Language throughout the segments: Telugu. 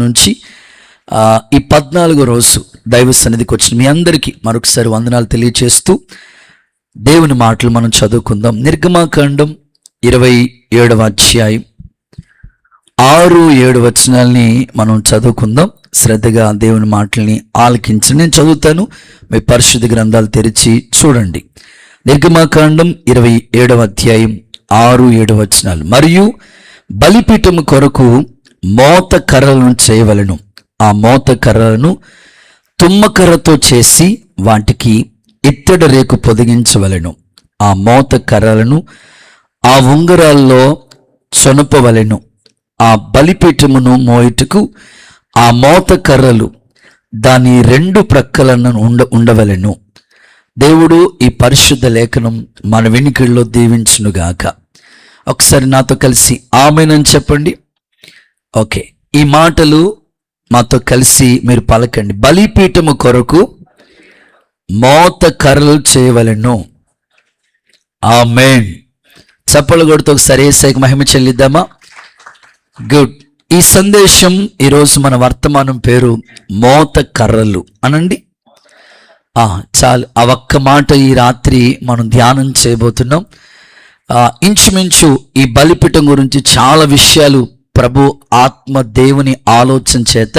నుంచి ఈ 14వ రోజు దైవ సన్నిధికి వచ్చిన మీ అందరికీ మరొకసారి వందనాలు తెలియచేస్తూ దేవుని మాటలు మనం చదువుకుందాం. నిర్గమాకాండం 27వ అధ్యాయం 6-7 వచనాల్ని మనం చదువుకుందాం. శ్రద్ధగా దేవుని మాటల్ని ఆలకించి నేను చదువుతాను. మీ పరిశుద్ధ గ్రంథాలు తెరిచి చూడండి. నిర్గమాకాండం 27వ అధ్యాయం 6-7 వచనాలు. మరియు బలిపీఠము కొరకు మోత కర్రలను చేయవలెను. ఆ మోత కర్రలను తుమ్మకర్రతో చేసి వాటికి ఇత్తడి రేకు పొదిగించవలెను. ఆ మోత కర్రలను ఆ ఉంగరాల్లో చొనపవలెను. ఆ బలిపీఠమును మోయుటకు ఆ మోత కర్రలు దాని 2 ప్రక్కలను ఉండవలెను. దేవుడు ఈ పరిశుద్ధ లేఖనం మన వినికిడిలో దీవించునుగాక. ఒకసారి నాతో కలిసి ఆమేనని చెప్పండి. ఓకే, ఈ మాటలు మాతో కలిసి మీరు పలకండి. బలిపీఠము కొరకు మోత కర్రలు చేయవలెను. ఆమేన్. చప్పలు కొడుతూ ఒకసారి యేసయ్యకు మహిమ చెల్లిద్దామా? గుడ్. ఈ సందేశం ఈరోజు మన వర్తమానం పేరు మోత కర్రలు అనండి. చాలు, ఆ ఒక్క మాట ఈ రాత్రి మనం ధ్యానం చేయబోతున్నాం. ఇంచుమించు ఈ బలిపీఠం గురించి చాలా విషయాలు ప్రభు ఆత్మ దేవుని ఆలోచన చేత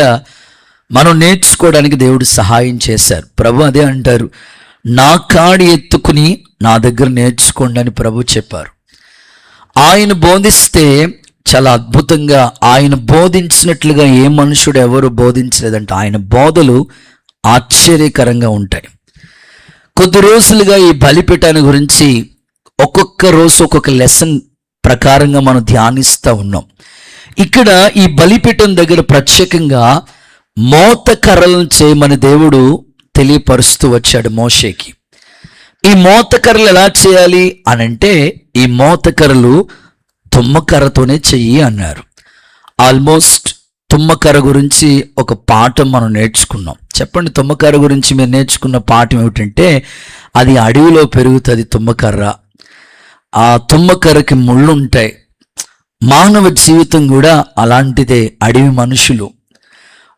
మనం నేర్చుకోవడానికి దేవుడు సహాయం చేశారు. ప్రభు అదే అంటారు, నా కాడి ఎత్తుకుని నా దగ్గర నేర్చుకోండి అని ప్రభు చెప్పారు. ఆయన బోధిస్తే చాలా అద్భుతంగా, ఆయన బోధించినట్లుగా ఏ మనుషుడు ఎవరు బోధించలేదంట. ఆయన బోధలు ఆశ్చర్యకరంగా ఉంటాయి. కొద్ది రోజులుగా ఈ బలిపీఠాన్ని గురించి ఒక్కొక్క రోజు ఒక్కొక్క లెసన్ ప్రకారంగా మనం ధ్యానిస్తూ ఉన్నాం. ఇక్కడ ఈ బలిపీఠం దగ్గర ప్రత్యేకంగా మోత కర్రలను చేయమని దేవుడు తెలియపరుస్తూ వచ్చాడు మోషేకి. ఈ మోత కర్రలు ఎలా చేయాలి అనంటే, ఈ మోత కర్రలు తుమ్మకర్రతోనే చెయ్యి అన్నారు. ఆల్మోస్ట్ తుమ్మకర్ర గురించి ఒక పాఠం మనం నేర్చుకున్నాం. చెప్పండి, తుమ్మకర్ర గురించి మీరు నేర్చుకున్న పాఠం ఏమిటంటే, అది అడవిలో పెరుగుతుంది తుమ్మకర్ర. ఆ తుమ్మకర్రకి ముళ్ళు ఉంటాయి. మానవ జీవితం కూడా అలాంటిదే. అడవి మనుషులు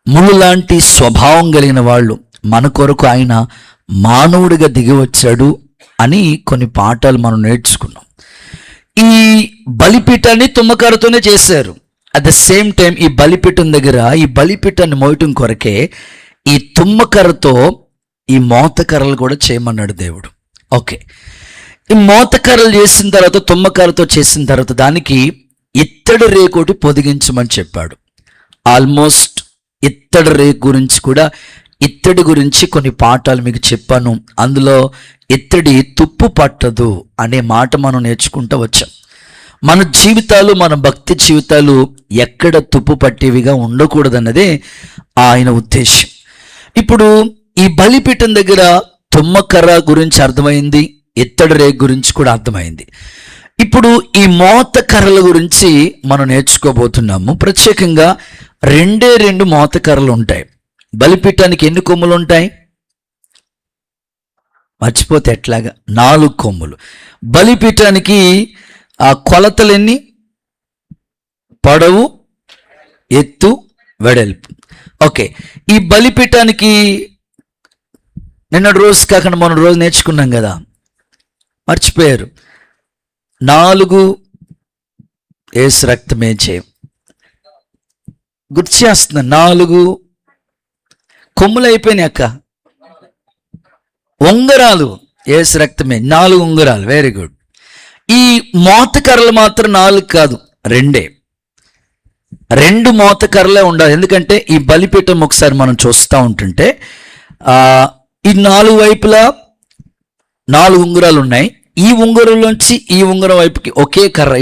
ముళ్ళు లాంటి స్వభావం కలిగిన వాళ్ళు. మన కొరకు ఆయన మానవుడిగా దిగి వచ్చాడు అని కొన్ని పాఠాలు మనం నేర్చుకున్నాం. ఈ బలిపీఠాన్ని తుమ్మకర్రతోనే చేశారు. అట్ ద సేమ్ టైం ఈ బలిపీఠం దగ్గర ఈ బలిపీఠాన్ని మోయటం కొరకే ఈ తుమ్మకర్రతో ఈ మోతకర్రలు కూడా చేయమన్నాడు దేవుడు. ఓకే, ఈ మోతకర్రలు చేసిన తర్వాత, తుమ్మకర్రతో చేసిన తర్వాత దానికి ఇత్తడి రేకోటి పొదిగించమని చెప్పాడు. ఆల్మోస్ట్ ఇత్తడి రేకు గురించి కూడా, ఇత్తడి గురించి కొన్ని పాఠాలు మీకు చెప్పాను. అందులో ఇత్తడి తుప్పు పట్టదు అనే మాట మనం నేర్చుకుంటూ వచ్చాం. మన జీవితాలు, మన భక్తి జీవితాలు ఎక్కడ తుప్పు పట్టేవిగా ఉండకూడదన్నదే ఆయన ఉద్దేశం. ఇప్పుడు ఈ బలిపీఠం దగ్గర తుమ్మకర్ర గురించి అర్థమైంది, ఇత్తడి రేకు గురించి కూడా అర్థమైంది. ఇప్పుడు ఈ మోత కర్రల గురించి మనం నేర్చుకోబోతున్నాము. ప్రత్యేకంగా 2 మోత కర్రలు ఉంటాయి. బలిపీఠానికి ఎన్ని కొమ్ములు ఉంటాయి? మర్చిపోతే ఎట్లాగా? 4 కొమ్ములు. బలిపీఠానికి ఆ కొలతలు ఎన్ని? పొడవు, ఎత్తు, వెడల్పు. ఓకే, ఈ బలిపీఠానికి నిన్నటి రోజు కాకుండా మొన్న రోజు నేర్చుకున్నాం కదా, మర్చిపోయారు. 4 యేసు రక్తమే చేయం. గుర్తు చేస్తున్నా, 4 కొమ్ములు అయిపోయినాయి అక్క. ఉంగరాలు యేసు రక్తమే, 4 ఉంగరాలు. Very good. ఈ మోతకర్రలు మాత్రం 4 కాదు, 2 మోతకర్రలే ఉండాలి. ఎందుకంటే ఈ బలిపీఠం ఒకసారి మనం చూస్తూ ఉంటుంటే ఈ 4 వైపులా 4 ఉంగరాలు ఉన్నాయి. ఈ ఉంగరంలోంచి ఈ ఉంగరం వైపుకి ఒకే కర్ర,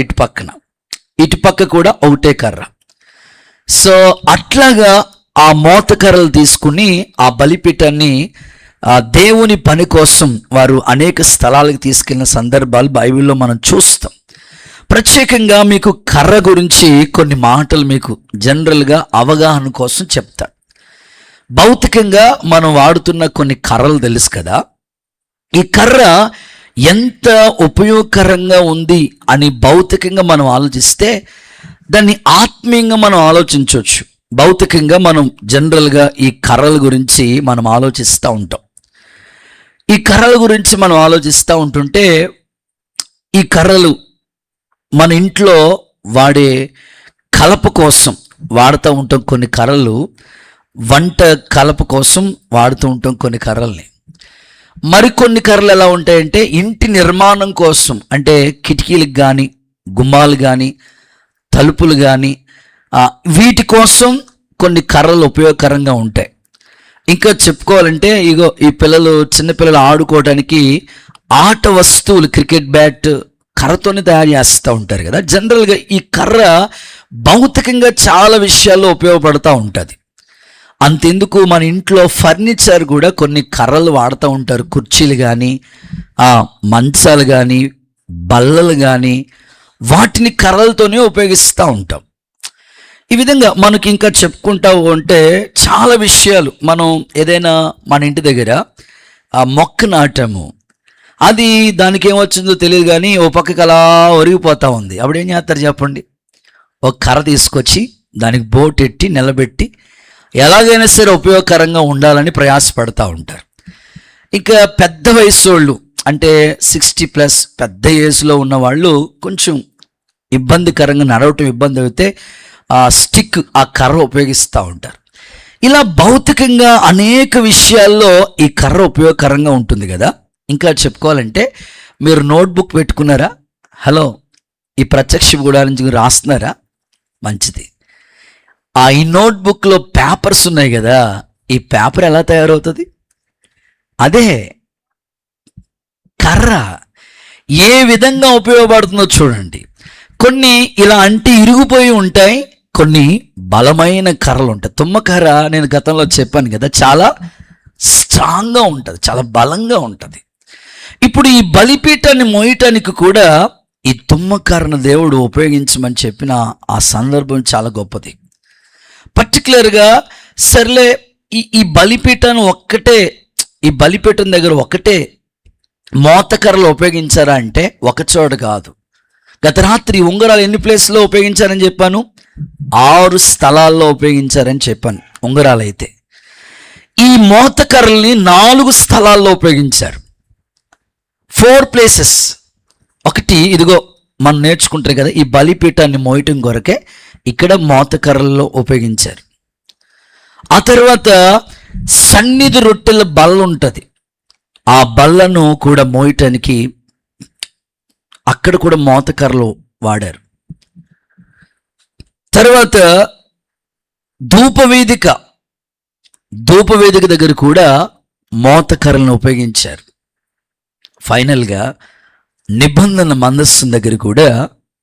ఇటు పక్క కూడా ఒకటే కర్ర. సో అట్లాగా ఆ మోత కర్రలు తీసుకుని ఆ బలిపీఠాన్ని దేవుని పని కోసం వారు అనేక స్థలాలకు తీసుకెళ్లిన సందర్భాలు బైబిల్లో మనం చూస్తాం. ప్రత్యేకంగా మీకు కర్ర గురించి కొన్ని మాటలు మీకు జనరల్గా అవగాహన కోసం చెప్తాను. భౌతికంగా మనం వాడుతున్న కొన్ని కర్రలు తెలుసు కదా. ఈ కర్ర ఎంత ఉపయోగకరంగా ఉంది అని భౌతికంగా మనం ఆలోచిస్తే దాన్ని ఆత్మీయంగా మనం ఆలోచించవచ్చు. భౌతికంగా మనం జనరల్గా ఈ కర్రల గురించి మనం ఆలోచిస్తూ ఉంటాం. ఈ కర్రల గురించి మనం ఆలోచిస్తూ ఉంటుంటే, ఈ కర్రలు మన ఇంట్లో వాడే కలప కోసం వాడుతూ ఉంటాం. కొన్ని కర్రలు వంట కలప కోసం వాడుతూ ఉంటాం కొన్ని కర్రల్ని. మరికొన్ని కర్రలు ఎలా ఉంటాయంటే ఇంటి నిర్మాణం కోసం, అంటే కిటికీలకు కానీ, గుమ్మాలు కానీ, తలుపులు కానీ, వీటి కోసం కొన్ని కర్రలు ఉపయోగకరంగా ఉంటాయి. ఇంకా చెప్పుకోవాలంటే ఇగో ఈ చిన్నపిల్లలు ఆడుకోవడానికి ఆట వస్తువులు, క్రికెట్ బ్యాట్ కర్రతోనే తయారు చేస్తూ ఉంటారు కదా. జనరల్గా ఈ కర్ర భౌతికంగా చాలా విషయాల్లో ఉపయోగపడుతూ ఉంటుంది. అంతెందుకు, మన ఇంట్లో ఫర్నిచర్ కూడా కొన్ని కర్రలు వాడుతూ ఉంటారు. కుర్చీలు కానీ, మంచాలు కానీ, బల్లలు కానీ, వాటిని కర్రలతోనే ఉపయోగిస్తూ ఉంటాం. ఈ విధంగా మనకి ఇంకా చెప్పుకుంటా ఉంటే చాలా విషయాలు. మనం ఏదైనా మన ఇంటి దగ్గర మొక్క నాటాము, అది దానికి ఏమొచ్చిందో తెలియదు కానీ ఓ పక్కకి అలా ఒరిగిపోతూ ఉంది. అప్పుడు ఏం చేస్తారు చెప్పండి? ఒక కర్ర తీసుకొచ్చి దానికి బోటెట్టి నిలబెట్టి ఎలాగైనా సరే ఉపయోగకరంగా ఉండాలని ప్రయాసపడతా ఉంటారు. ఇంకా పెద్ద వయసు వాళ్ళు, అంటే 60+ పెద్ద ఏజ్లో ఉన్న వాళ్ళు కొంచెం ఇబ్బందికరంగా నడవటం ఇబ్బంది అయితే స్టిక్, ఆ కర్ర ఉపయోగిస్తూ ఉంటారు. ఇలా భౌతికంగా అనేక విషయాల్లో ఈ కర్ర ఉపయోగకరంగా ఉంటుంది కదా. ఇంకా చెప్పుకోవాలంటే మీరు నోట్బుక్ పెట్టుకున్నారా? హలో, ఈ ప్రత్యక్ష గుడారించి రాస్తున్నారా? మంచిది. ఈ నోట్బుక్లో పేపర్స్ ఉన్నాయి కదా, ఈ పేపర్ ఎలా తయారవుతుంది? అదే కర్ర. ఏ విధంగా ఉపయోగపడుతుందో చూడండి. కొన్ని ఇలా అంటే ఇరిగిపోయి ఉంటాయి, కొన్ని బలమైన కర్రలు ఉంటాయి. తుమ్మకర్ర నేను గతంలో చెప్పాను కదా, చాలా స్ట్రాంగ్గా ఉంటుంది, చాలా బలంగా ఉంటుంది. ఇప్పుడు ఈ బలిపీఠాన్ని మోయటానికి కూడా ఈ తుమ్మకర్రను దేవుడు ఉపయోగించమని చెప్పిన ఆ సందర్భం చాలా గొప్పది. పర్టికులర్గా సర్లే ఈ బలిపీఠాన్ని ఈ బలిపీఠం దగ్గర ఒక్కటే మోతకర్రలు ఉపయోగించారా అంటే ఒక చోట కాదు. గత రాత్రి ఉంగరాలు ఎన్ని ప్లేస్లో ఉపయోగించారని చెప్పాను? 6 స్థలాల్లో ఉపయోగించారని చెప్పాను ఉంగరాలు అయితే. ఈ మోతకర్రల్ని 4 స్థలాల్లో ఉపయోగించారు. 4 places. ఒకటి ఇదిగో మనం నేర్చుకుంటారు కదా, ఈ బలిపీఠాన్ని మోయటం కొరకే ఇక్కడ మోతకర్రల్లో ఉపయోగించారు. ఆ తర్వాత సన్నిధి రొట్టెల బల్ల ఉంటుంది, ఆ బల్లను కూడా మోయటానికి అక్కడ కూడా మోతకర్రలు వాడారు. తర్వాత ధూపవేదిక దగ్గర కూడా మోతకర్రలను ఉపయోగించారు. ఫైనల్గా నిబంధన మందస్సం దగ్గర కూడా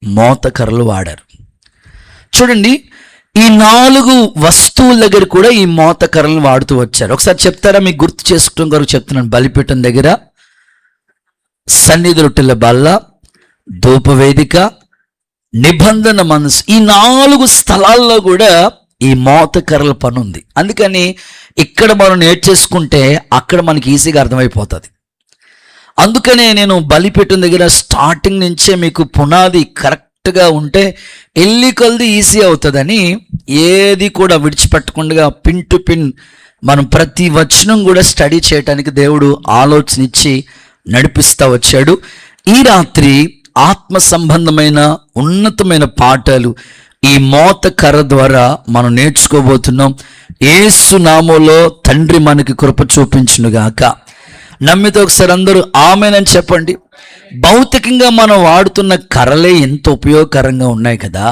మోతకర్రలు వాడారు. చూడండి, ఈ 4 వస్తువుల దగ్గర కూడా ఈ మోతకర్రలను వాడుతూ వచ్చారు. ఒకసారి చెప్తారా? మీకు గుర్తు చేసుకోవడం కొరకు చెప్తున్నాను. బలిపీఠం దగ్గర సన్నిధి రొట్టెల బల్ల, ధూపవేదిక, నిబంధన మనసు, ఈ 4 స్థలాల్లో కూడా ఈ మోతకర్రల పని ఉంది. అందుకని ఇక్కడ మనం నేర్చేసుకుంటే అక్కడ మనకి ఈజీగా అర్థమైపోతుంది. అందుకనే నేను బలిపీఠం దగ్గర స్టార్టింగ్ నుంచే మీకు పునాది కరెక్ట్గా ఉంటే ఎల్లి కొలది ఈజీ అవుతుందని ఏది కూడా విడిచిపెట్టకుండా పిన్ టు పిన్ మనం ప్రతి వచనం కూడా స్టడీ చేయడానికి దేవుడు ఆలోచన ఇచ్చి నడిపిస్తూ వచ్చాడు. ఈ రాత్రి ఆత్మ సంబంధమైన ఉన్నతమైన పాఠాలు ఈ మోతకర్ర ద్వారా మనం నేర్చుకోబోతున్నాం. యేసు నామములో తండ్రి మనకి కృప చూపించునుగాక. నమ్మితే ఒకసారి అందరూ ఆమేనని చెప్పండి. భౌతికంగా మనం వాడుతున్న కర్రలే ఎంత ఉపయోగకరంగా ఉన్నాయి కదా.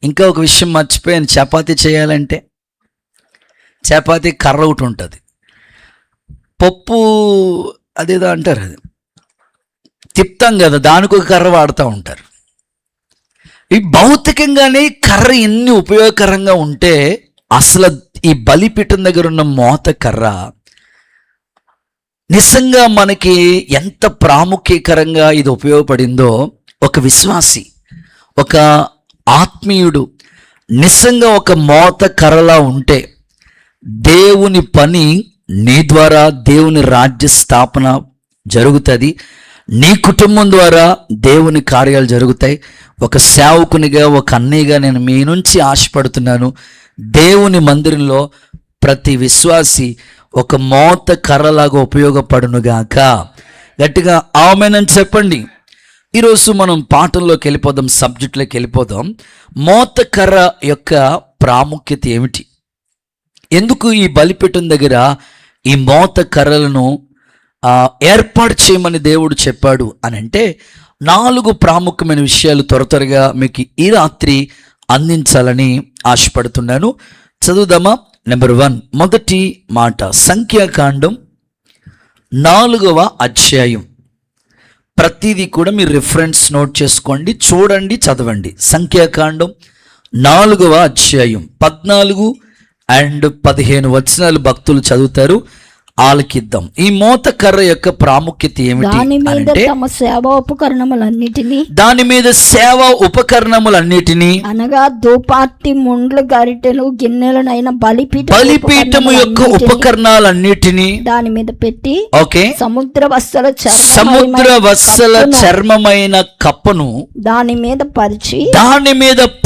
ఇంకా ఒక విషయం మర్చిపోయాను, చపాతీ చేయాలంటే చపాతీ కర్ర ఒకటి ఉంటుంది, పప్పు అదేదో అంటారు, అది తిప్తాం కదా, దానికి ఒక కర్ర వాడుతూ ఉంటారు. ఈ భౌతికంగానే కర్ర ఎన్ని ఉపయోగకరంగా ఉంటే అసలు ఈ బలిపీఠం దగ్గర ఉన్న మోతకర్ర నిజంగా మనకి ఎంత ప్రాముఖ్యకరంగా ఇది ఉపయోగపడిందో. ఒక విశ్వాసి, ఒక ఆత్మీయుడు నిజంగా ఒక మోతకర్రలా ఉంటే దేవుని పని నీ ద్వారా, దేవుని రాజ్య స్థాపన జరుగుతుంది. నీ కుటుంబం ద్వారా దేవుని కార్యాలు జరుగుతాయి. ఒక సేవకునిగా, ఒక అన్నయ్యగా నేను మీ నుంచి ఆశపడుతున్నాను. దేవుని మందిరంలో ప్రతి విశ్వాసి ఒక మోత కర్రలాగా ఉపయోగపడునుగాక. గట్టిగా ఆమేనని చెప్పండి. ఈరోజు మనం పాఠంలోకి వెళ్ళిపోదాం, సబ్జెక్ట్లోకి వెళ్ళిపోదాం. మోత కర్ర యొక్క ప్రాముఖ్యత ఏమిటి? ఎందుకు ఈ బలిపీఠం దగ్గర ఈ మోత కర్రలను ఏర్పాటు చేయమని దేవుడు చెప్పాడు అని అంటే 4 ప్రాముఖ్యమైన విషయాలు త్వరగా మీకు ఈ రాత్రి అందించాలని ఆశపడుతున్నాను. చదువుదామా? నెంబర్ 1, మొదటి మాట సంఖ్యాకాండం 4వ అధ్యాయం. ప్రతిదీ కూడా మీరు రిఫరెన్స్ నోట్ చేసుకోండి, చూడండి, చదవండి. సంఖ్యాకాండం 4వ అధ్యాయం 14 అండ్ 15 వచనాలు భక్తులు చదువుతారు, ఆలకిద్దాం. ఈ మోత కర్ర యొక్క ప్రాముఖ్యత ఏమిటి అంటే దాని మీద సేవ ఉపకరణములన్నిటినీ అనగా ధూపార్తి ముండ్లు గరిటెలు గిన్నెలనైన బలిపీఠము యొక్క ఉపకరణాలన్నిటినీ దాని మీద పెట్టి ఓకే సముద్ర వత్సల చర్మమైన కప్పను దాని మీద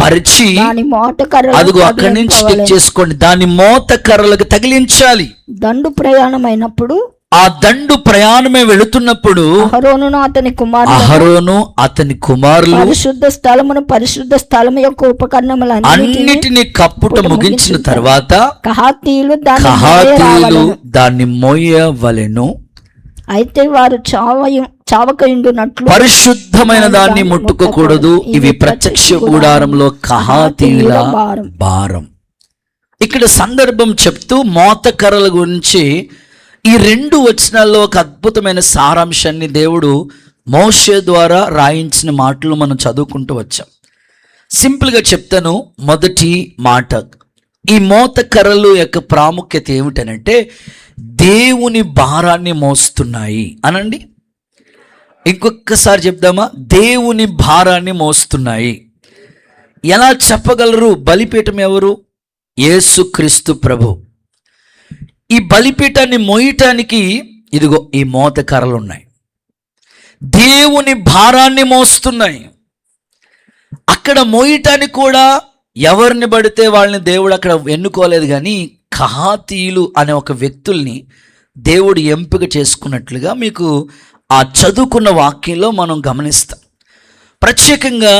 పరిచి దాని మోత కర్ర అదిగో అక్కడి నుంచి చెక్ చేసుకోండి. దాని మోత కర్రలకు తగిలించాలి. దండు ప్రయాణమైనప్పుడు ఆ దండు ప్రయాణమే వెళుతున్నప్పుడు అహరోను అతని కుమారులు పరిశుద్ధ స్థలము యొక్క ఉపకరణములన్నిటిని కప్పుట ముగించిన తర్వాత కహాతీయులు దాన్ని మోయవలెను. అయితే వారు చావకయుండునట్లు పరిశుద్ధమైన దాన్ని ముట్టుకోకూడదు. ఇవి ప్రత్యక్ష గుడారంలో కహాతీయుల భారం. ఇక్కడ సందర్భం చెప్తూ మోత కర్రల గురించి ఈ 2 వచనాల్లో ఒక అద్భుతమైన సారాంశాన్ని దేవుడు మోషే ద్వారా రాయించిన మాటలు మనం చదువుకుంటూ వచ్చాం. సింపుల్గా చెప్తాను. మొదటి మాట, ఈ మోత కర్రలు యొక్క ప్రాముఖ్యత ఏమిటనంటే దేవుని భారాన్ని మోస్తున్నాయి అనండి. ఇంకొకసారి చెప్దామా? దేవుని భారాన్ని మోస్తున్నాయి. ఎలా చెప్పగలరు? బలిపీఠం ఎవరు? యేసుక్రీస్తు ప్రభు. ఈ బలిపీఠాన్ని మోయటానికి ఇదిగో ఈ మోత కర్రలు ఉన్నాయి. దేవుని భారాన్ని మోస్తున్నాయి. అక్కడ మోయటానికి కూడా ఎవరిని పడితే వాళ్ళని దేవుడు అక్కడ ఎన్నుకోలేదు, కానీ కహాతీయులు అనే ఒక వ్యక్తుల్ని దేవుడు ఎంపిక చేసుకున్నట్లుగా మీకు ఆ చదువుకున్న వాక్యంలో మనం గమనిస్తాం. ప్రత్యేకంగా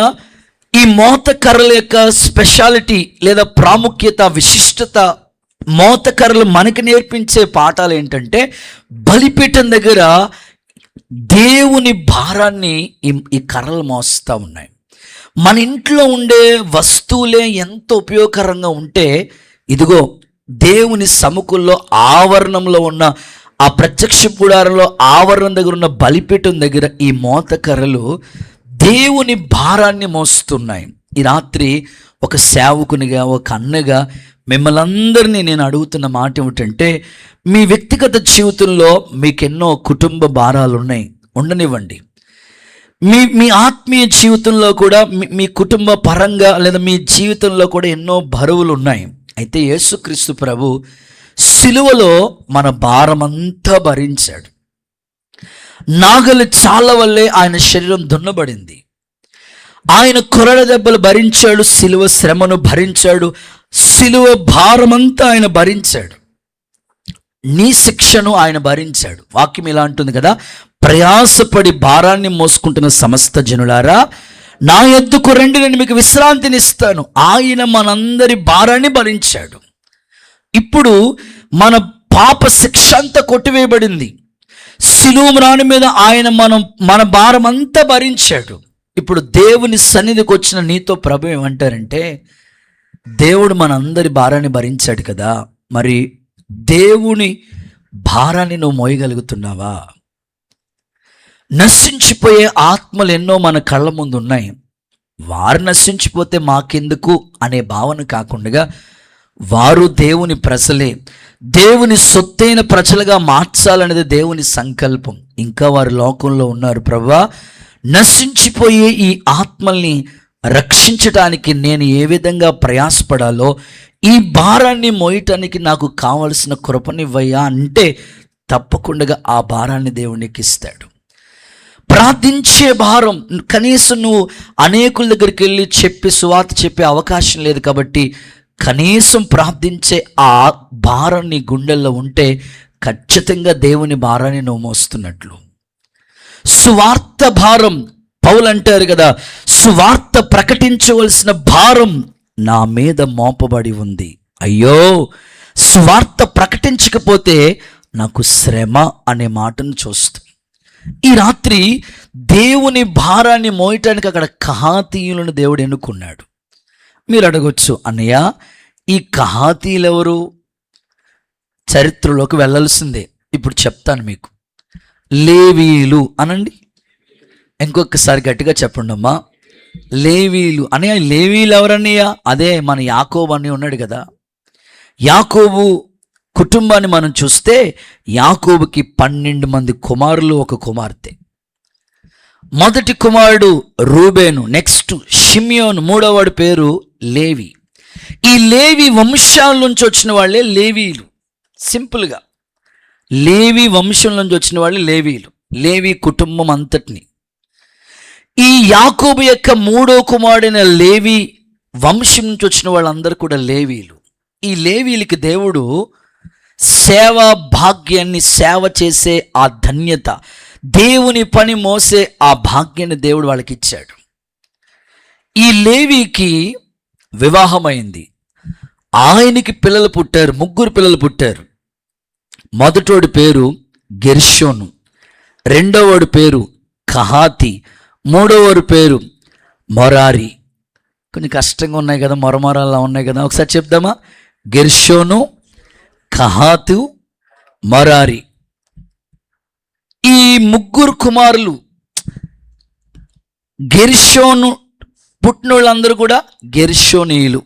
ఈ మోత కర్రల యొక్క స్పెషాలిటీ లేదా ప్రాముఖ్యత, విశిష్టత, మోత కర్రలు మనకి నేర్పించే పాఠాలు ఏంటంటే బలిపీఠం దగ్గర దేవుని భారాన్ని ఈ కర్రలు మోస్తూ ఉన్నాయి. మన ఇంట్లో ఉండే వస్తువులే ఎంతో ఉపయోగకరంగా ఉంటే ఇదిగో దేవుని సముఖంలో ఆవరణంలో ఉన్న ఆ ప్రత్యక్ష గుడారంలో ఆవరణం దగ్గర ఉన్న బలిపీఠం దగ్గర ఈ మోత కర్రలు దేవుని భారాన్ని మోస్తున్నాయి. ఈ రాత్రి ఒక సేవకునిగా, ఒక అన్నగా మిమ్మల్ని అందరినీ నేను అడుగుతున్న మాట ఏమిటంటే మీ వ్యక్తిగత జీవితంలో మీకెన్నో కుటుంబ భారాలు ఉన్నాయి, ఉండనివ్వండి. మీ ఆత్మీయ జీవితంలో కూడా మీ కుటుంబ పరంగా లేదా మీ జీవితంలో కూడా ఎన్నో బరువులు ఉన్నాయి. అయితే యేసుక్రీస్తు ప్రభు సిలువలో మన భారమంతా భరించాడు. నాగలి చాలా వల్లే ఆయన శరీరం దున్నబడింది. ఆయన కొరడ దెబ్బలు భరించాడు, సిలువ శ్రమను భరించాడు, సిలువ భారమంతా ఆయన భరించాడు. నీ శిక్షను ఆయన భరించాడు. వాక్యం ఇలా అంటుంది కదా, ప్రయాసపడి భారాన్ని మోసుకుంటున్న సమస్త జనులారా నా యొద్దకు రండి, నేను మీకు విశ్రాంతినిస్తాను. ఆయన మనందరి భారాన్ని భరించాడు. ఇప్పుడు మన పాప శిక్ష అంతా కొట్టివేయబడింది. సిలువ మ్రాణి మీద ఆయన మన భారం అంతా భరించాడు. ఇప్పుడు దేవుని సన్నిధికి వచ్చిన నీతో ప్రభు ఏమంటారంటే, దేవుడు మనందరి భారాన్ని భరించాడు కదా, మరి దేవుని భారాన్ని నువ్వు మోయగలుగుతున్నావా? నశించిపోయే ఆత్మలు ఎన్నో మన కళ్ళ ముందు ఉన్నాయి. వారు నశించిపోతే మాకెందుకు అనే భావన కాకుండా వారు దేవుని ప్రజలే, దేవుని సొత్తైన ప్రజలుగా మార్చాలనేది దేవుని సంకల్పం. ఇంకా వారు లోకంలో ఉన్నారు. ప్రభువా, నశించిపోయే ఈ ఆత్మల్ని రక్షించడానికి నేను ఏ విధంగా ప్రయాసపడాలో, ఈ భారాన్ని మోయటానికి నాకు కావలసిన కృపనివ్వయ్యా అంటే తప్పకుండా ఆ భారాన్ని దేవునికి ఇస్తాడు. ప్రార్థించే భారం, కనీసం నువ్వు అనేకుల దగ్గరికి వెళ్ళి చెప్పి సువార్త చెప్పే అవకాశం లేదు కాబట్టి కనీసం ప్రార్థించే ఆ భారం నీ గుండెల్లో ఉంటే ఖచ్చితంగా దేవుని భారాన్ని నువ్వు మోస్తున్నట్లు. సువార్త భారం, పౌలు అంటారు కదా, సువార్త ప్రకటించవలసిన భారం నా మీద మోపబడి ఉంది. అయ్యో, సువార్త ప్రకటించకపోతే నాకు శ్రమ అనే మాటను చూస్తాం. ఈ రాత్రి దేవుని భారాన్ని మోయటానికి అక్కడ కహాతీయులను దేవుడు ఎన్నుకున్నాడు. మీరు అడగొచ్చు, అన్నయ్య ఈ కహాతీయులు ఎవరు? చరిత్రలోకి వెళ్ళాల్సిందే. ఇప్పుడు చెప్తాను మీకు. లేవీయులు అనండి. ఇంకొకసారి గట్టిగా చెప్పండి అమ్మా, లేవీయులు. అన్నయ్య లేవీయులు ఎవరన్నయ్య? అదే మన యాకోబు అని ఉన్నాడు కదా. యాకోబు కుటుంబాన్ని మనం చూస్తే యాకోబుకి 12 మంది కుమారులు, ఒక కుమార్తె. మొదటి కుమారుడు రూబేను, నెక్స్ట్ షిమ్యోను, మూడోవాడి పేరు లేవి. ఈ లేవి వంశాల నుంచి వచ్చిన వాళ్ళే లేవీయులు. సింపుల్గా లేవి వంశం నుంచి వచ్చిన వాళ్ళే లేవీయులు. లేవి కుటుంబం అంతటిని. ఈ యాకోబు యొక్క మూడో కుమారుడైన లేవి వంశం నుంచి వచ్చిన వాళ్ళందరూ కూడా లేవీయులు. ఈ లేవీయులకి దేవుడు సేవా భాగ్యాన్ని, సేవ చేసే ఆ ధన్యత, దేవుని పని మోసే ఆ భాగ్యాన్ని దేవుడు వాళ్ళకి ఇచ్చాడు. ఈ లేవీకి వివాహమైంది. ఆయనకి పిల్లలు పుట్టారు, 3 పిల్లలు పుట్టారు. మొదటోడి పేరు గెర్షోను, రెండోవాడి పేరు కహాతి, మూడోవాడి పేరు మొరారి. కొంచెం కష్టంగా ఉన్నాయి కదా, మొరమొరాలా ఉన్నాయి కదా, ఒకసారి చెప్దామా? గెర్షోను, కహాతు, మొరారి. ఈ 3 కుమారులు. గెర్షోను పుట్టినోళ్ళందరూ కూడా గెర్షోనీయులు.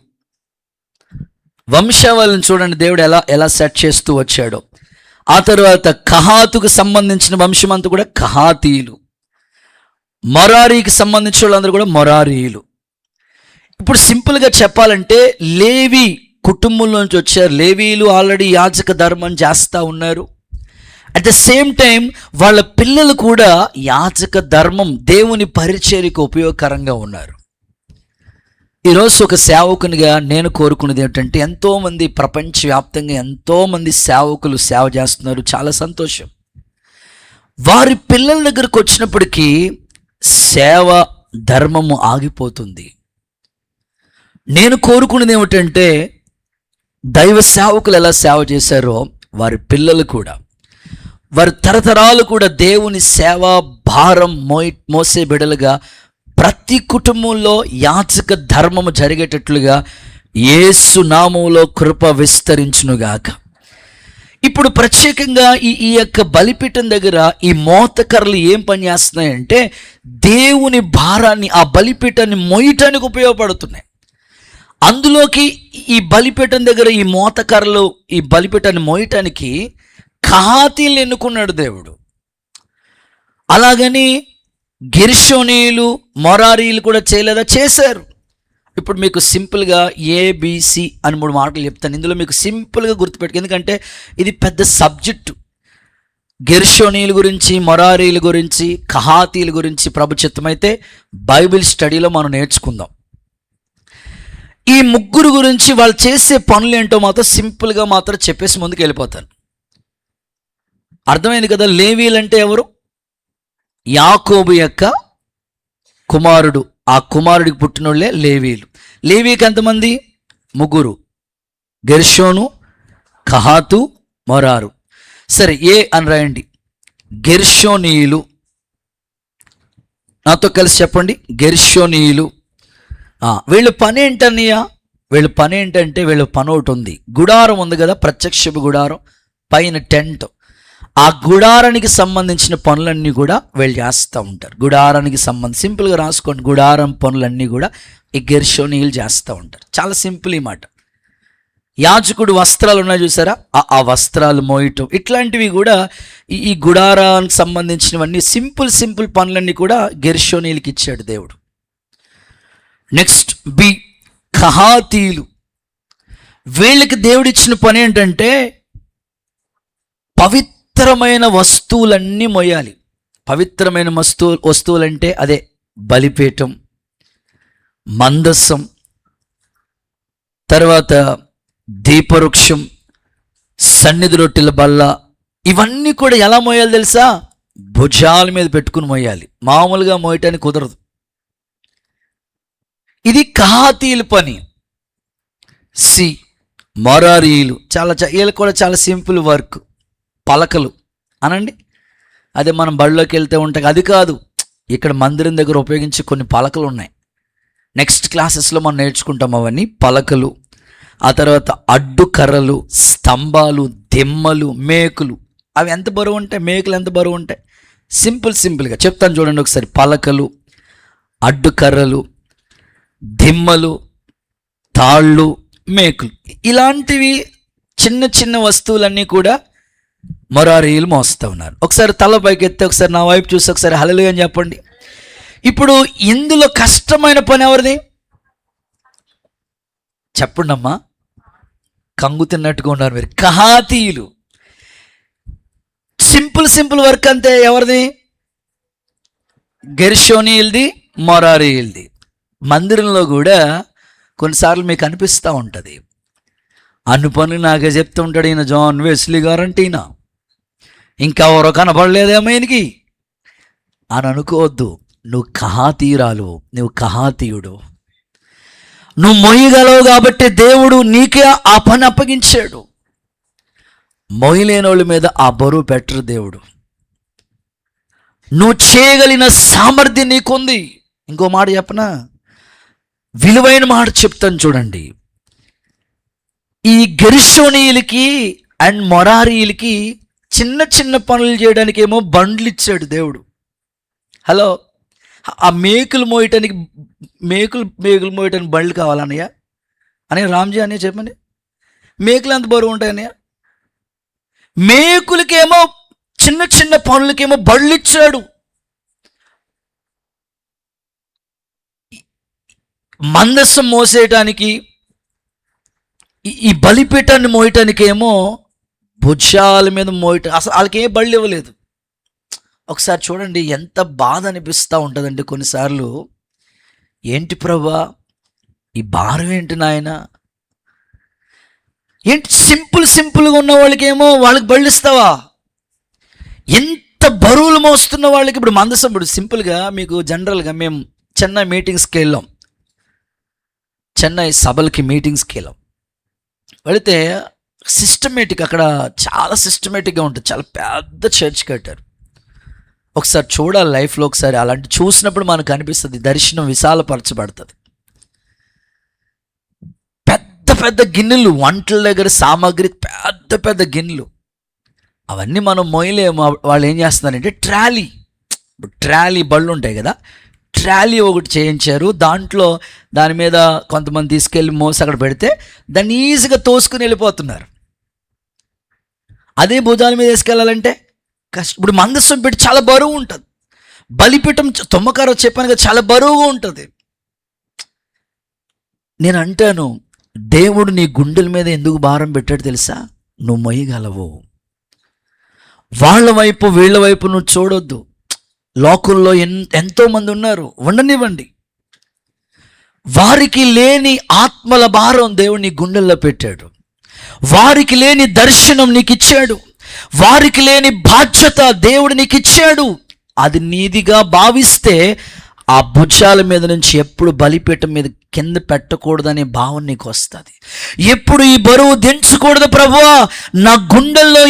వంశావళిని చూడండి దేవుడు ఎలా సెట్ చేస్తూ వచ్చాడో. ఆ తర్వాత కహాతుకు సంబంధించిన వంశం అంతా కూడా కహాతీయులు. మొరారీకి సంబంధించిన వాళ్ళందరూ కూడా మొరారీయులు. ఇప్పుడు సింపుల్గా చెప్పాలంటే లేవి కుటుంబంలోంచి వచ్చారు. లేవీలు ఆల్రెడీ యాజక ధర్మం చేస్తూ ఉన్నారు. అట్ ద సేమ్ టైం వాళ్ళ పిల్లలు కూడా యాజక ధర్మం, దేవుని పరిచర్యకు ఉపయోగకరంగా ఉన్నారు. ఈరోజు ఒక సేవకునిగా నేను కోరుకునేది ఏంటంటే, ఎంతోమంది ప్రపంచవ్యాప్తంగా ఎంతోమంది సేవకులు సేవ చేస్తున్నారు, చాలా సంతోషం. వారి పిల్లల దగ్గరకు వచ్చినప్పటికీ సేవ ధర్మము ఆగిపోతుంది. నేను కోరుకునేది ఏమిటంటే, దైవ సేవకులు ఎలా సేవ చేశారో వారి పిల్లలు కూడా, వారి తరతరాలు కూడా దేవుని సేవా భారం మోసే బిడలుగా ప్రతి కుటుంబంలో యాజక ధర్మము జరిగేటట్లుగా యేసు నామములో కృప విస్తరించునుగాక. ఇప్పుడు ప్రత్యేకంగా ఈ యొక్క బలిపీఠం దగ్గర ఈ మోతకర్రలు ఏం పని చేస్తున్నాయంటే, దేవుని భారాన్ని, ఆ బలిపీఠాన్ని మోయటానికి ఉపయోగపడుతున్నాయి. అందులోకి ఈ బలిపీఠం దగ్గర ఈ మోతకర్రలు ఈ బలిపీఠాన్ని మోయటానికి కహాతీయులను ఎన్నుకున్నాడు దేవుడు. అలాగని గెర్షోనీయులు, మొరారీలు కూడా చేయలేదా? చేశారు. ఇప్పుడు మీకు సింపుల్గా ఏబిసి అని 3 మాటలు చెప్తాను. ఇందులో మీకు సింపుల్గా గుర్తుపెట్టుకు, ఎందుకంటే ఇది పెద్ద సబ్జెక్టు. గెర్షోనీయుల గురించి, మొరారీల గురించి, కహాతీయుల గురించి ప్రభు చిత్తమైతే బైబిల్ స్టడీలో మనం నేర్చుకుందాం. ఈ 3 గురించి వాళ్ళు చేసే పనులు ఏంటో మాత్రం సింపుల్గా మాత్రం చెప్పేసి ముందుకు వెళ్ళిపోతాను. అర్థమైంది కదా? లేవీలంటే ఎవరు? యాకోబు యొక్క కుమారుడు. ఆ కుమారుడికి పుట్టినోళ్ళే లేవీలు. లేవీకి ఎంతమంది? 3. గెర్షోను, కహాతు, మొరారు. సరే, అని రాయండి. గెర్షోనీయులు. నాతో కలిసి చెప్పండి, గెర్షోనీయులు. వీళ్ళ పని ఏంటన్నయ్య? వీళ్ళ పని ఏంటంటే, వీళ్ళ పని ఒకటి ఉంది. గుడారం ఉంది కదా, ప్రత్యక్షపు గుడారం, పైన టెంట్. ఆ గుడారానికి సంబంధించిన పనులన్నీ కూడా వీళ్ళు చేస్తూ ఉంటారు. గుడారానికి సంబంధించి సింపుల్గా రాసుకోండి, గుడారం పనులన్నీ కూడా ఈ గెర్షోనీయులు చేస్తూ ఉంటారు. చాలా సింపుల్ ఈ మాట. యాజకుడు వస్త్రాలు ఉన్నాయి చూసారా, ఆ వస్త్రాలు మోయటం, ఇట్లాంటివి కూడా ఈ గుడారానికి సంబంధించినవన్నీ సింపుల్ పనులన్నీ కూడా గెర్షోనీయులకి ఇచ్చాడు దేవుడు. నెక్స్ట్ బి, కహాతీయులు. వీళ్ళకి దేవుడు ఇచ్చిన పని ఏంటంటే, పవిత్రమైన వస్తువులన్నీ మోయాలి. పవిత్రమైన వస్తువులంటే అదే బలిపీఠం, మందసం, తర్వాత దీపవృక్షం, సన్నిధి రొట్టెల బల్ల, ఇవన్నీ కూడా ఎలా మోయాలి తెలుసా? భుజాల మీద పెట్టుకుని మోయాలి. మామూలుగా మోయటానికి కుదరదు. ఇది కహాతీయుల పని. మొరారీయులు వీళ్ళు కూడా చాలా సింపుల్ వర్క్. పలకలు అనండి, అదే మనం బడిలోకి వెళ్తే ఉంటాయి. అది కాదు, ఇక్కడ మందిరం దగ్గర ఉపయోగించే కొన్ని పలకలు ఉన్నాయి. నెక్స్ట్ క్లాసెస్లో మనం నేర్చుకుంటాం అవన్నీ. పలకలు, ఆ తర్వాత అడ్డు కర్రలు, స్తంభాలు, దిమ్మలు, మేకులు. అవి ఎంత బరువు ఉంటాయి? మేకులు ఎంత బరువు ఉంటాయి? సింపుల్గా చెప్తాను చూడండి ఒకసారి. పలకలు, అడ్డు కర్రలు, దిమ్మలు, తాళ్ళు, మేకులు, ఇలాంటివి చిన్న చిన్న వస్తువులన్నీ కూడా మొరారీయులు మోస్తూ ఉన్నారు. ఒకసారి తల పైకి ఎత్తే ఒకసారి నా వైపు చూసి ఒకసారి హల్లెలూయా అని చెప్పండి. ఇప్పుడు ఇందులో కష్టమైన పని ఎవరిది చెప్పండి అమ్మా. కంగు తిన్నట్టుగా ఉన్నారు మీరు. కహాతీయులు. సింపుల్ వర్క్ అంతే. ఎవరిది? గెర్షోనీయులది, మొరారీయులది. మందిరంలో కూడా కొన్నిసార్లు మీకు అనిపిస్తూ ఉంటుంది, అన్ని పనులు నాకే చెప్తూ ఉంటాడు ఈయన జాన్ వెస్లీ గారంటే, ఈయన ఇంకెవరో కనపడలేదేమో ఈయనకి అని అనుకోవద్దు. నువ్వు కహాతీయురాలు, నువ్వు కహాతీయుడు. నువ్వు మొయ్యగలవు కాబట్టి దేవుడు నీకే ఆ పని అప్పగించాడు. మొయ్యలేని వాళ్ళ మీద ఆ బరువు పెట్టరు దేవుడు. నువ్వు చేయగలిగిన సామర్థ్యం నీకుంది. ఇంకో మాట చెప్పనా? విలువైన మాట చెప్తాను చూడండి. ఈ గెర్షోనీయులకి అండ్ మొరారీయులకి చిన్న చిన్న పనులు చేయడానికి ఏమో బండ్లు ఇచ్చాడు దేవుడు. హలో, ఆ మేకులు మోయటానికి బండ్లు కావాలన్నయ్య అని రామ్జీ అన్నయ్య చెప్పండి. మేకులు ఎంత బరువు ఉంటాయన్నయ్య? మేకులకేమో చిన్న చిన్న పనులకేమో బండ్లు ఇచ్చాడు. మందస్సం మోసేయటానికి, ఈ బలిపీఠాన్ని మోయటానికి ఏమో భుజాల మీద మోయటం. అసలు వాళ్ళకి ఏ బళ్ళు ఇవ్వలేదు. ఒకసారి చూడండి, ఎంత బాధ అనిపిస్తూ ఉంటుందండి కొన్నిసార్లు. ఏంటి ప్రభా ఈ భారం ఏంటి నాయన? ఏంటి సింపుల్గా ఉన్న వాళ్ళకేమో వాళ్ళకి బళ్ళు ఇస్తావా? ఎంత బరువులు మోస్తున్న వాళ్ళకి. ఇప్పుడు మందసం, ఇప్పుడు సింపుల్గా మీకు జనరల్గా మేము చెన్నై మీటింగ్స్కి వెళ్ళాం, చెన్నై సభలకి మీటింగ్స్కి వెళ్ళాం. వెళితే సిస్టమేటిక్, అక్కడ చాలా సిస్టమేటిక్గా ఉంటుంది. చాలా పెద్ద చర్చ్ కట్టారు. ఒకసారి చూడాలి లైఫ్లో. ఒకసారి అలాంటి చూసినప్పుడు మనకు అనిపిస్తుంది, దర్శనం విశాలపరచబడుతుంది. పెద్ద పెద్ద గిన్నెలు, వంటల దగ్గర సామాగ్రి, పెద్ద పెద్ద గిన్నెలు, అవన్నీ మనం మోయలేము. వాళ్ళు ఏం చేస్తున్నారంటే ట్రాలీ బళ్ళు ఉంటాయి కదా, ట్రాలీ ఒకటి చేయించారు. దాని మీద కొంతమంది తీసుకెళ్ళి మోసి అక్కడ పెడితే దాన్ని ఈజీగా తోసుకుని వెళ్ళిపోతున్నారు. అదే భుజాల మీద వేసుకెళ్ళాలంటే కష్టం. ఇప్పుడు మందస్సం పెట్టి చాలా బరువు ఉంటుంది. బలిపీఠం తొమ్మకారు చెప్పాను కదా, చాలా బరువుగా ఉంటుంది. నేను అంటాను, దేవుడు నీ గుండెల మీద ఎందుకు భారం పెట్టాడు తెలుసా? నువ్వు మొయ్యగలవు. వాళ్ళ వైపు వీళ్ళ వైపు నువ్వు చూడొద్దు. లోకంలో ఎంతోమంది ఉన్నారు, ఉండనివ్వండి. వారికి లేని ఆత్మల భారం దేవుడు నీ గుండెల్లో పెట్టాడు. వారికి లేని దర్శనం నీకు ఇచ్చాడు. వారికి లేని బాధ్యత దేవుడు నీకు ఇచ్చాడు. అది నీదిగా భావిస్తే ఆ భుజాల మీద నుంచి ఎప్పుడు బలిపీఠం మీద కింద పెట్టకూడదనే భావం నీకు వస్తుంది. ఎప్పుడు ఈ బరువు దించకూడదు ప్రభువా, నా గుండెల్లో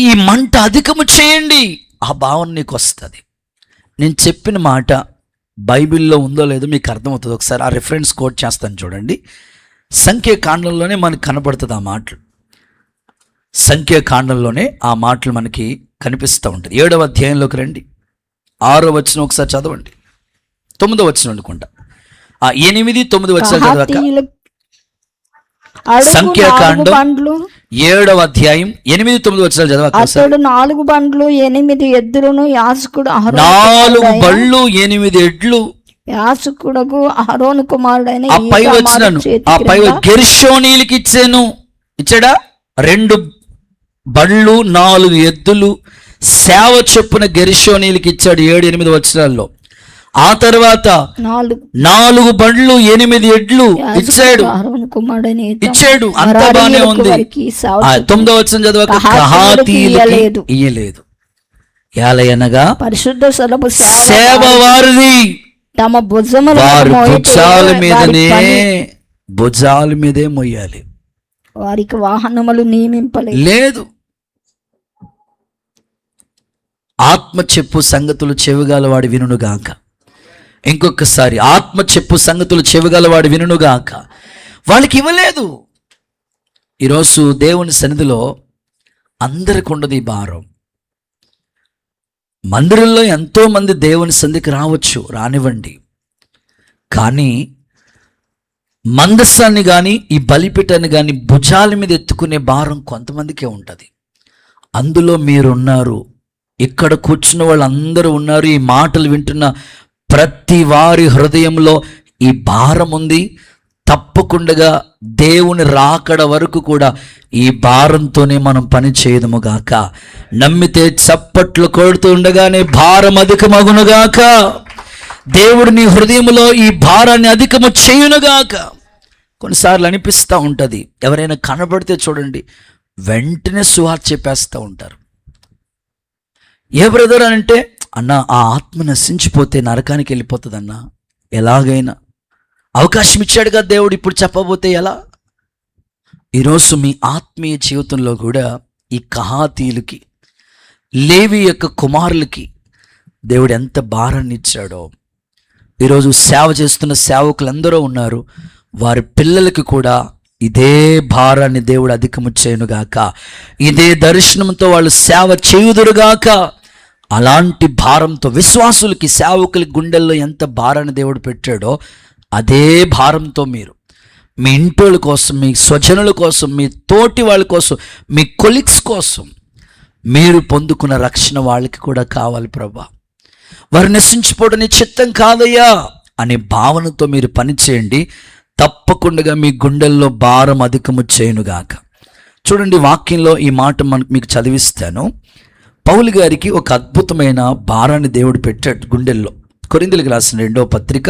ఈ మంట అధికము చేయండి, ఆ భావం నీకు వస్తుంది. నేను చెప్పిన మాట బైబిల్లో ఉందో లేదో మీకు అర్థమవుతుంది. ఒకసారి ఆ రిఫరెన్స్ కోట్ చేస్తాను చూడండి. సంఖ్యాకాండంలోనే మనకు కనపడుతుంది ఆ మాటలు. సంఖ్యాకాండంలోనే ఆ మాటలు మనకి కనిపిస్తూ ఉంటుంది. 7వ అధ్యాయంలోకి రండి. 6వ వచనం ఒకసారి చదవండి. 9వ వచనం అనుకుంటా. 8, 9 వచనాలు చదవక. సంఖ్యాకాండం 7వ అధ్యాయం 8, 9 వచనాలు చదవక. అతడు 4 బండ్లు 8 ఎద్దులను యాజకుడు 4 బళ్ళు 8 ఎడ్లు యాజకుడకు అహరోను కుమారుడైన ఆ పై వచ్చినాను ఆ పై గెర్షోనీయులకి ఇచ్చాడా? 2 బళ్ళు 4 ఎద్దులు సేవ చొప్పున గెర్షోనీయులకి ఇచ్చాడు. 7, 8 వచనాల్లో ఆ తర్వాత 4 బండ్లు 8 ఎడ్లు ఇచ్చాడు. ఇచ్చాడు, అంతా బానే ఉంది. 9వ వచనం చదవక కహాతీయులకి ఇయ్యలేదు. ఏలయనగా పరిశుద్ధ స్థలము సేవ వారిది, తమ భుజముల భుజాల మీదే మొయ్యాలి. వారికి వాహనములు నియమింపలేదు. ఆత్మ చెప్పు సంగతులు చెవిగలవాడు వినుగాక. ఇంకొకసారి, ఆత్మ చెప్పు సంగతులు చెవిగలవాడు వినుగాక. వాళ్ళకి ఇవ్వలేదు. ఈరోజు దేవుని సన్నిధిలో అందరికి ఉండదు ఈ భారం. మందిరంలో ఎంతో మంది దేవుని సన్నిధికి రావచ్చు, రానివ్వండి. కానీ మందస్సాన్ని కానీ ఈ బలిపీఠాన్ని కానీ భుజాల మీద ఎత్తుకునే భారం కొంతమందికే ఉంటుంది. అందులో మీరున్నారు. ఇక్కడ కూర్చున్న వాళ్ళందరూ ఉన్నారు. ఈ మాటలు వింటున్న ప్రతి వారి హృదయంలో ఈ భారం ఉంది. తప్పకుండా దేవుని రాకడ వరకు కూడా ఈ భారంతోనే మనం పని చేయదుముగాక. నమ్మితే చప్పట్లు కొడుతూ ఉండగానే భారం అధికమగునుగాక. దేవుడు నీ హృదయంలో ఈ భారాన్ని అధికము చేయునుగాక. కొన్నిసార్లు అనిపిస్తూ ఉంటుంది, ఎవరైనా కనబడితే చూడండి, వెంటనే సువార్త చెప్పేస్తూ ఉంటారు. ఏ బ్రదర్ అంటే, అన్న ఆ ఆత్మ నశించిపోతే నరకానికి వెళ్ళిపోతుంది అన్న, ఎలాగైనా అవకాశం ఇచ్చాడుగా దేవుడు, ఇప్పుడు చెప్పబోతే ఎలా? ఈరోజు మీ ఆత్మీయ జీవితంలో కూడా ఈ కహాతీయులకి, లేవి యొక్క కుమారులకి దేవుడు ఎంత భారాన్ని ఇచ్చాడో. ఈరోజు సేవ చేస్తున్న సేవకులందరూ ఉన్నారు. వారి పిల్లలకి కూడా ఇదే భారాన్ని దేవుడు అధికము చేయునుగాక. ఇదే దర్శనంతో వాళ్ళు సేవ చేయుదురుగాక. అలాంటి భారంతో విశ్వాసులకి, సేవకులకి గుండెల్లో ఎంత భారాన్ని దేవుడు పెట్టాడో అదే భారంతో మీరు మీ ఇంటోళ్ళ కోసం, మీ స్వజనుల కోసం, మీ తోటి వాళ్ళ కోసం, మీ కొలీగ్స్ కోసం మీరు పొందుకున్న రక్షణ వాళ్ళకి కూడా కావాలి ప్రభా. వారు నశించిపోవడం నీ చిత్తం కాదయ్యా అనే భావనతో మీరు పనిచేయండి. తప్పకుండా మీ గుండెల్లో భారం అధికము చేయునుగాక. చూడండి, వాక్యంలో ఈ మాట మీకు చదివిస్తాను. పౌలు గారికి ఒక అద్భుతమైన భారాన్ని దేవుడు పెట్టాడు గుండెల్లో. కొరింథీయులకు రాసిన 2వ పత్రిక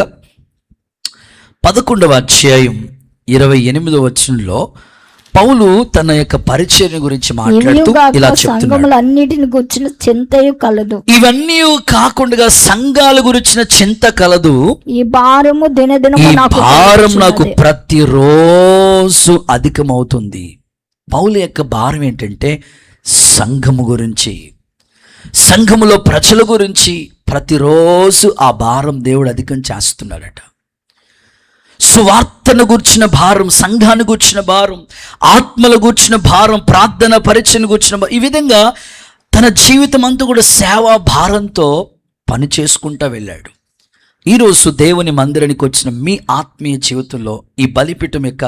11వ అధ్యాయం 28వ వచనంలో పౌలు తన యొక్క పరిచయం గురించి మాట్లాడుతూ ఇలా చెప్తున్నాడు. ఇవన్నీ కాకుండా సంఘాల గురించిన చింత కలదు. ఈ భారం నాకు ప్రతిరోజు అధికమవుతుంది. పౌలు యొక్క భారం ఏంటంటే సంఘము గురించి, సంఘములో ప్రజల గురించి ప్రతిరోజు ఆ భారం దేవుడు అధికం చేస్తున్నాడట. సువార్తను గూర్చిన భారం, సంఘాన్ని గూర్చిన భారం, ఆత్మల గూర్చిన భారం, ప్రార్థన పరిచయం గూర్చిన భారం, ఈ విధంగా తన జీవితం అంతా కూడా సేవా భారంతో పని చేసుకుంటూ వెళ్ళాడు. ఈరోజు దేవుని మందిరానికి వచ్చిన మీ ఆత్మీయ జీవితంలో ఈ బలిపీఠం యొక్క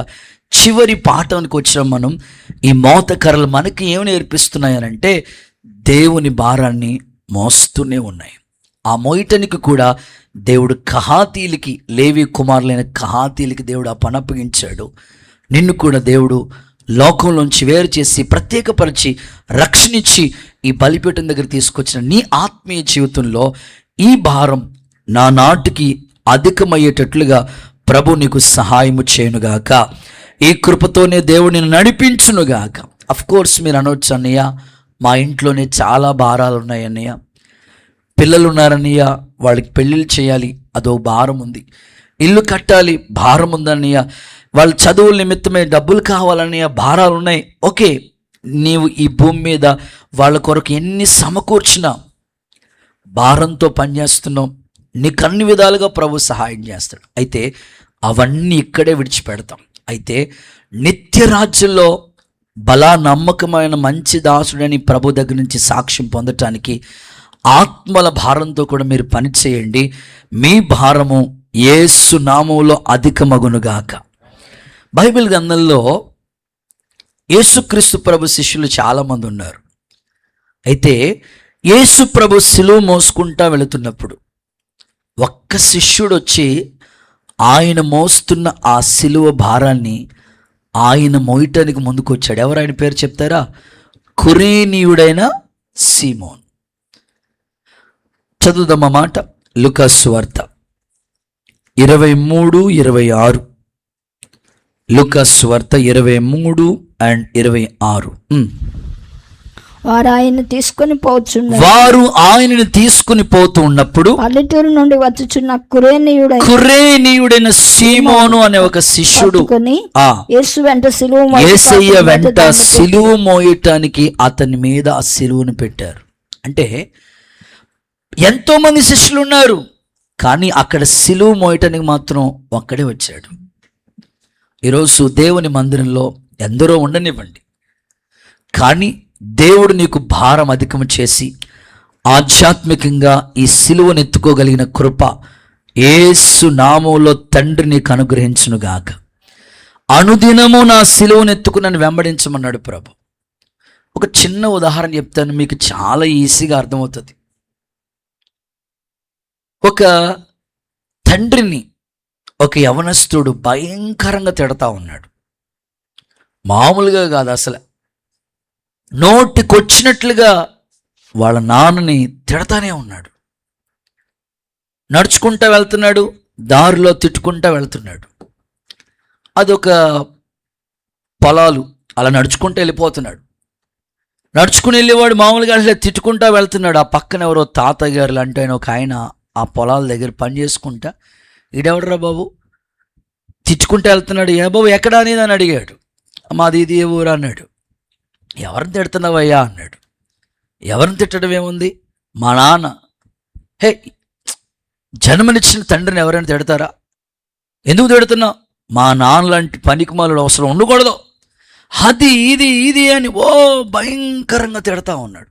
చివరి పాఠానికి వచ్చిన మనం, ఈ మోతకర్రలు మనకి ఏమి నేర్పిస్తున్నాయనంటే దేవుని భారాన్ని మోస్తూనే ఉన్నాయి. ఆ మోయటానికి కూడా దేవుడు కహాతీలకి, లేవి కుమారులైన కహాతీలకి దేవుడు ఆ పని అప్పగించాడు. నిన్ను కూడా దేవుడు లోకంలోంచి వేరు చేసి ప్రత్యేకపరిచి రక్షణించి ఈ బలిపీఠం దగ్గర తీసుకొచ్చిన నీ ఆత్మీయ జీవితంలో ఈ భారం నా నాటికి అధికమయ్యేటట్లుగా ప్రభు నీకు సహాయము చేయునుగాక. ఈ కృపతోనే దేవుడు నిన్ను నడిపించునుగాక. అఫ్కోర్స్ మీరు అనవచ్చు, అన్నయ్య మా ఇంట్లోనే చాలా భారాలు ఉన్నాయి అన్నయ్య, పిల్లలు ఉన్నారన్నయ్య, వాళ్ళకి పెళ్ళిళ్ళు చేయాలి, అదో భారం ఉంది, ఇల్లు కట్టాలి, భారం ఉందన్నయ్య, వాళ్ళ చదువుల నిమిత్తమే డబ్బులు కావాలన్నయ్య, భారాలు ఉన్నాయి. ఓకే, నీవు ఈ భూమి మీద వాళ్ళ కొరకు ఎన్ని సమకూర్చినా భారంతో పనిచేస్తున్నావు. నీకు అన్ని విధాలుగా ప్రభు సహాయం చేస్తాడు. అయితే అవన్నీ ఇక్కడే విడిచిపెడతాం. అయితే నిత్య రాజ్యంలో బలా నమ్మకమైన మంచి దాసుడని ప్రభు దగ్గర నుంచి సాక్ష్యం పొందటానికి ఆత్మల భారంతో కూడా మీరు పని చేయండి. మీ భారము యేసు నామములో అధికమగునుగాక. బైబిల్ గ్రంథంలో యేసుక్రీస్తు ప్రభు శిష్యులు చాలామంది ఉన్నారు. అయితే యేసు ప్రభు సిలువ మోసుకుంటా వెళుతున్నప్పుడు ఒక్క శిష్యుడు వచ్చి ఆయన మోస్తున్న ఆ సిలువ భారాన్ని ఆయన మోయటానికి ముందుకు వచ్చాడు. ఎవరు ఆయన పేరు చెప్తారా? కురేనీయుడైన సీమోన్. చదువుదాం ఆ మాట. లూకా సువార్త 23:26. లూకా సువార్త 23:26. వారు ఆయన్ని తీసుకొని పోచున్నారు. వారు ఆయనను తీసుకుని పోతూ ఉన్నప్పుడు పల్లెటూరు నుండి వచ్చుచున్న కురేనీయుడైన సీమోను అనే ఒక శిష్యుడు యేసు వెంట యేసయ్య వెంట సిలువ మోయటానికి అతని మీద ఆ సిలువను పెట్టారు. అంటే ఎంతో మంది శిష్యులు ఉన్నారు, కానీ అక్కడ సిలువ మోయటానికి మాత్రం ఒక్కడే వచ్చాడు. ఈరోజు దేవుని మందిరంలో ఎందరో ఉండనివ్వండి, కానీ దేవుడు నీకు భారం అధికం చేసి ఆధ్యాత్మికంగా ఈ సిలువను ఎత్తుకోగలిగిన కృప యేసు నామములో తండ్రి నీకు అనుగ్రహించునుగాక. అనుదినము నా సిలువను ఎత్తుకుని నన్ను వెంబడించమన్నాడు ప్రభు. ఒక చిన్న ఉదాహరణ చెప్తాను, మీకు చాలా ఈజీగా అర్థమవుతుంది. ఒక తండ్రిని ఒక యవనస్తుడు భయంకరంగా తిడతా ఉన్నాడు. మామూలుగా కాదు, అసలు నోటికొచ్చినట్లుగా వాళ్ళ నాన్నని తిడతానే ఉన్నాడు. నడుచుకుంటూ వెళ్తున్నాడు, దారిలో తిట్టుకుంటూ వెళ్తున్నాడు. అదొక పొలాలు, అలా నడుచుకుంటూ వెళ్ళిపోతున్నాడు. నడుచుకుని వెళ్ళేవాడు మామూలుగా అట్లా తిట్టుకుంటూ వెళ్తున్నాడు. ఆ పక్కన ఎవరో తాతయ్య గారు లాంటి ఆయన ఒక ఆయన ఆ పొలాల దగ్గర పని చేసుకుంటా, ఈడెవడరా బాబు తిట్టుకుంటూ వెళ్తున్నాడు, ఏ బాబు ఎక్కడా అనేది అని అడిగాడు. మాది ఇది ఏ ఊరు అన్నాడు. ఎవరిని తిడుతున్నావయ్యా అన్నాడు. ఎవరిని తిట్టడం ఏముంది, మా నాన్న. హే, జన్మనిచ్చిన తండ్రిని ఎవరైనా తిడతారా? ఎందుకు తిడుతున్నావు? మా నాన్న లాంటి పనికిమాలుడు అవసరం ఉండకూడదు, అది ఇది ఇది అని ఓ భయంకరంగా తిడతా ఉన్నాడు.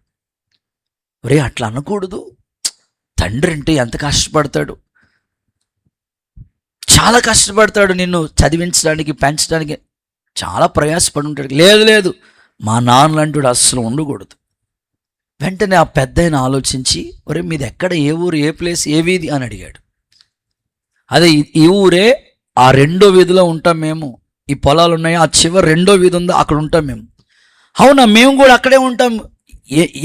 ఒరే, అట్లా అనకూడదు. తండ్రి అంటే ఎంత కష్టపడతాడు, చాలా కష్టపడతాడు, నిన్ను చదివించడానికి పెంచడానికి చాలా ప్రయాసపడి ఉంటాడు. లేదు లేదు, మా నాన్న లాంటి అస్సలు ఉండకూడదు. వెంటనే ఆ పెద్ద ఆయన ఆలోచించి, ఒరే మీది ఎక్కడ, ఏ ఊరు, ఏ ప్లేస్, ఏ వీధి అని అడిగాడు. అదే ఈ ఊరే, ఆ రెండో వీధిలో ఉంటాం మేము, ఈ పొలాలు ఉన్నాయి, ఆ చివరి రెండో వీధి ఉందో అక్కడ ఉంటాం మేము. అవునా, మేము కూడా అక్కడే ఉంటాం.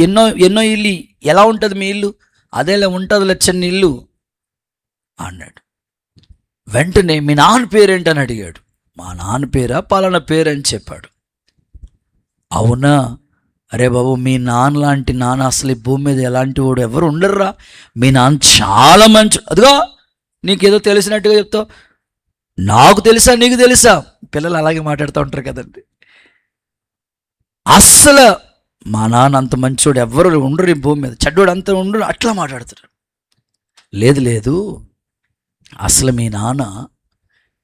ఎన్నో ఇల్లు, ఎలా ఉంటుంది మీ ఇల్లు? అదేలా ఉంటుంది లచ్చని ఇల్లు అన్నాడు. వెంటనే మీ నాన్న పేరేంటని అడిగాడు. మా నాన్న పేరా పలానా పేరు అని చెప్పాడు. అవునా, అరే బాబు మీ నాన్న లాంటి నాన్న అసలు ఈ భూమి మీద ఎలాంటి వాడు ఎవరు ఉండరురా, మీ నాన్న చాలా మంచి. అదిగో నీకేదో తెలిసినట్టుగా చెప్తావు, నాకు తెలుసా నీకు తెలుసా? పిల్లలు అలాగే మాట్లాడుతూ ఉంటారు కదండి. అస్సలు మా నాన్న అంత మంచోడు ఎవరు ఉండరు ఈ భూమి మీద, చెడ్డోడు అంత ఉండరు, అట్లా మాట్లాడతారు. లేదు లేదు, అసలు మీ నాన్న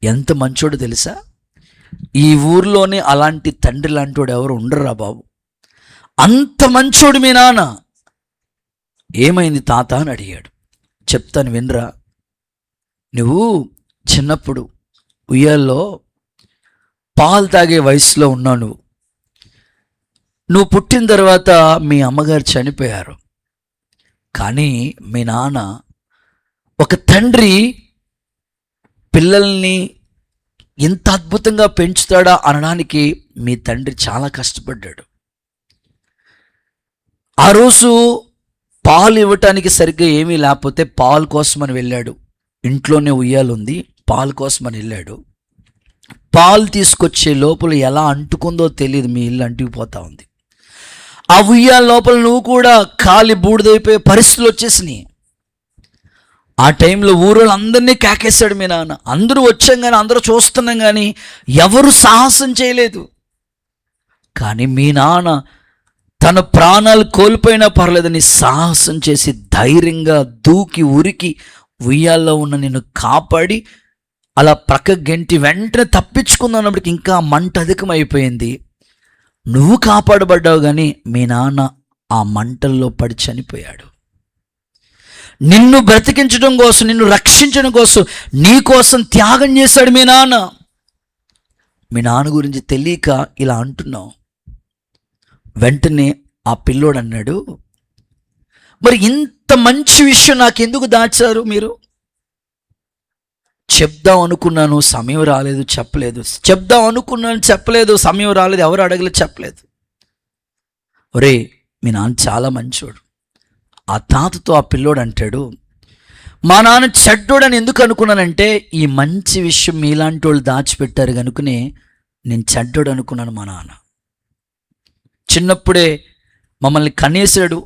ఎంత మంచోడు తెలుసా, ఈ ఊర్లోనే అలాంటి తండ్రి లాంటి వాడు ఎవరు ఉండరురా బాబు, అంత మంచోడు మీ నాన్న. ఏమైంది తాత అని అడిగాడు. చెప్తాను వినరా. నువ్వు చిన్నప్పుడు ఉయ్యాల్లో పాలు తాగే వయసులో ఉన్నావు. నువ్వు పుట్టిన తర్వాత మీ అమ్మగారు చనిపోయారు, కానీ మీ నాన్న ఒక తండ్రి పిల్లల్ని ఇంత అద్భుతంగా పెంచుతాడా అనడానికి మీ తండ్రి చాలా కష్టపడ్డాడు. ఆ రోజు పాలు ఇవ్వటానికి సరిగ్గా ఏమీ లేకపోతే పాలు కోసమని వెళ్ళాడు. ఇంట్లోనే ఉయ్యాలుంది, పాలు కోసమని వెళ్ళాడు. పాలు తీసుకొచ్చే లోపల ఎలా అంటుకుందో తెలియదు, మీ ఇల్లు అంటుకుపోతా ఉంది. ఆ ఉయ్యాల లోపల నువ్వు కూడా కాలి బూడిదైపోయే పరిస్థితులు వచ్చేసినాయి. ఆ టైంలో ఊరోళ్ళు అందరినీ కేకేశాడు మీ నాన్న. అందరూ వచ్చాం కానీ, అందరూ చూస్తున్నాం కానీ ఎవరు సాహసం చేయలేదు. కానీ మీ నాన్న తన ప్రాణాలు కోల్పోయినా పర్లేదని సాహసం చేసి ధైర్యంగా దూకి ఉరికి ఉయ్యాల్లో ఉన్న నిన్ను కాపాడి అలా ప్రక్క గెంటి వెంటనే తప్పించుకుందాన్నప్పటికి ఇంకా మంట అధికమైపోయింది. నువ్వు కాపాడబడ్డావు, కానీ మీ నాన్న ఆ మంటల్లో పడి చనిపోయాడు. నిన్ను బ్రతికించడం కోసం, నిన్ను రక్షించడం కోసం, నీ కోసం త్యాగం చేశాడు మీ నాన్న. మీ నాన్న గురించి తెలియక ఇలా అంటున్నావు. వెంటనే ఆ పిల్లోడు అన్నాడు, మరి ఇంత మంచి విషయం నాకెందుకు దాచారు మీరు? చెప్దాం అనుకున్నాను, సమయం రాలేదు, చెప్పలేదు. చెప్దాం అనుకున్నాను, చెప్పలేదు, సమయం రాలేదు, ఎవరు అడగలేదు, చెప్పలేదు. ఒరే, మీ నాన్న చాలా మంచోడు. ఆ తాతతో ఆ పిల్లోడు అంటాడు, మా నాన్న చెడ్డోడని ఎందుకు అనుకున్నానంటే ఈ మంచి విషయం మీలాంటి వాళ్ళు దాచిపెట్టారు కనుకనే నేను చెడ్డోడు అనుకున్నాను. మా నాన్న చిన్నప్పుడే మమ్మల్ని కనేసాడు,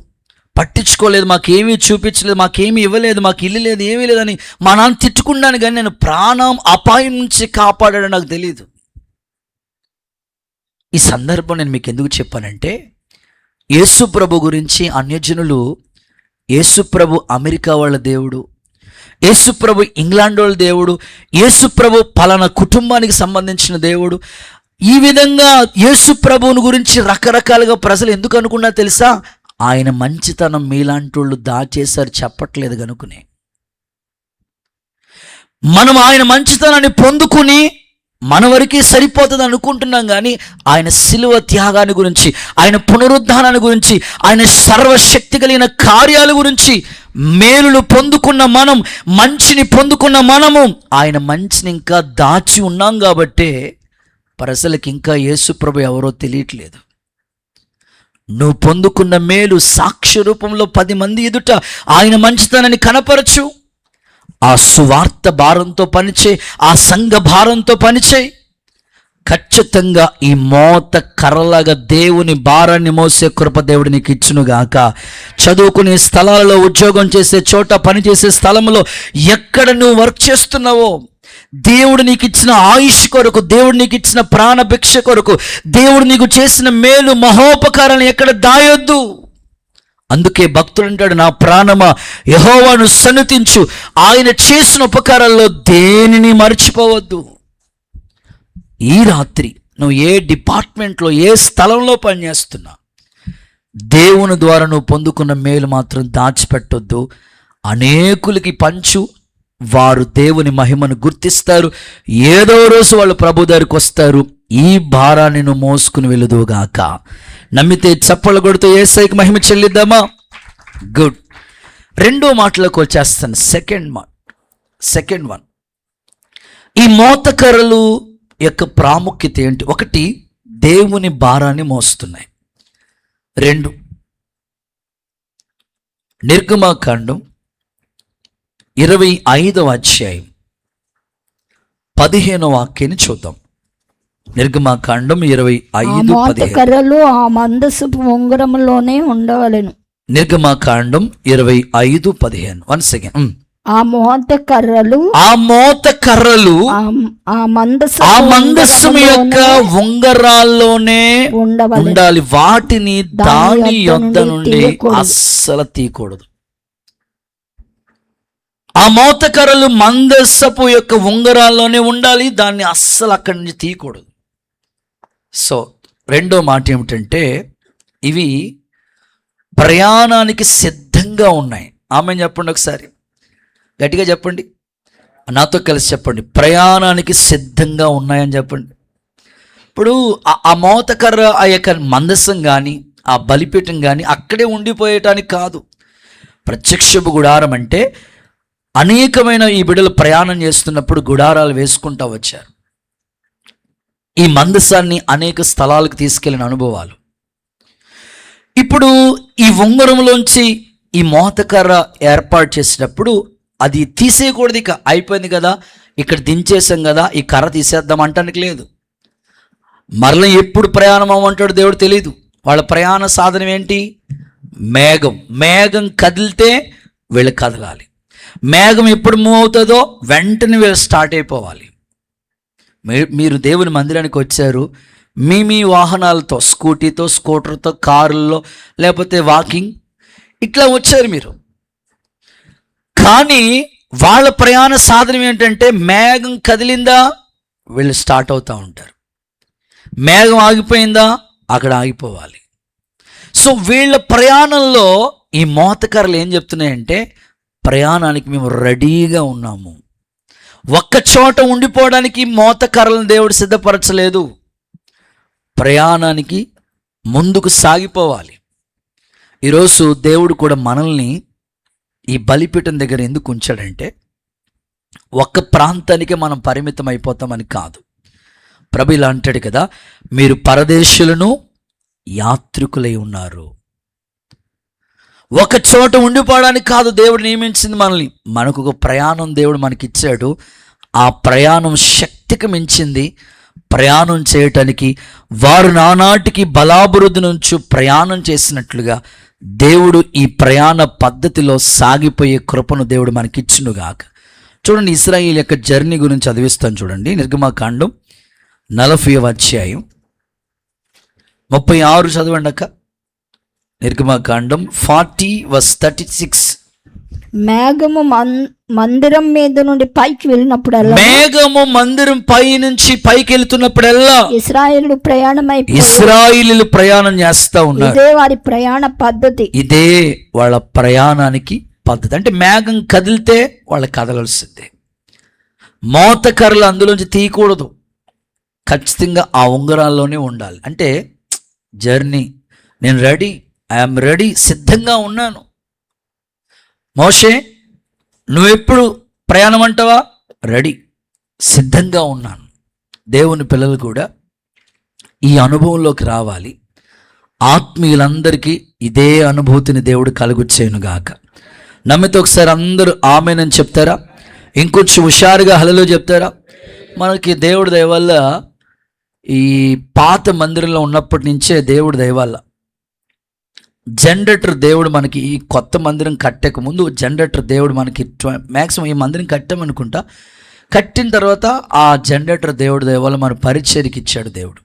పట్టించుకోలేదు, మాకేమీ చూపించలేదు, మాకేమీ ఇవ్వలేదు, మాకు ఇల్లు లేదు, ఏమీ లేదని మా నాన్న తిట్టుకున్నాను. కానీ నేను ప్రాణం అపాయం నుంచి కాపాడాడని నాకు తెలియదు. ఈ సందర్భం నేను మీకు ఎందుకు చెప్పానంటే, యేసు ప్రభు గురించి అన్యజనులు యేసు ప్రభు అమెరికా వాళ్ళ దేవుడు, యేసు ప్రభు ఇంగ్లాండ్ వాళ్ళ దేవుడు, యేసు ప్రభు పలానా కుటుంబానికి సంబంధించిన దేవుడు, ఈ విధంగా యేసు ప్రభువుని గురించి రకరకాలుగా ప్రజలు ఎందుకు అనుకున్నా తెలుసా? ఆయన మంచితనం మీలాంటి వాళ్ళు దాచేశారు చెప్పట్లేదు కనుకనే. మనం ఆయన మంచితనాన్ని పొందుకుని మన వరకే సరిపోతుంది అనుకుంటున్నాం. కానీ ఆయన శిలువ త్యాగాన్ని గురించి, ఆయన పునరుద్ధానాన్ని గురించి, ఆయన సర్వశక్తి కలిగిన కార్యాల గురించి, మేలులు పొందుకున్న మనం, మంచిని పొందుకున్న మనము ఆయన మంచిని ఇంకా దాచి ఉన్నాం. కాబట్టే ప్రజలకు ఇంకా యేసుప్రభు ఎవరో తెలియట్లేదు. నువ్వు పొందుకున్న మేలు సాక్ష్య రూపంలో 10 మంది ఎదుట ఆయన మంచితనాన్ని కనపరచు. ఆ సువార్త భారంతో పనిచేయి, ఆ సంఘ భారంతో పనిచేయి. ఖచ్చితంగా ఈ మోత కర్రలాగా దేవుని భారాన్ని మోసే కృప దేవుడు నీకు ఇచ్చునుగాక. చదువుకునే స్థలాలలో, ఉద్యోగం చేసే చోట, పనిచేసే స్థలంలో, ఎక్కడ నువ్వు వర్క్ చేస్తున్నావో, దేవుడు నీకు ఇచ్చిన ఆయుష్ కొరకు, దేవుడు నీకు ఇచ్చిన ప్రాణభిక్ష కొరకు, దేవుడు నీకు చేసిన మేలు మహోపకారాలను ఎక్కడ దాయొద్దు. అందుకే భక్తుడు అంటాడు, నా ప్రాణమా యెహోవాను సన్నుతించు, ఆయన చేసిన ఉపకారాల్లో దేనిని మర్చిపోవద్దు. ఈ రాత్రి నువ్వు ఏ డిపార్ట్మెంట్లో, ఏ స్థలంలో పనిచేస్తున్నా, దేవుని ద్వారా నువ్వు పొందుకున్న మేలు మాత్రం దాచిపెట్టొద్దు. అనేకులకి పంచు. వారు దేవుని మహిమను గుర్తిస్తారు. ఏదో రోజు వాళ్ళు ప్రభు దగ్గరికి వస్తారు. ఈ భారాన్ని నువ్వు మోసుకుని వెళుదువుగాక. నమ్మితే చప్పలు కొడుతూ యేసయ్యకి మహిమ చెల్లిద్దామా? గుడ్. రెండో మాటలోకి వచ్చేస్తాను. సెకండ్ వన్, ఈ మోతకర్రలు యొక్క ప్రాముఖ్యత ఏంటి? 1, దేవుని భారాన్ని మోస్తున్నాయి. 2, నిర్గమాకాండం 25వ అధ్యాయం 15వ వాక్యాన్ని చూద్దాం. నిర్గమాకాండం 25:15. కర్రలు ఆ మందసపు ఉంగరములోనే ఉండవలెను. నిర్గమాకాండం 25:15. Once again. ఆ మోత కర్రలు ఆ మందసము యొక్క ఉంగరాల్లోనే ఉండాలి. వాటిని దాని యొద్ద నుండి అస్సలు తీయకూడదు. ఆ మోతకర్రలు మందసపు యొక్క ఉంగరాల్లోనే ఉండాలి, దాన్ని అస్సలు అక్కడి నుంచి తీయకూడదు. సో రెండో మాట ఏమిటంటే, ఇవి ప్రయాణానికి సిద్ధంగా ఉన్నాయి. ఆమె చెప్పండి, ఒకసారి గట్టిగా చెప్పండి, నాతో కలిసి చెప్పండి, ప్రయాణానికి సిద్ధంగా ఉన్నాయని చెప్పండి. ఇప్పుడు ఆ మోతకర్ర, ఆ యొక్క మందసం కానీ, ఆ బలిపీఠం కానీ అక్కడే ఉండిపోయటానికి కాదు. ప్రత్యక్షపు గుడారం అంటే అనేకమైన ఈ బిడ్డలు ప్రయాణం చేస్తున్నప్పుడు గుడారాలు వేసుకుంటూ వచ్చారు. ఈ మందసాన్ని అనేక స్థలాలకు తీసుకెళ్లిన అనుభవాలు. ఇప్పుడు ఈ ఉంగరంలోంచి ఈ మోతకర్ర ఏర్పాటు చేసినప్పుడు అది తీసేయకూడదు. ఇక అయిపోయింది కదా, ఇక్కడ దించేసాం కదా, ఈ కర్ర తీసేద్దాం అంటానికి లేదు. మరలా ఎప్పుడు ప్రయాణం అవ్వమంటాడు దేవుడు తెలియదు. వాళ్ళ ప్రయాణ సాధనం ఏంటి? మేఘం కదిలితే వీళ్ళు కదలాలి. మేఘం ఎప్పుడు మూవ్ అవుతుందో వెంటనే వీళ్ళు స్టార్ట్ అయిపోవాలి. మీరు దేవుని మందిరానికి వచ్చారు, మీ వాహనాలతో, స్కూటీతో, స్కూటర్తో, కారుల్లో, లేకపోతే వాకింగ్ ఇట్లా వచ్చారు మీరు. కానీ వాళ్ళ ప్రయాణ సాధనం ఏంటంటే, మేఘం కదిలిందా వీళ్ళు స్టార్ట్ అవుతూ ఉంటారు, మేఘం ఆగిపోయిందా అక్కడ ఆగిపోవాలి. సో వీళ్ళ ప్రయాణంలో ఈ మోతకర్రలు ఏం చెప్తున్నాయంటే, ప్రయాణానికి మేము రెడీగా ఉన్నాము. ఒక్క చోట ఉండిపోవడానికి మోతకర్రలను దేవుడు సిద్ధపరచలేదు. ప్రయాణానికి ముందుకు సాగిపోవాలి. ఈరోజు దేవుడు కూడా మనల్ని ఈ బలిపీఠం దగ్గర ఎందుకు ఉంచాడంటే, ఒక్క ప్రాంతానికి మనం పరిమితం అయిపోతామని కాదు. ప్రభు ఇలా అంటాడు కదా, మీరు పరదేశులను యాత్రికులై ఉన్నారు. ఒక చోట ఉండిపోవడానికి కాదు దేవుడు నియమించింది మనల్ని. మనకు ఒక ప్రయాణం దేవుడు మనకిచ్చాడు. ఆ ప్రయాణం శక్తికి మించింది. ప్రయాణం చేయటానికి వారు నానాటికి బలాభివృద్ధి నుంచి ప్రయాణం చేసినట్లుగా దేవుడు ఈ ప్రయాణ పద్ధతిలో సాగిపోయే కృపను దేవుడు మనకిచ్చునుగాక. చూడండి, ఇశ్రాయేలు యొక్క జర్నీ గురించి చదివిస్తాను చూడండి. నిర్గమకాండం 40వ అధ్యాయం 36 చదవండి అక్క. నిర్గమకాండం 40:36. మేఘము మందిరం మీద నుండి పైకి వెళ్ళినప్పుడల్లా, మేఘము మందిరం పై నుంచి పైకి వెళ్తున్నప్పుడల్లా ఇశ్రాయేలు ఇశ్రాయేలీయులు ప్రయాణం చేస్తా ఉన్నారు. ఇదే వారి ప్రయాణ పద్ధతి. ఇదే వాళ్ళ ప్రయాణానికి పద్ధతి. అంటే మేఘం కదిలితే వాళ్ళు కదలాల్సిందే. మోతకర్రలు అందులోంచి తీయకూడదు, ఖచ్చితంగా ఆ ఉంగరాల్లోనే ఉండాలి. అంటే జర్నీ, నేను రెడీ, ఐఎమ్ రెడీ, సిద్ధంగా ఉన్నాను. మోషే, నువ్వెప్పుడు ప్రయాణం అంటావా? రెడీ, సిద్ధంగా ఉన్నాను. దేవుని పిల్లలు కూడా ఈ అనుభవంలోకి రావాలి. ఆత్మీయులందరికీ ఇదే అనుభూతిని దేవుడు కలుగుచేయునుగాక. నమ్మితే ఒకసారి అందరూ ఆమేనని చెప్తారా? ఇంకొంచెం హుషారుగా హల్లెలూయా చెప్తారా? మనకి దేవుడి దయ వల్ల ఈ పాత మందిరంలో ఉన్నప్పటి నుంచే దేవుడి దయ వల్ల జనరేటర్ దేవుడు మనకి, ఈ కొత్త మందిరం కట్టక ముందు జనరేటర్ దేవుడు మనకి మ్యాక్సిమం ఈ మందిరం కట్టామనుకుంటా, కట్టిన తర్వాత ఆ జనరేటర్ దేవుడి దయ వల్ల మన పరిచర్యకి ఇచ్చాడు దేవుడు.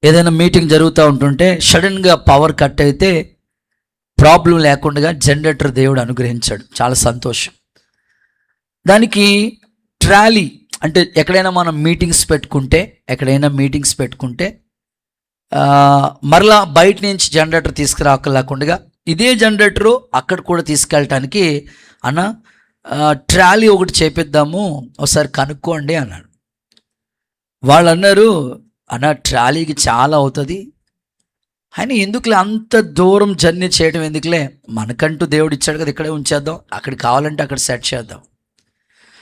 ఏదైనా మీటింగ్ జరుగుతూ ఉంటుంటే సడన్గా పవర్ కట్ అయితే ప్రాబ్లం లేకుండా జనరేటర్ దేవుడు అనుగ్రహించాడు. చాలా సంతోషం. దానికి ట్రాలీ, అంటే ఎక్కడైనా మనం మీటింగ్స్ పెట్టుకుంటే మరలా బయట నుంచి జనరేటర్ తీసుకురాకలేకుండా ఇదే జనరేటరు అక్కడ కూడా తీసుకెళ్ళటానికి అన్న ట్రాలీ ఒకటి చేపిద్దాము, ఒకసారి కనుక్కోండి అన్నాడు. వాళ్ళు అన్నారు, అన్న ట్రాలీకి చాలా అవుతుంది, ఆయన ఎందుకులే అంత దూరం జర్నీ చేయడం ఎందుకులే, మనకంటూ దేవుడు ఇచ్చాడు కదా, ఇక్కడే ఉంచేద్దాం, అక్కడికి కావాలంటే అక్కడ సెట్ చేద్దాం.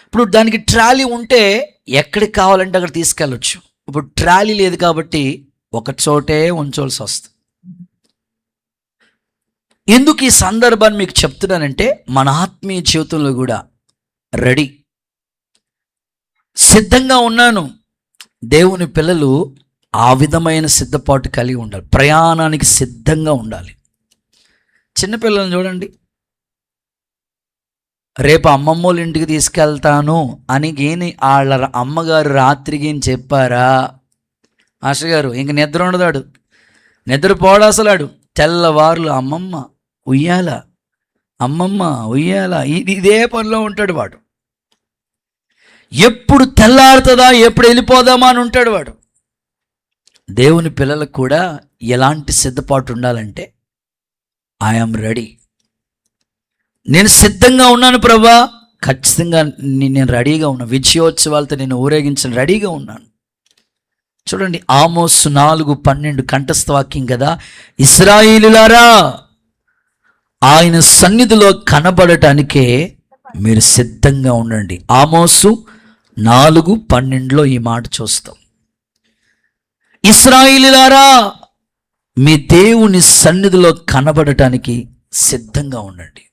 ఇప్పుడు దానికి ట్రాలీ ఉంటే ఎక్కడికి కావాలంటే అక్కడ తీసుకెళ్ళొచ్చు. ఇప్పుడు ట్రాలీ లేదు కాబట్టి ఒక చోటే ఉంచవలసి వస్తుంది. ఎందుకు ఈ సందర్భాన్ని మీకు చెప్తున్నానంటే, మన ఆత్మీయ జీవితంలో కూడా రెడీ, సిద్ధంగా ఉన్నాను. దేవుని పిల్లలు ఆ విధమైన సిద్ధపాటు కలిగి ఉండాలి, ప్రయాణానికి సిద్ధంగా ఉండాలి. చిన్నపిల్లలను చూడండి, రేపు అమ్మమ్మోళ్ళ ఇంటికి తీసుకెళ్తాను అని వాళ్ళ అమ్మగారు రాత్రికి చెప్పారా? మాస్టర్ గారు ఇంక నిద్ర ఉండదాడు, నిద్రపోడు అసలాడు. తెల్లవారులు అమ్మమ్మ ఉయ్యాల, అమ్మమ్మ ఉయ్యాల, ఇదే పనిలో ఉంటాడు వాడు. ఎప్పుడు తెల్లారుతుందా, ఎప్పుడు వెళ్ళిపోదామా అని ఉంటాడు వాడు. దేవుని పిల్లలకు కూడా ఎలాంటి సిద్ధపాటు ఉండాలంటే, ఐఎమ్ రెడీ, నేను సిద్ధంగా ఉన్నాను ప్రభా, ఖచ్చితంగా నేను రెడీగా ఉన్నాను, విజయోత్సవాలతో నేను ఊరేగించిన రెడీగా ఉన్నాను. చూడండి, ఆమోసు 4:12 కంఠస్థ వాక్యం కదా, ఇశ్రాయేలులారా ఆయన సన్నిధిలో కనబడటానికే మీరు సిద్ధంగా ఉండండి. ఆమోసు 4:12లో ఈ మాట చూస్తాం. ఇశ్రాయేలులారా మీ దేవుని సన్నిధిలో కనబడటానికి సిద్ధంగా ఉండండి.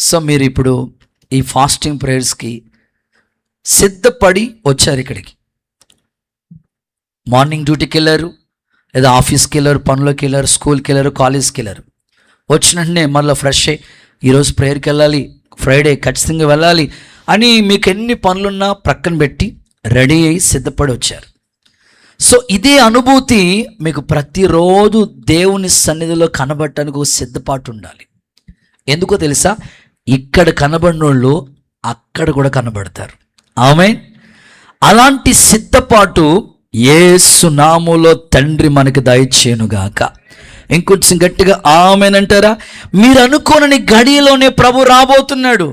సో మీరు ఇప్పుడు ఈ ఫాస్టింగ్ ప్రేయర్స్కి సిద్ధపడి వచ్చారు. ఇక్కడికి మార్నింగ్ డ్యూటీకి వెళ్ళారు, లేదా ఆఫీస్కి వెళ్ళారు, పనులోకి వెళ్ళారు, స్కూల్కి వెళ్ళారు, కాలేజ్కి వెళ్ళారు. వచ్చిన వెంటనే మళ్ళీ ఫ్రెష్ అయ్యి ఈరోజు ప్రేయర్కి వెళ్ళాలి, ఫ్రైడే ఖచ్చితంగా వెళ్ళాలి అని మీకు ఎన్ని పనులున్నా ప్రక్కన పెట్టి రెడీ అయ్యి సిద్ధపడి వచ్చారు. సో ఇదే అనుభూతి మీకు ప్రతిరోజు దేవుని సన్నిధిలో కనబడటానికి ఒక సిద్ధపాటు ఉండాలి. ఎందుకో తెలుసా? ఇక్కడ కనబడిన వాళ్ళు అక్కడ కూడా కనబడతారు. ఆమేన్. అలాంటి సిద్ధపాటు యేసు నామములో తండ్రి మనకి దయచేయునుగాక. ఇంకొంచెం గట్టిగా ఆమేన్ అంటారా? మీరు అనుకోనని గడియలోనే ప్రభు రాబోతున్నాడు.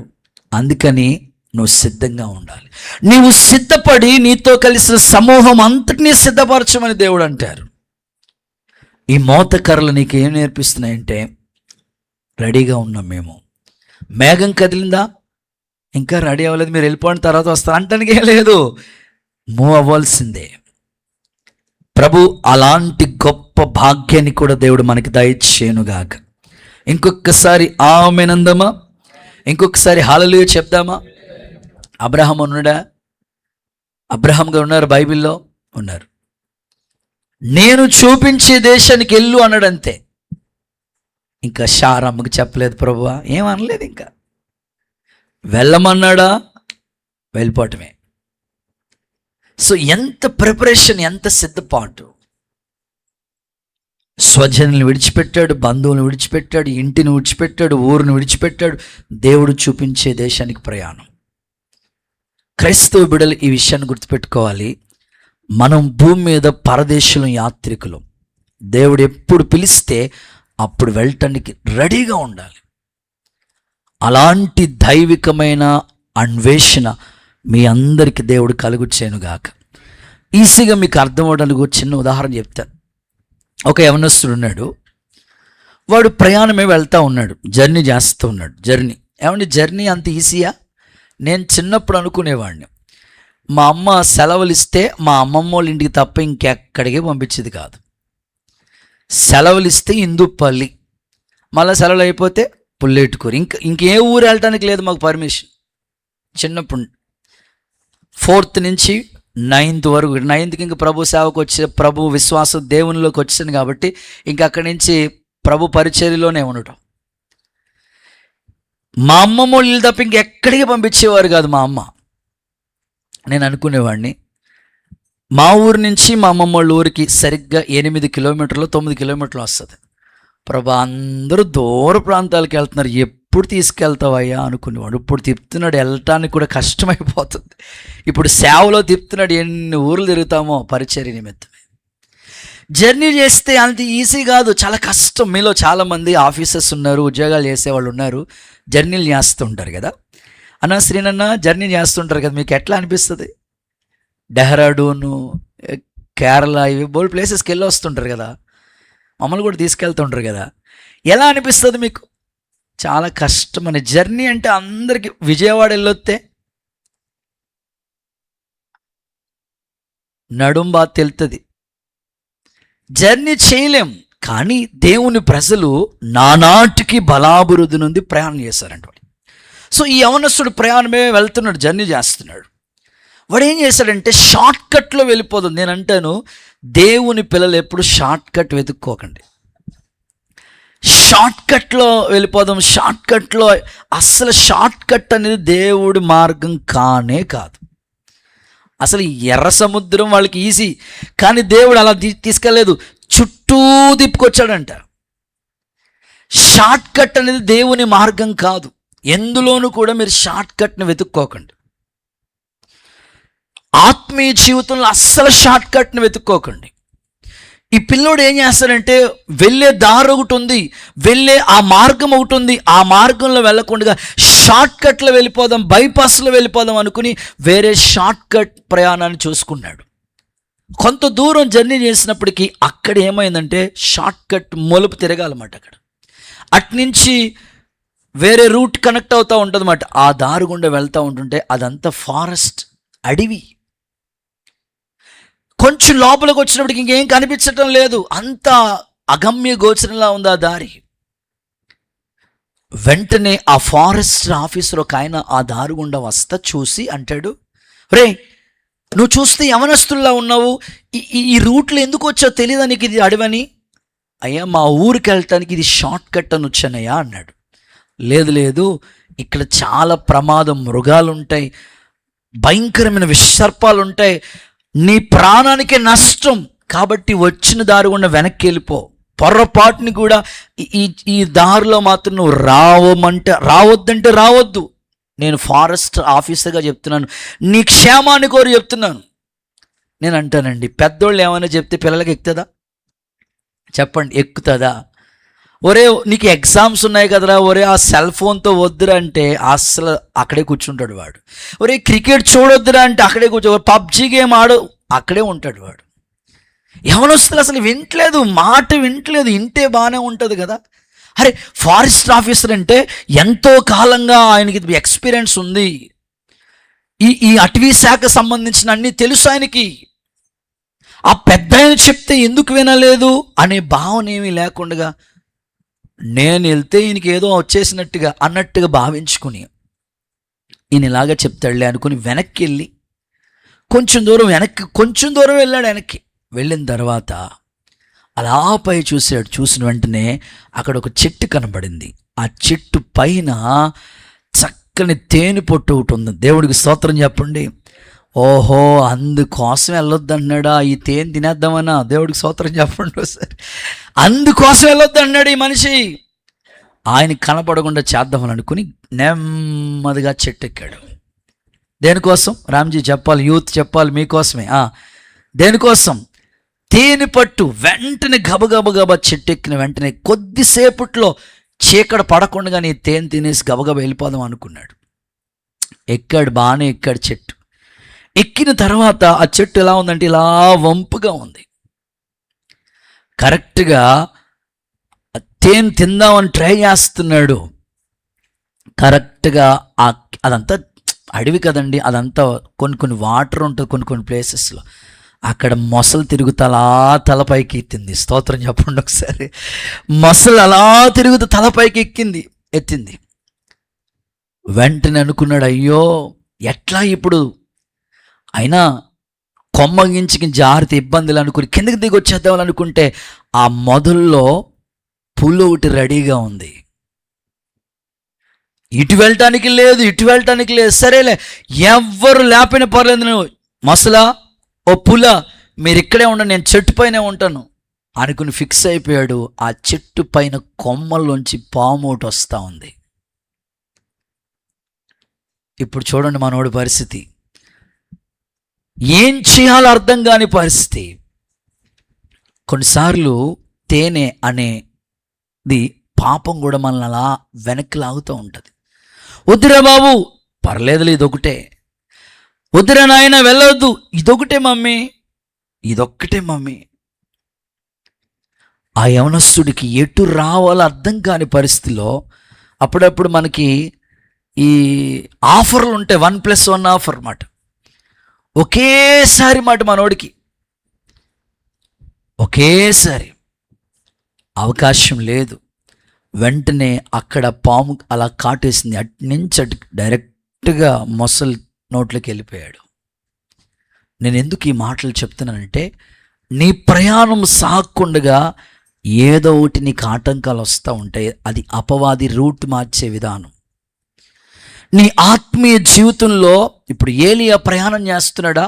అందుకని నువ్వు సిద్ధంగా ఉండాలి. నీవు సిద్ధపడి నీతో కలిసిన సమూహం అంతటినీ సిద్ధపరచమని దేవుడు అంటారు. ఈ మోతకర్రలు నీకు ఏం నేర్పిస్తున్నాయంటే, రెడీగా ఉన్నాం మేము. మేఘం కదిలిందా, ఇంకా రెడీ అవ్వలేదు, మీరు వెళ్ళిపోయిన తర్వాత వస్తారు అంటానికే లేదు, మూవ్ అవ్వాల్సిందే. ప్రభు అలాంటి గొప్ప భాగ్యాన్ని కూడా దేవుడు మనకి దయచేయునుగాక. ఇంకొకసారి ఆమేనందమా? ఇంకొకసారి హల్లెలూయా చెప్దామా? అబ్రహాం ఉన్నాడా? అబ్రహాంగా ఉన్నారు, బైబిల్లో ఉన్నారు. నేను చూపించే దేశానికి వెళ్ళు అన్నాడు అంతే. ఇంకా శారమ్మకి చెప్పలేదు ప్రభువా, ఏమనలేదు. ఇంకా వెళ్ళమన్నాడా, వెళ్ళిపోవటమే. సో ఎంత ప్రిపరేషన్, ఎంత సిద్ధపాటు. స్వజనులను విడిచిపెట్టాడు, బంధువులను విడిచిపెట్టాడు, ఇంటిని విడిచిపెట్టాడు, ఊరిని విడిచిపెట్టాడు, దేవుడు చూపించే దేశానికి ప్రయాణం. క్రైస్తవ బిడ్డలు ఈ విషయాన్ని గుర్తుపెట్టుకోవాలి. మనం భూమి మీద పరదేశులం, యాత్రికులం. దేవుడు ఎప్పుడు పిలిస్తే అప్పుడు వెళ్ళటానికి రెడీగా ఉండాలి. అలాంటి దైవికమైన అన్వేషణ మీ అందరికీ దేవుడు కలుగు చేయనుగాక. ఈజీగా మీకు అర్థం అవడానికి చిన్న ఉదాహరణ చెప్తాను. ఒక యవనస్తుడు ఉన్నాడు. వాడు ప్రయాణమే వెళ్తూ ఉన్నాడు, జర్నీ చేస్తూ ఉన్నాడు. జర్నీ అంత ఈజీయా? నేను చిన్నప్పుడు అనుకునేవాడిని, మా అమ్మ సెలవులు ఇస్తే మా అమ్మమ్మ వాళ్ళ ఇంటికి తప్ప ఇంకెక్కడికి పంపించేది కాదు. సెలవులు ఇస్తే ఇందుపల్లి, మళ్ళీ సెలవులు అయిపోతే పుల్లెట్టుకూరు, ఇంకే ఊరు వెళ్ళటానికి లేదు మాకు పర్మిషన్. చిన్నప్పుడు 4th నుంచి 9th వరకు, 9th ఇంక ప్రభు సేవకు వచ్చే, ప్రభు విశ్వాసం దేవునిలోకి వచ్చాను కాబట్టి ఇంక అక్కడి నుంచి ప్రభు పరిచర్యలోనే ఉండటం. మా అమ్మమ్మ వాళ్ళు తప్ప ఇంకెక్కడికి పంపించేవారు కాదు మా అమ్మ. నేను అనుకునేవాడిని, మా ఊరు నుంచి మా అమ్మమ్మ వాళ్ళ ఊరికి సరిగ్గా 8 కిలోమీటర్లు 9 కిలోమీటర్లు వస్తుంది. ప్రభా, అందరూ దూర ప్రాంతాలకు వెళ్తున్నారు, ఎప్పుడు తీసుకెళ్తావయ్యా అనుకునేవాడు. ఇప్పుడు తిప్పుతున్నాడు, వెళ్ళటానికి కూడా కష్టమైపోతుంది. ఇప్పుడు సేవలో తిప్పుతున్నాడు, ఎన్ని ఊర్లు తిరుగుతామో పరిచర్య నిమిత్తమే. జర్నీ చేస్తే అంత ఈజీ కాదు, చాలా కష్టం. మీలో చాలామంది ఆఫీసర్స్ ఉన్నారు, ఉద్యోగాలు చేసేవాళ్ళు ఉన్నారు, జర్నీలు చేస్తూ ఉంటారు కదా. అన్న శ్రీనన్న జర్నీ చేస్తుంటారు కదా, మీకు ఎట్లా అనిపిస్తుంది? డెహ్రాడూను, కేరళ, ఇవి బోల్ ప్లేసెస్కి వెళ్ళి వస్తుంటారు కదా, మమ్మల్ని కూడా తీసుకెళ్తుంటారు కదా. ఎలా అనిపిస్తుంది మీకు? చాలా కష్టమని. జర్నీ అంటే అందరికీ విజయవాడ వెళ్ళొస్తే నడుంబా తెలుతుంది, జర్నీ చేయలేం. కానీ దేవుని ప్రజలు నానాటికి బలాభివృద్ధి నుండి ప్రయాణం చేశారంట. సో ఈ యవనస్తుడు ప్రయాణమే వెళ్తున్నాడు, జర్నీ చేస్తున్నాడు. వాడు ఏం చేశాడంటే షార్ట్ కట్లో వెళ్ళిపోతుంది. నేను అంటాను, దేవుని పిల్లలు ఎప్పుడు షార్ట్ కట్ వెతుక్కోకండి. షార్ట్ కట్లో వెళ్ళిపోదాం. షార్ట్ కట్లో అసలు షార్ట్ కట్ అనేది దేవుడి మార్గం కానే కాదు. అసలు ఎర్ర సముద్రం వాళ్ళకి ఈజీ, కానీ దేవుడు అలా తీసుకెళ్ళలేదు, చుట్టూ తిప్పుకొచ్చాడంట. షార్ట్ కట్ అనేది దేవుని మార్గం కాదు. ఎందులోనూ కూడా మీరు షార్ట్ కట్ని వెతుక్కోకండి. ఆత్మీయ జీవితంలో అస్సలు షార్ట్ కట్ని వెతుక్కోకండి. ఈ పిల్లోడు ఏం చేస్తాడంటే, వెళ్ళే దారి ఒకటి ఉంది, వెళ్ళే ఆ మార్గం ఒకటి ఉంది, ఆ మార్గంలో వెళ్ళకుండా షార్ట్ కట్లో వెళ్ళిపోదాం, బైపాస్లో వెళ్ళిపోదాం అనుకుని వేరే షార్ట్ కట్ ప్రయాణాన్ని చూసుకున్నాడు. కొంత దూరం జర్నీ చేసినప్పటికీ అక్కడ ఏమైందంటే షార్ట్ కట్ మలుపు తిరగాలన్నమాట. అట్నుంచి వేరే రూట్ కనెక్ట్ అవుతూ ఉంటుంది అన్నమాట. ఆ దారి గుండా వెళ్తూ ఉంటుంటే అదంతా ఫారెస్ట్, అడవి. కొంచెం లోపలికి వచ్చినప్పటికి ఇంకేం కనిపించటం లేదు, అంత అగమ్య గోచరంలా ఉంది ఆ దారి. వెంటనే ఆ ఫారెస్ట్ ఆఫీసర్ ఒక ఆయన ఆ దారి గుండా వస్తా చూసి అంటాడు, రే నువ్వు చూస్తే యవనస్తుల్లా ఉన్నావు, ఈ రూట్లో ఎందుకు వచ్చావు తెలియదా నీకు ఇది అడవని? అయ్యా మా ఊరికి వెళ్ళటానికి ఇది షార్ట్ కట్ అని వచ్చానయ్యా అన్నాడు. లేదు, ఇక్కడ చాలా ప్రమాదం, మృగాలు ఉంటాయి, భయంకరమైన విషసర్పాలు ఉంటాయి, నీ ప్రాణానికే నష్టం, కాబట్టి వచ్చిన దారి గుండా వెనక్కి వెళ్ళిపో, పొర్రపాటుని కూడా ఈ దారిలో మాత్రం నువ్వు రావద్దంటే రావద్దు. నేను ఫారెస్ట్ ఆఫీసర్గా చెప్తున్నాను, నీ క్షేమాన్ని కోరి చెప్తున్నాను. నేను అంటానండి, పెద్దోళ్ళు ఏమైనా చెప్తే పిల్లలకి ఎక్కుతుందా? చెప్పండి, ఎక్కుతుందా? ఒరే నీకు ఎగ్జామ్స్ ఉన్నాయి కదరా, ఒరే ఆ సెల్ ఫోన్తో వద్దురా అంటే అసలు అక్కడే కూర్చుంటాడు వాడు. ఒరే క్రికెట్ చూడొద్దురా అంటే అక్కడే పబ్జీ గేమ్ ఆడు, అక్కడే ఉంటాడు వాడు. యవనస్తులు అసలు వింటలేదు, మాట వింటలేదు, ఇంటే బాగానే ఉంటుంది కదా. అరే ఫారెస్ట్ ఆఫీసర్ అంటే ఎంతో కాలంగా ఆయనకి ఎక్స్పీరియన్స్ ఉంది, ఈ అటవీ శాఖ సంబంధించిన అన్నీ తెలుసు ఆయనకి. ఆ పెద్ద ఆయన చెప్తే ఎందుకు వినలేదు అనే భావన ఏమీ లేకుండా నేను వెళ్తే ఈయనకి ఏదో వచ్చేసినట్టుగా అన్నట్టుగా భావించుకుని ఈయన ఇలాగా చెప్తాడులే అనుకుని వెనక్కి వెళ్ళి కొంచెం దూరం వెళ్ళాడు. వెనక్కి వెళ్ళిన తర్వాత అలా పై చూశాడు. చూసిన వెంటనే అక్కడ ఒక చెట్టు కనబడింది. ఆ చెట్టు పైన చక్కని తేనె పొట్టు ఒకటి ఉంది. దేవుడికి స్తోత్రం చెప్పండి. ఓహో, అందుకోసం వెళ్ళొద్దు అన్నాడా? ఈ తేనె తినేద్దామన్నా? దేవుడికి స్తోత్రం చెప్పండి ఒకసారి. అందుకోసం వెళ్ళొద్దు అన్నాడు ఈ మనిషి. ఆయన కనపడకుండా చేద్దామని అనుకుని నెమ్మదిగా చెట్టు ఎక్కాడు. దేనికోసం? రామ్జీ చెప్పాలి, యూత్ చెప్పాలి, మీకోసమే. దేనికోసం? తేనె పట్టు. వెంటనే గబగబా చెట్టు ఎక్కిన వెంటనే కొద్దిసేపట్లో చీకటి పడకుండా నీ తేనె తినేసి గబగబా వెళ్ళిపోదాం అనుకున్నాడు. ఎక్కాడు, బాగానే ఎక్కాడు చెట్టు. ఎక్కిన తర్వాత ఆ చెట్టు ఎలా ఉందంటే ఇలా వంపుగా ఉంది. కరెక్ట్గా తేనె తిందామని ట్రై చేస్తున్నాడు. కరెక్ట్గా అదంతా అడవి కదండి, అదంతా కొన్ని వాటర్ ఉంటుంది కొన్ని ప్లేసెస్లో. అక్కడ మొసలు తిరుగుతా అలా తలపైకి ఎత్తింది. స్తోత్రం చెప్పండి ఒకసారి. మొసలు అలా తిరుగుతూ తలపైకి ఎత్తింది. వెంటనే అనుకున్నాడు, అయ్యో ఎట్లా ఇప్పుడు? అయినా కొమ్మగించుకి జారితే ఇబ్బందులు అనుకుని కిందకి దిగి వచ్చేద్దామని అనుకుంటే ఆ మొదల్లో పులి ఒకటి రెడీగా ఉంది. ఇటు వెళ్ళటానికి లేదు. సరేలే, ఎవ్వరు లేపిన పర్లేదు, నువ్వు మొసలా ఓ పుల మీరు ఇక్కడే ఉండండి, నేను చెట్టు పైనే ఉంటాను అనుకుని ఫిక్స్ అయిపోయాడు. ఆ చెట్టు పైన కొమ్మల్లోంచి పాము ఒకటి వస్తూ ఉంది. ఇప్పుడు చూడండి మనోడి పరిస్థితి. ఏం చేయాలో అర్థం కాని పరిస్థితి. కొన్నిసార్లు తేనె అనేది పాపం కూడా మనల్ని అలా వెనక్కి లాగుతూ ఉంటుంది. వద్దురా బాబు, పర్లేదులే, ఇదొకటే. వద్దురా నాయన, వెళ్ళవద్దు, ఇదొక్కటే మమ్మీ. ఆ యవనస్తుడికి ఎటు రావాలో అర్థం కాని పరిస్థితిలో అప్పుడప్పుడు మనకి ఈ ఆఫర్లు ఉంటాయి, 1+1 ఆఫర్ మాట. ఒకేసారి మాట మనోడికి ఒకేసారి అవకాశం లేదు. వెంటనే అక్కడ పాము అలా కాటేసింది. అటు డైరెక్ట్గా మొసలి నోట్లోకి వెళ్ళిపోయాడు. నేను ఎందుకు ఈ మాటలు చెప్తున్నానంటే, నీ ప్రయాణం సాగకుండా ఏదో ఒకటి నీకు ఆటంకాలు వస్తూ ఉంటాయి. అది అపవాది రూట్ మార్చే విధానం. నీ ఆత్మీయ జీవితంలో ఇప్పుడు ఏలియా ప్రయాణం చేస్తున్నాడా?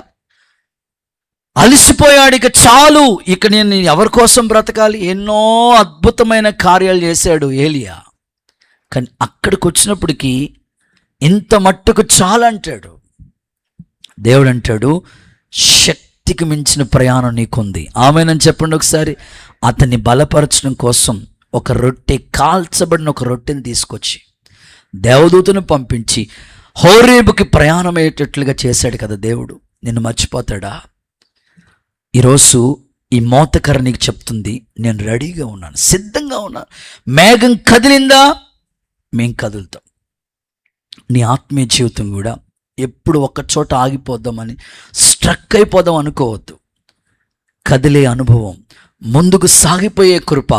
అలసిపోయాడు, ఇక చాలు, ఇక నేను ఎవరి కోసం బ్రతకాలి? ఎన్నో అద్భుతమైన కార్యాలు చేశాడు ఏలియా. కానీ అక్కడికి వచ్చినప్పటికీ ఇంత మట్టుకు చాలు అంటాడు. దేవుడు అంటాడు, శక్తికి మించిన ప్రయాణం నీకుంది. ఆమేనని చెప్పండి ఒకసారి. అతన్ని బలపరచడం కోసం ఒక రొట్టె, కాల్చబడిన ఒక రొట్టెని తీసుకొచ్చి దేవదూతను పంపించి హోరేబుకి ప్రయాణమయ్యేటట్లుగా చేశాడు కదా దేవుడు. నిన్ను మర్చిపోతాడా? ఈరోజు ఈ మోతకర్ర నీకు చెప్తుంది, నేను రెడీగా ఉన్నాను, సిద్ధంగా ఉన్నాను. మేఘం కదిలిందా, మేం కదులుతాం. నీ ఆత్మీయ జీవితం కూడా ఎప్పుడు ఒక్క చోట ఆగిపోద్దామని, స్ట్రక్ అయిపోదాం అనుకోవద్దు. కదిలే అనుభవం, ముందుకు సాగిపోయే కృప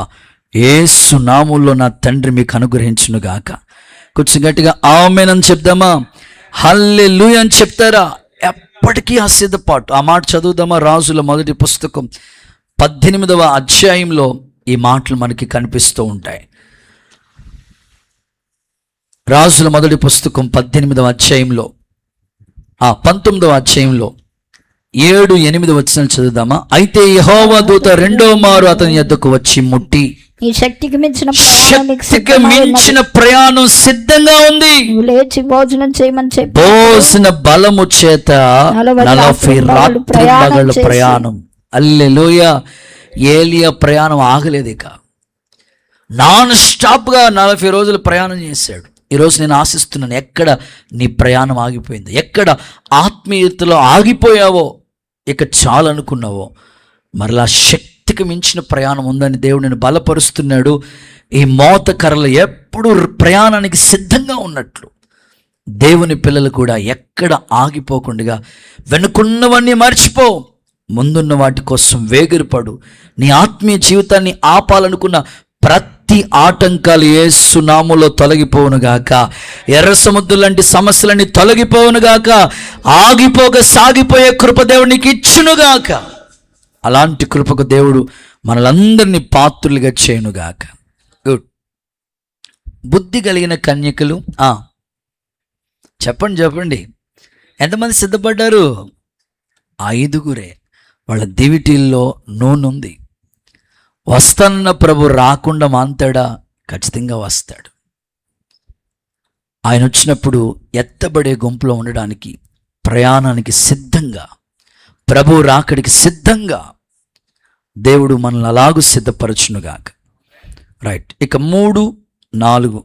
యేసు నామములో నా తండ్రి మీకు అనుగ్రహించునుగాక. కొంచెం గట్టిగా ఆమేనని చెప్దామా? హల్లెలూయా అని చెప్తారా? ఎప్పటికీ ఆ సిద్ధపాటు. ఆ మాట చదువుదామా? రాజుల మొదటి పుస్తకం 18వ అధ్యాయంలో ఈ మాటలు మనకి కనిపిస్తూ ఉంటాయి. రాజుల మొదటి పుస్తకం 18వ అధ్యాయంలో 19వ అధ్యాయంలో 7-8 వచనాలు చదువుదామా? అయితే యెహోవా దూత రెండో మారు అతని యొద్దకు వచ్చి ముట్టి, ఈ శక్తికి మించిన ప్రయాణం సిద్ధంగా ఉంది, లేచి భోజనం చేయమని చెప్పి భోజన బలము చేత 40 రాత్రి ప్రయాణం. హల్లెలూయా. ఏలియా ప్రయాణం ఆగలేదు. ఇక నాన్ స్టాప్గా 40 రోజులు ప్రయాణం చేశాడు. ఈరోజు నేను ఆశిస్తున్నాను, ఎక్కడ నీ ప్రయాణం ఆగిపోయిందో, ఎక్కడ ఆత్మీయతలో ఆగిపోయావో, ఇక చాలు అనుకున్నావో, మరలా శక్తికి మించిన ప్రయాణం ఉందని దేవుడు నేను బలపరుస్తున్నాడు. ఈ మోతకర్రలు ఎప్పుడు ప్రయాణానికి సిద్ధంగా ఉన్నట్లు దేవుని పిల్లలు కూడా ఎక్కడ ఆగిపోకుండా వెనుకున్నవన్నీ మర్చిపో, ముందున్న వాటి కోసం వేగిరపడు. నీ ఆత్మీయ జీవితాన్ని ఆపాలనుకున్న ప్రతి ఆటంకాలు యేసు నామములో తొలగిపోవునుగాక. ఎర్ర సముద్రం లాంటి సమస్యలన్నీ తొలగిపోవునుగాక. ఆగిపోక సాగిపోయే కృప దేవుడు నీకు ఇచ్చునుగాక. అలాంటి కృపకు దేవుడు మనలందరినీ పాత్రులుగా చేయునుగాక. గుడ్. బుద్ధి కలిగిన కన్యకలు చెప్పండి ఎంతమంది సిద్ధపడ్డారు? 5. వాళ్ళ దివిటీల్లో నూనె ఉంది. వస్తానన్న ప్రభు రాకుండా మాంతాడా? ఖచ్చితంగా వస్తాడు. ఆయన వచ్చినప్పుడు ఎత్తబడే గుంపులో ఉండడానికి, ప్రయాణానికి సిద్ధంగా, ప్రభు రాకడికి సిద్ధంగా దేవుడు మనల్ని అలాగూ సిద్ధపరచునుగాక. రైట్. ఇక 3-4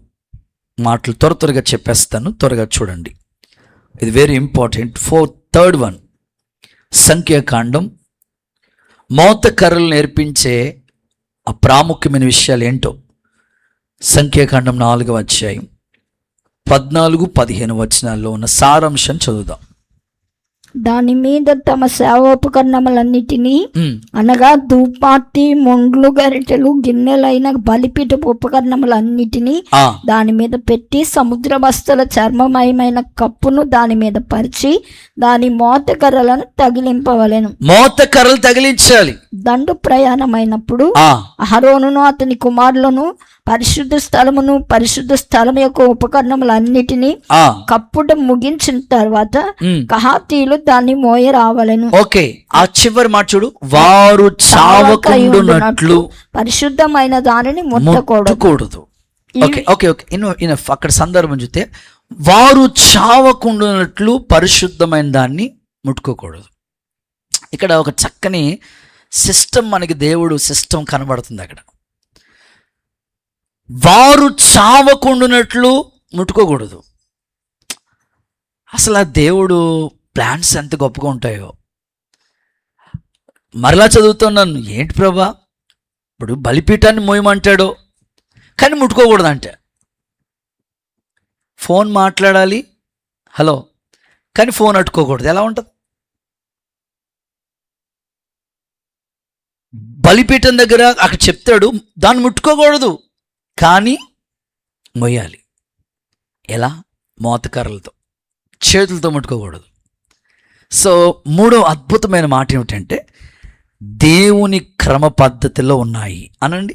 మాటలు త్వరగా చెప్పేస్తాను, త్వరగా చూడండి. ఇది వెరీ ఇంపార్టెంట్. 3rd one, సంఖ్యాకాండం. మోతకర్రలు నేర్పించే ఆ ప్రాముఖ్యమైన విషయాలు ఏంటో సంఖ్యాకాండం 4వ అధ్యాయం 14-15 వచనాల్లో ఉన్న సారాంశం చదువుదాం. దాని మీద తమ సేవోపకరణములన్నిటినీ అనగా ధూపార్తి, మొండ్లు, గరిటెలు, గిన్నెలైన బలిపీఠపు ఉపకరణములన్నిటినీ దాని మీద పెట్టి, సముద్ర బస్తల చర్మమయమైన కప్పును దాని మీద పరిచి, దాని మోతకర్రలను తగిలింపవలెను. మోతకర్రలు తగిలించాలి. దండు ప్రయాణమైనప్పుడు అహరోనును అతని కుమారులను పరిశుద్ధ స్థలమును, పరిశుద్ధ స్థలం యొక్క ఉపకరణములన్నిటినీ కప్పుట ముగించిన తర్వాత కహాతీయులు దాన్ని మోయ రావాలను. ఓకే, ఆ చివరి మాట చూడు. వారు చావకుండునట్లు పరిశుద్ధమైన దానిని ముట్టకూడదు. Okay okay okay enough. అక్కడ సందర్భం చూస్తే వారు చావకుండునట్లు పరిశుద్ధమైన దాన్ని ముట్టుకోకూడదు. ఇక్కడ ఒక చక్కని సిస్టమ్, మనకి దేవుడు సిస్టమ్ కనబడుతుంది అక్కడ. వారు చావకుండునట్లు ముట్టుకోకూడదు. అసలు ఆ దేవుడు ప్లాన్స్ ఎంత గొప్పగా ఉంటాయో. మరలా చదువుతున్నాను, ఏంటి ప్రభా, ఇప్పుడు బలిపీఠాన్ని మోయమంటాడు కానీ ముట్టుకోకూడదంటే. ఫోన్ మాట్లాడాలి, హలో, కానీ ఫోన్ అట్టుకోకూడదు. ఎలా ఉంటుంది? బలిపీఠం దగ్గర అక్కడ చెప్తాడు దాన్ని ముట్టుకోకూడదు కానీ మొయ్యాలి. ఎలా? మోతకర్రలతో, చేతులతో ముట్టుకోకూడదు. సో 3వ అద్భుతమైన మాట ఏమిటంటే దేవుని క్రమ పద్ధతిలో ఉన్నాయి అనండి.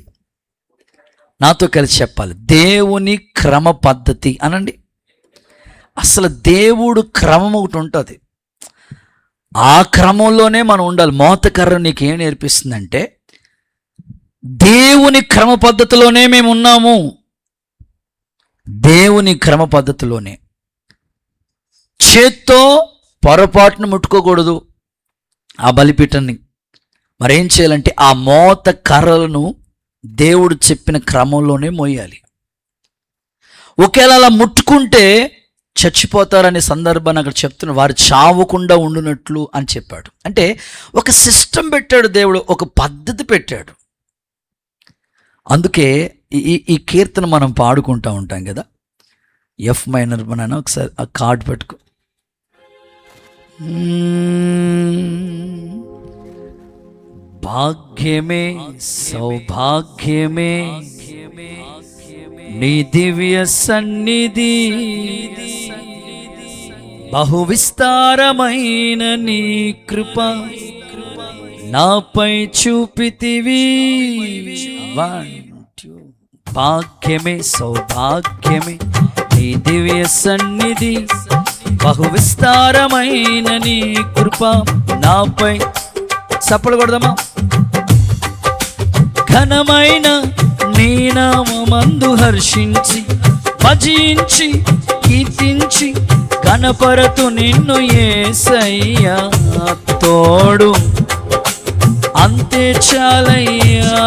నాతో కలిసి చెప్పాలి, దేవుని క్రమ పద్ధతి అనండి. అసలు దేవుడు క్రమం ఒకటి ఉంటుంది, ఆ క్రమంలోనే మనం ఉండాలి. మోతకర్ర నీకేం నేర్పిస్తుందంటే దేవుని క్రమ పద్ధతిలోనే మేము ఉన్నాము. దేవుని క్రమ పద్ధతిలోనే. చేత్తో పొరపాటును ముట్టుకోకూడదు ఆ బలిపీఠాన్ని. మరేం చేయాలంటే ఆ మోత కర్రలను దేవుడు చెప్పిన క్రమంలోనే మోయాలి. ఒకవేళ అలా ముట్టుకుంటే చచ్చిపోతారనే సందర్భాన్ని అక్కడ చెప్తున్నాడు. వారు చావకుండా ఉండునట్లు అని చెప్పాడు. అంటే ఒక సిస్టమ్ పెట్టాడు దేవుడు, ఒక పద్ధతి పెట్టాడు. అందుకే ఈ కీర్తన మనం పాడుకుంటూ ఉంటాం కదా. ఎఫ్ మైనర్ మన ఒకసారి ఆ కార్డ్ పెట్టుకో. భాగ్యమే సౌభాగ్యమే నీ దివ్య సన్నిధి, బహు విస్తారమైన నీ కృప నాపై చూపితివి. భాగ్యమే సౌభాగ్యమే నీ దివ్య సన్నిధి, బహు విస్తారమైన నీ కృప నాపై. చప్పలు కొడదామా? ఘనమైన నీ నామమందు హర్షించి భజించి కీర్తించి గణపరతు నిన్ను యేసయ్యా. తోడు అంతే చాలయ్యా,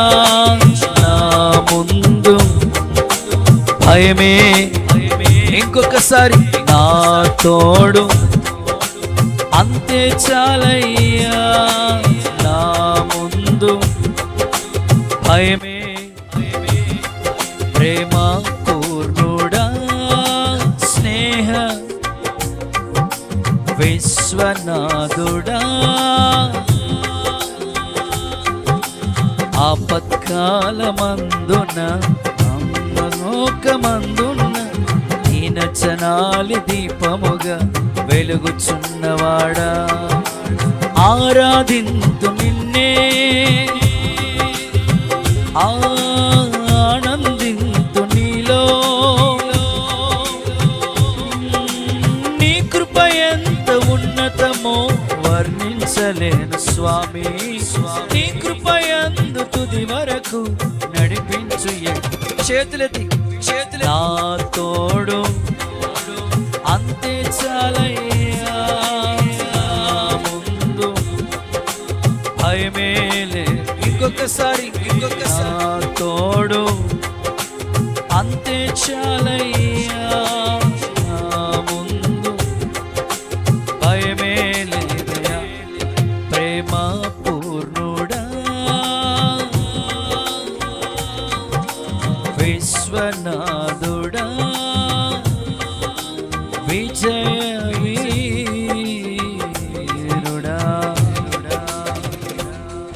నా ముందు భయమే. ఇంకొకసారి, నా తోడు అంతే చాలయ్యా, నా ముందు భయమే. ప్రేమ పూర్ణుడా, స్నేహ విశ్వనాథుడా, ఆపత్కాలమందున అమ్మలోకమందున ఈనచనాలి దీపముగా వెలుగుచున్నవాడా, ఆరాధింతు నిన్నే, ఆనందింతు నీలో, నీ కృప ఎంత ఉన్నతమో వర్ణించలేను స్వామి, నీ కృప యందు తుది వరకు నడిపించు. చేతులెత్తి నా తోడు అంతే చాలయ్యా, ముందు భయమేలే. ఇంకొకసారి తోడు అంతే చాలయ్యా, ముందు భయమేలేదయా. ప్రేమ పూర్ణుడా విశ్వనాథుడా విజయవీరుడా.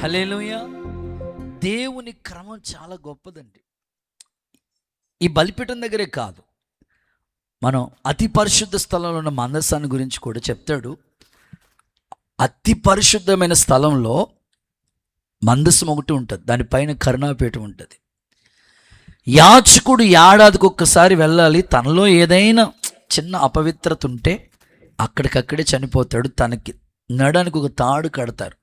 హల్లెలూయా. దేవుని క్రమం చాలా గొప్పదండి. ఈ బలిపీఠం దగ్గరే కాదు, మనం అతి పరిశుద్ధ స్థలంలో ఉన్న మందసాన్ని గురించి కూడా చెప్తాడు. అతి పరిశుద్ధమైన స్థలంలో మందసం ఒకటి ఉంటుంది, దానిపైన కరుణాపీఠం ఉంటుంది. యాజకుడు ఏడాదికి ఒక్కసారి వెళ్ళాలి. తనలో ఏదైనా చిన్న అపవిత్రత ఉంటే అక్కడికక్కడే చనిపోతాడు. తనకి నడానికి ఒక తాడు కడతారు.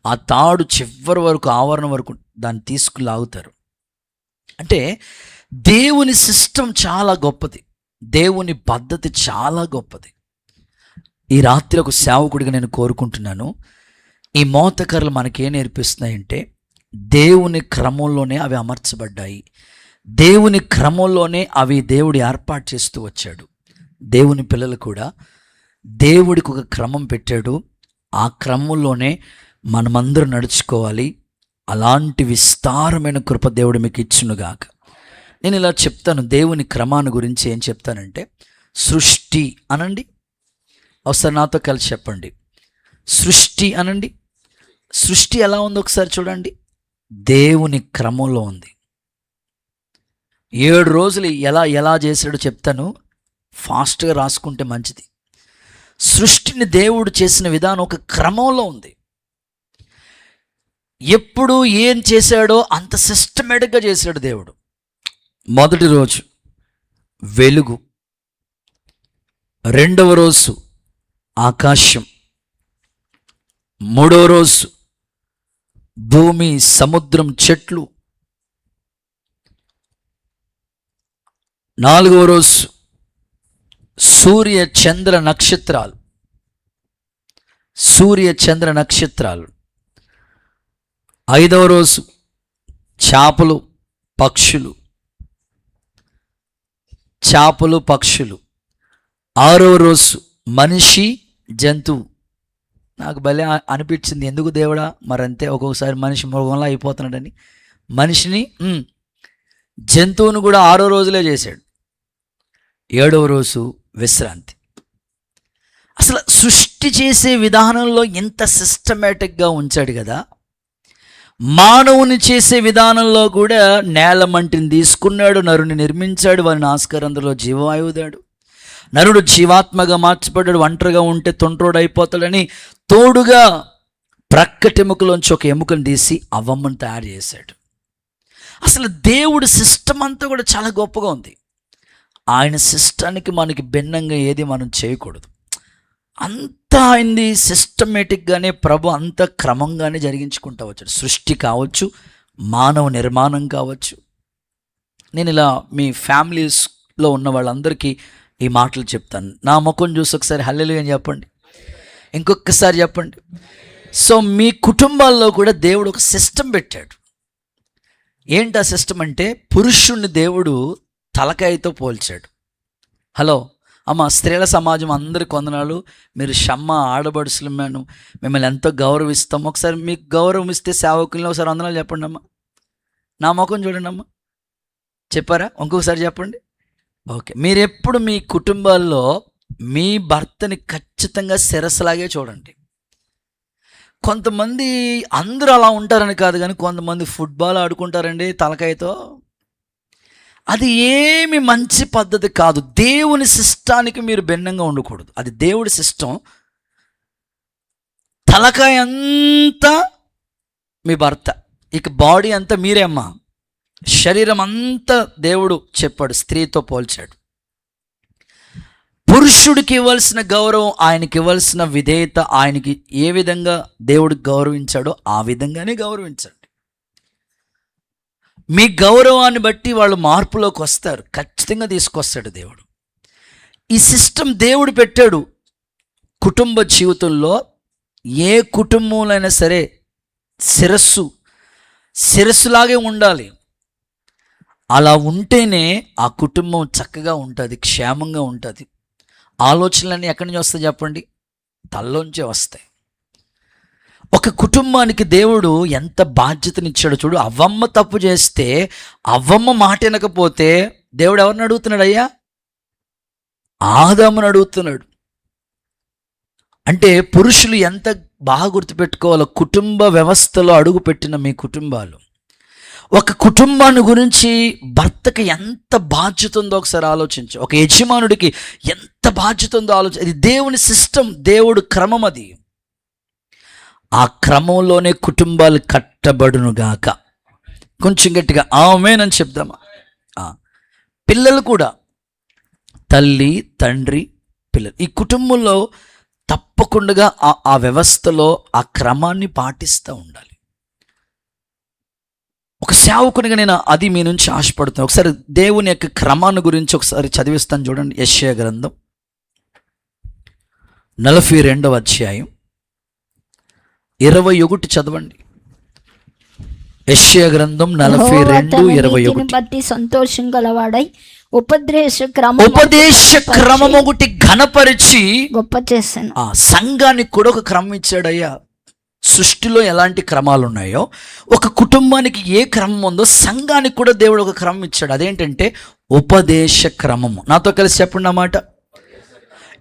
ఆ తాడు చివరి వరకు, ఆవరణ వరకు దాన్ని తీసుకులాగుతారు. అంటే దేవుని సిస్టమ్ చాలా గొప్పది, దేవుని పద్ధతి చాలా గొప్పది. ఈ రాత్రి ఒక సేవకుడిగా నేను కోరుకుంటున్నాను, ఈ మోతకర్రలు మనకేం నేర్పిస్తున్నాయంటే దేవుని క్రమంలోనే అవి అమర్చబడ్డాయి, దేవుని క్రమంలోనే అవి దేవుడు ఏర్పాటు చేస్తూ వచ్చాడు. దేవుని పిల్లలు కూడా దేవుడికి ఒక క్రమం పెట్టాడు, ఆ క్రమంలోనే మనమందరం నడుచుకోవాలి. అలాంటి విస్తారమైన కృప దేవుడు మీకు ఇచ్చునుగాక. నేను ఇలా చెప్తాను, దేవుని క్రమాన్ని గురించి ఏం చెప్తానంటే, సృష్టి అనండి. ఒకసారి నాతో కలిసి చెప్పండి, సృష్టి అనండి. సృష్టి ఎలా ఉందో ఒకసారి చూడండి, దేవుని క్రమంలో ఉంది. 7 రోజులు ఎలా చేశాడో చెప్తాను, ఫాస్ట్గా రాసుకుంటే మంచిది. సృష్టిని దేవుడు చేసిన విధానం ఒక క్రమంలో ఉంది. ఎప్పుడు ఏం చేశాడో అంత సిస్టమేటిక్గా చేశాడు దేవుడు. మొదటి రోజు వెలుగు, రెండవ రోజు ఆకాశం, మూడవ రోజు భూమి, సముద్రం, చెట్లు, నాలుగవ రోజు సూర్య చంద్ర నక్షత్రాలు, ఐదవ రోజు చేపలు పక్షులు, ఆరవ రోజు మనిషి జంతువు. నాకు భలే అనిపించింది, ఎందుకు దేవుడా మరంతే, ఒక్కొక్కసారి మనిషి మృగంలా అయిపోతున్నాడని. మనిషిని జంతువును కూడా 6 రోజులే చేశాడు. 7వ రోజు విశ్రాంతి. అసలు సృష్టి చేసే విధానంలో ఎంత సిస్టమేటిక్గా ఉంచాడు కదా. మానవుని చేసే విధానంలో కూడా నేల మంటిని తీసుకున్నాడు, నరుని నిర్మించాడు, వారిని ఆస్కారంలో జీవవాయువుదాడు. నరుడు జీవాత్మగా మార్చబడ్డాడు. ఒంటరిగా ఉంటే తొంట్రోడు అయిపోతాడని తోడుగా ప్రక్కటెముకలోంచి ఒక ఎముకను తీసి అవ్వమ్మను తయారు చేశాడు. అసలు దేవుడి సిస్టమ్ అంతా కూడా చాలా గొప్పగా ఉంది. ఆయన సిస్టానికి మనకి భిన్నంగా ఏది మనం చేయకూడదు. అంతా ఆయనది సిస్టమేటిక్గానే, ప్రభు అంత క్రమంగానే జరిగించుకుంటూ వచ్చాడు. సృష్టి కావచ్చు, మానవ నిర్మాణం కావచ్చు. నేను ఇలా మీ ఫ్యామిలీస్లో ఉన్న వాళ్ళందరికీ ఈ మాటలు చెప్తాను. నా ముఖం చూసి ఒకసారి హల్లెలూయా అని చెప్పండి, ఇంకొకసారి చెప్పండి. సో మీ కుటుంబాల్లో కూడా దేవుడు ఒక సిస్టమ్ పెట్టాడు. ఏంటి ఆ సిస్టమ్ అంటే, పురుషుణ్ణి దేవుడు తలకాయతో పోల్చాడు. హలో అమ్మ, స్త్రీల సమాజం అందరికి వందనాలు. మీరు షమ్మ ఆడబడుసులు, మిమ్మల్ని ఎంతో గౌరవిస్తాం. ఒకసారి మీకు గౌరవం ఇస్తే సేవకుల్ని ఒకసారి వందనాలు చెప్పండి అమ్మ. నా ముఖం చూడండి అమ్మ, చెప్పారా? ఇంకొకసారి చెప్పండి. ఓకే, మీరు ఎప్పుడు మీ కుటుంబాల్లో మీ భర్తని ఖచ్చితంగా శిరస్సులాగే చూడండి. కొంతమంది అందరూ అలా ఉంటారని కాదు, కానీ కొంతమంది ఫుట్బాల్ ఆడుకుంటారండి తలకాయతో. అది ఏమి మంచి పద్ధతి కాదు. దేవుని సిస్టానికి మీరు భిన్నంగా ఉండకూడదు. అది దేవుడి సిస్టం. తలకాయ అంతా మీ భర్త, ఇక బాడీ అంతా మీరే అమ్మా. శరీరం అంతా దేవుడు చెప్పాడు, స్త్రీతో పోల్చాడు. పురుషుడికి ఇవ్వాల్సిన గౌరవం, ఆయనకి ఇవ్వాల్సిన విధేయత, ఆయనకి ఏ విధంగా దేవుడు గౌరవించాడో ఆ విధంగానే గౌరవించండి. మీ గౌరవాన్ని బట్టి వాళ్ళు మార్పులోకి వస్తారు, ఖచ్చితంగా తీసుకొస్తాడు దేవుడు. ఈ సిస్టమ్ దేవుడు పెట్టాడు. కుటుంబ జీవితంలో ఏ కుటుంబంలో అయినా సరే శిరస్సులాగే ఉండాలి. అలా ఉంటేనే ఆ కుటుంబం చక్కగా ఉంటుంది, క్షేమంగా ఉంటుంది. ఆలోచనలన్నీ ఎక్కడి నుంచి వస్తాయి చెప్పండి? తల్లోంచే వస్తాయి. ఒక కుటుంబానికి దేవుడు ఎంత బాధ్యతనిచ్చాడో చూడు. అవ్వమ్మ తప్పు చేస్తే అవ్వమ్మ మాట వినకపోతే దేవుడు ఎవరిని అడుగుతున్నాడు? అయ్యా, ఆదాముని అడుగుతున్నాడు. అంటే పురుషులు ఎంత బాగా గుర్తుపెట్టుకోవాలో. కుటుంబ వ్యవస్థలో అడుగుపెట్టిన మీ కుటుంబాలు, ఒక కుటుంబాన్ని గురించి భర్తకి ఎంత బాధ్యత ఉందో ఒకసారి ఆలోచించు. ఒక యజమానుడికి ఎంత బాధ్యత ఉందో ఆలోచించు. అది దేవుని సిస్టమ్, దేవుడు క్రమం. అది ఆ క్రమంలోనే కుటుంబాలు కట్టబడునుగాక. కొంచెం గట్టిగా ఆమేన్ అని చెప్దామా? పిల్లలు కూడా, తల్లి తండ్రి పిల్లలు, ఈ కుటుంబంలో తప్పకుండా ఆ వ్యవస్థలో ఆ క్రమాన్ని పాటిస్తూ ఉండాలి. ఒక సేవకునిగా నేను అది మీ నుంచి ఆశపడుతున్నాను. ఒకసారి దేవుని యొక్క క్రమాన్ని గురించి ఒకసారి చదివిస్తాను చూడండి. యెషయా గ్రంథం 42వ అధ్యాయం 21 చదవండి. యెషయా గ్రంథం 42:21. బట్టి సంతోషం గలవాడై ఉపదేశ క్రమం ఒకటి ఘనపరిచి గొప్ప చేశాను. సంఘానికి కూడా ఒక క్రమం ఇచ్చాడయ్యా. సృష్టిలో ఎలాంటి క్రమాలు ఉన్నాయో, ఒక కుటుంబానికి ఏ క్రమం ఉందో సంఘానికి కూడా దేవుడు ఒక క్రమం ఇచ్చాడు. అదేంటంటే ఉపదేశ క్రమము. నాతో కలిసి చెప్పండి అన్నమాట.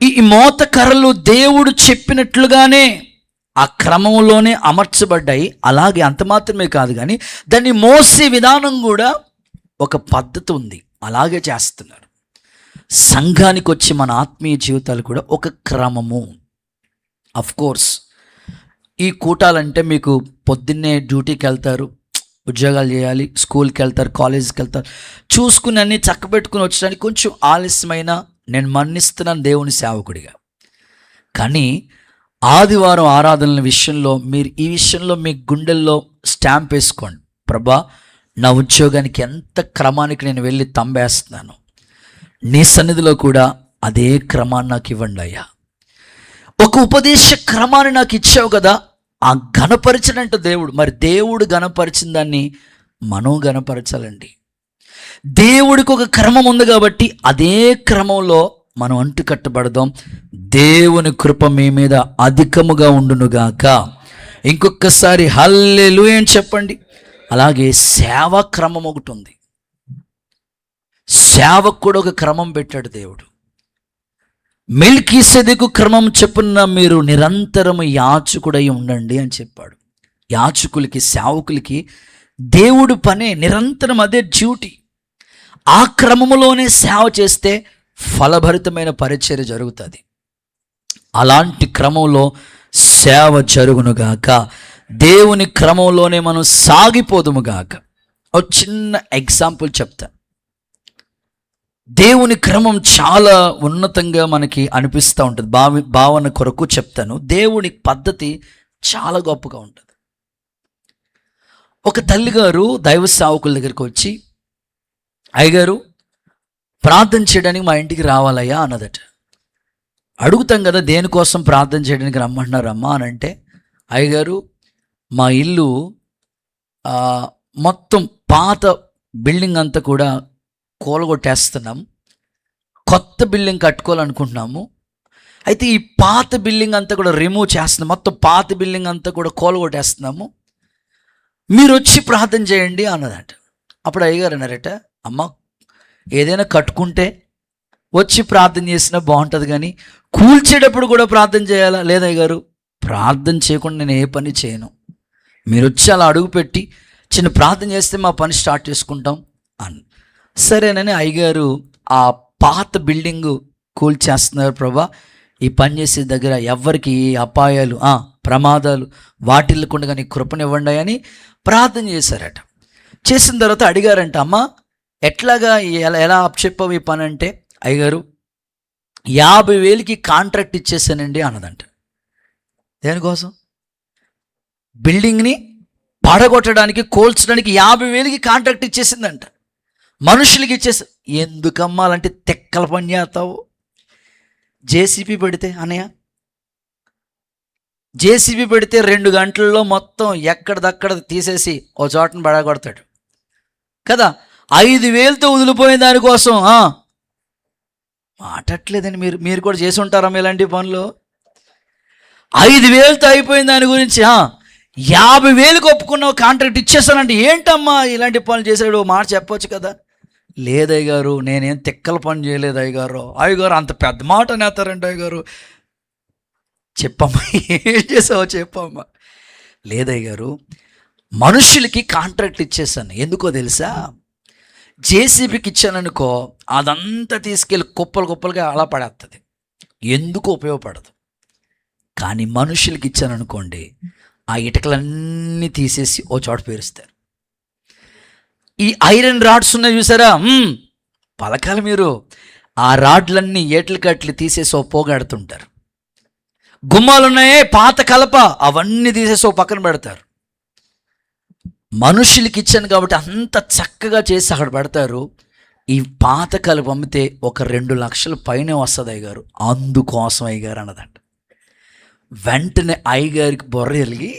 ఈ మోత కర్రలు దేవుడు చెప్పినట్లుగానే ఆ క్రమంలోనే అమర్చబడ్డాయి. అలాగే అంత మాత్రమే కాదు, కానీ దాన్ని మోసే విధానం కూడా ఒక పద్ధతి ఉంది. అలాగే చేస్తున్నారు. సంఘానికి వచ్చి మన ఆత్మీయ జీవితాలు కూడా ఒక క్రమము. అఫ్ కోర్స్ ఈ కూటాలంటే మీకు పొద్దున్నే డ్యూటీకి వెళ్తారు, ఉద్యోగాలు చేయాలి, స్కూల్కి వెళ్తారు, కాలేజీకి వెళ్తారు, చూసుకుని అన్నీ చక్కబెట్టుకుని వచ్చడానికి కొంచెం ఆలస్యమైన నేను మన్నిస్తున్నాను దేవుని సేవకుడిగా. కానీ ఆదివారం ఆరాధనల విషయంలో మీరు ఈ విషయంలో మీ గుండెల్లో స్టాంప్ వేసుకోండి. ప్రభా, నా ఉద్యోగానికి ఎంత క్రమానికి నేను వెళ్ళి తంబేస్తున్నాను, నీ సన్నిధిలో కూడా అదే క్రమాన్ని నాకు ఇవ్వండి అయ్యా. ఒక ఉపదేశ క్రమాన్ని నాకు ఇచ్చావు కదా, ఆ ఘనపరచనంట దేవుడు. మరి దేవుడు ఘనపరిచిన దాన్ని మనం ఘనపరచాలండి. దేవుడికి ఒక క్రమం ఉంది కాబట్టి అదే క్రమంలో మనం అంటు కట్టబడదాం. దేవుని కృప మీ మీద అధికముగా ఉండునుగాక. ఇంకొకసారి హల్లెలూయా అని చెప్పండి. అలాగే సేవా క్రమం ఒకటి ఉంది. సేవకు కూడా ఒక క్రమం పెట్టాడు దేవుడు. మెల్కీసెదెకు క్రమం చెప్పున మీరు నిరంతరము యాజకుడై ఉండండి అని చెప్పాడు. యాజకులకి, సేవకులకి దేవుడు పనే నిరంతరం, అదే డ్యూటీ. ఆ క్రమములోనే సేవ చేస్తే ఫలభరితమైన పరిచర్య జరుగుతుంది. అలాంటి క్రమంలో సేవ జరుగునుగాక. దేవుని క్రమంలోనే మనం సాగిపోదుముగాక. ఒక చిన్న ఎగ్జాంపుల్ చెప్తా. దేవుని క్రమం చాలా ఉన్నతంగా మనకి అనిపిస్తూ ఉంటుంది. భావన కొరకు చెప్తాను. దేవుని పద్ధతి చాలా గొప్పగా ఉంటుంది. ఒక తల్లిగారు దైవ సేవకుల దగ్గరికి వచ్చి, అయ్యగారు ప్రార్థన చేయడానికి మా ఇంటికి రావాలయ్యా అన్నదట. అడుగుతాం కదా, దేనికోసం ప్రార్థన చేయడానికి రమ్మంటున్నారమ్మా అని అంటే, అయ్యగారు మా ఇల్లు మొత్తం పాత బిల్డింగ్ అంతా కూడా కూలగొట్టేస్తున్నాం, కొత్త బిల్డింగ్ కట్టుకోవాలనుకుంటున్నాము. అయితే ఈ పాత బిల్డింగ్ అంతా కూడా రిమూవ్ చేస్తున్నాం, మొత్తం పాత బిల్డింగ్ అంతా కూడా కూలగొట్టేస్తున్నాము, మీరు వచ్చి ప్రార్థన చేయండి అన్నదట. అప్పుడు అయ్యగారు అన్నారట, అమ్మ ఏదైనా కట్టుకుంటే వచ్చి ప్రార్థన చేసినా బాగుంటుంది, కానీ కూల్చేటప్పుడు కూడా ప్రార్థన చేయాలా? లేదా అయ్యగారు, ప్రార్థన చేయకుండా నేను ఏ పని చేయను. మీరు వచ్చి అలా అడుగుపెట్టి చిన్న ప్రార్థన చేస్తే మా పని స్టార్ట్ చేసుకుంటాం అని. సరేనని అయ్యగారు ఆ పాత బిల్డింగు కూల్చేస్తున్నారు. ప్రభా, ఈ పని చేసే దగ్గర ఎవరికి ఏ అపాయాలు ప్రమాదాలు వాటిల్లకుండా నీ కృపనివ్వండి అని ప్రార్థన చేశారట. చేసిన తర్వాత అడిగారంట, అమ్మా ఎట్లాగా ఎలా అప్పచెప్పావు ఈ పని అంటే, అయ్యగారు 50,000కి కాంట్రాక్ట్ ఇచ్చేసానండి అన్నదంట. దేనికోసం? బిల్డింగ్ని పడగొట్టడానికి, కోల్చడానికి 50,000కి కాంట్రాక్ట్ ఇచ్చేసిందంట. మనుషులకి ఇచ్చేసి, ఎందుకమ్మా అలాంటి తెక్కల పని చేస్తావు? జేసీబీ పెడితే అన్నయ్య, జేసీబీ పెడితే 2 గంటల్లో మొత్తం ఎక్కడిదక్కడ తీసేసి ఓ చోటను పడగొడతాడు కదా. 5,000తో వదిలిపోయిన దానికోసం మాటట్లేదని మీరు కూడా చేసి ఉంటారమ్మా ఇలాంటి పనులు. 5,000తో అయిపోయిన దాని గురించి 50,000కి ఒప్పుకున్నావు, కాంట్రాక్ట్ ఇచ్చేస్తానంటే ఏంటమ్మా ఇలాంటి పనులు చేశాడు? మాట చెప్పొచ్చు కదా. లేదయ్య గారు, నేనేం తిక్కల పని చేయలేదు అయ్యగారు. అయ్యగారు అంత పెద్ద మాట అనేస్తారండి అయ్యగారు. చెప్పమ్మా ఏం చేసావో చెప్పమ్మా. లేదయ్య గారు, మనుషులకి కాంట్రాక్ట్ ఇచ్చేసాను. ఎందుకో తెలుసా? జేసీబీకి ఇచ్చాననుకో, అదంతా తీసుకెళ్ళి కుప్పలుగా అలా పడేస్తుంది, ఎందుకు ఉపయోగపడదు. కానీ మనుషులకి ఇచ్చాననుకోండి, ఆ ఇటుకలన్నీ తీసేసి ఓ చోట పేరుస్తారు. ఈ ఐరన్ రాడ్స్ ఉన్నాయి చూసారా, పలకాలు మీరు, ఆ రాడ్లన్నీ ఏట్లకట్లు తీసేసి ఓ పోగాడుతుంటారు. గుమ్మాలు ఉన్నాయే పాత కలప, అవన్నీ తీసేసి ఓ పక్కన పెడతారు. మనుషులకి ఇచ్చాను కాబట్టి అంత చక్కగా చేసి అక్కడ పెడతారు. ఈ పాత కలప అమ్మితే ఒక 2 లక్షల పైనే వస్తుంది అయ్యగారు, అందుకోసం అయ్యగారు అన్నదంట. వెంటనే అయ్యగారికి బొర్ర ఎలిగి,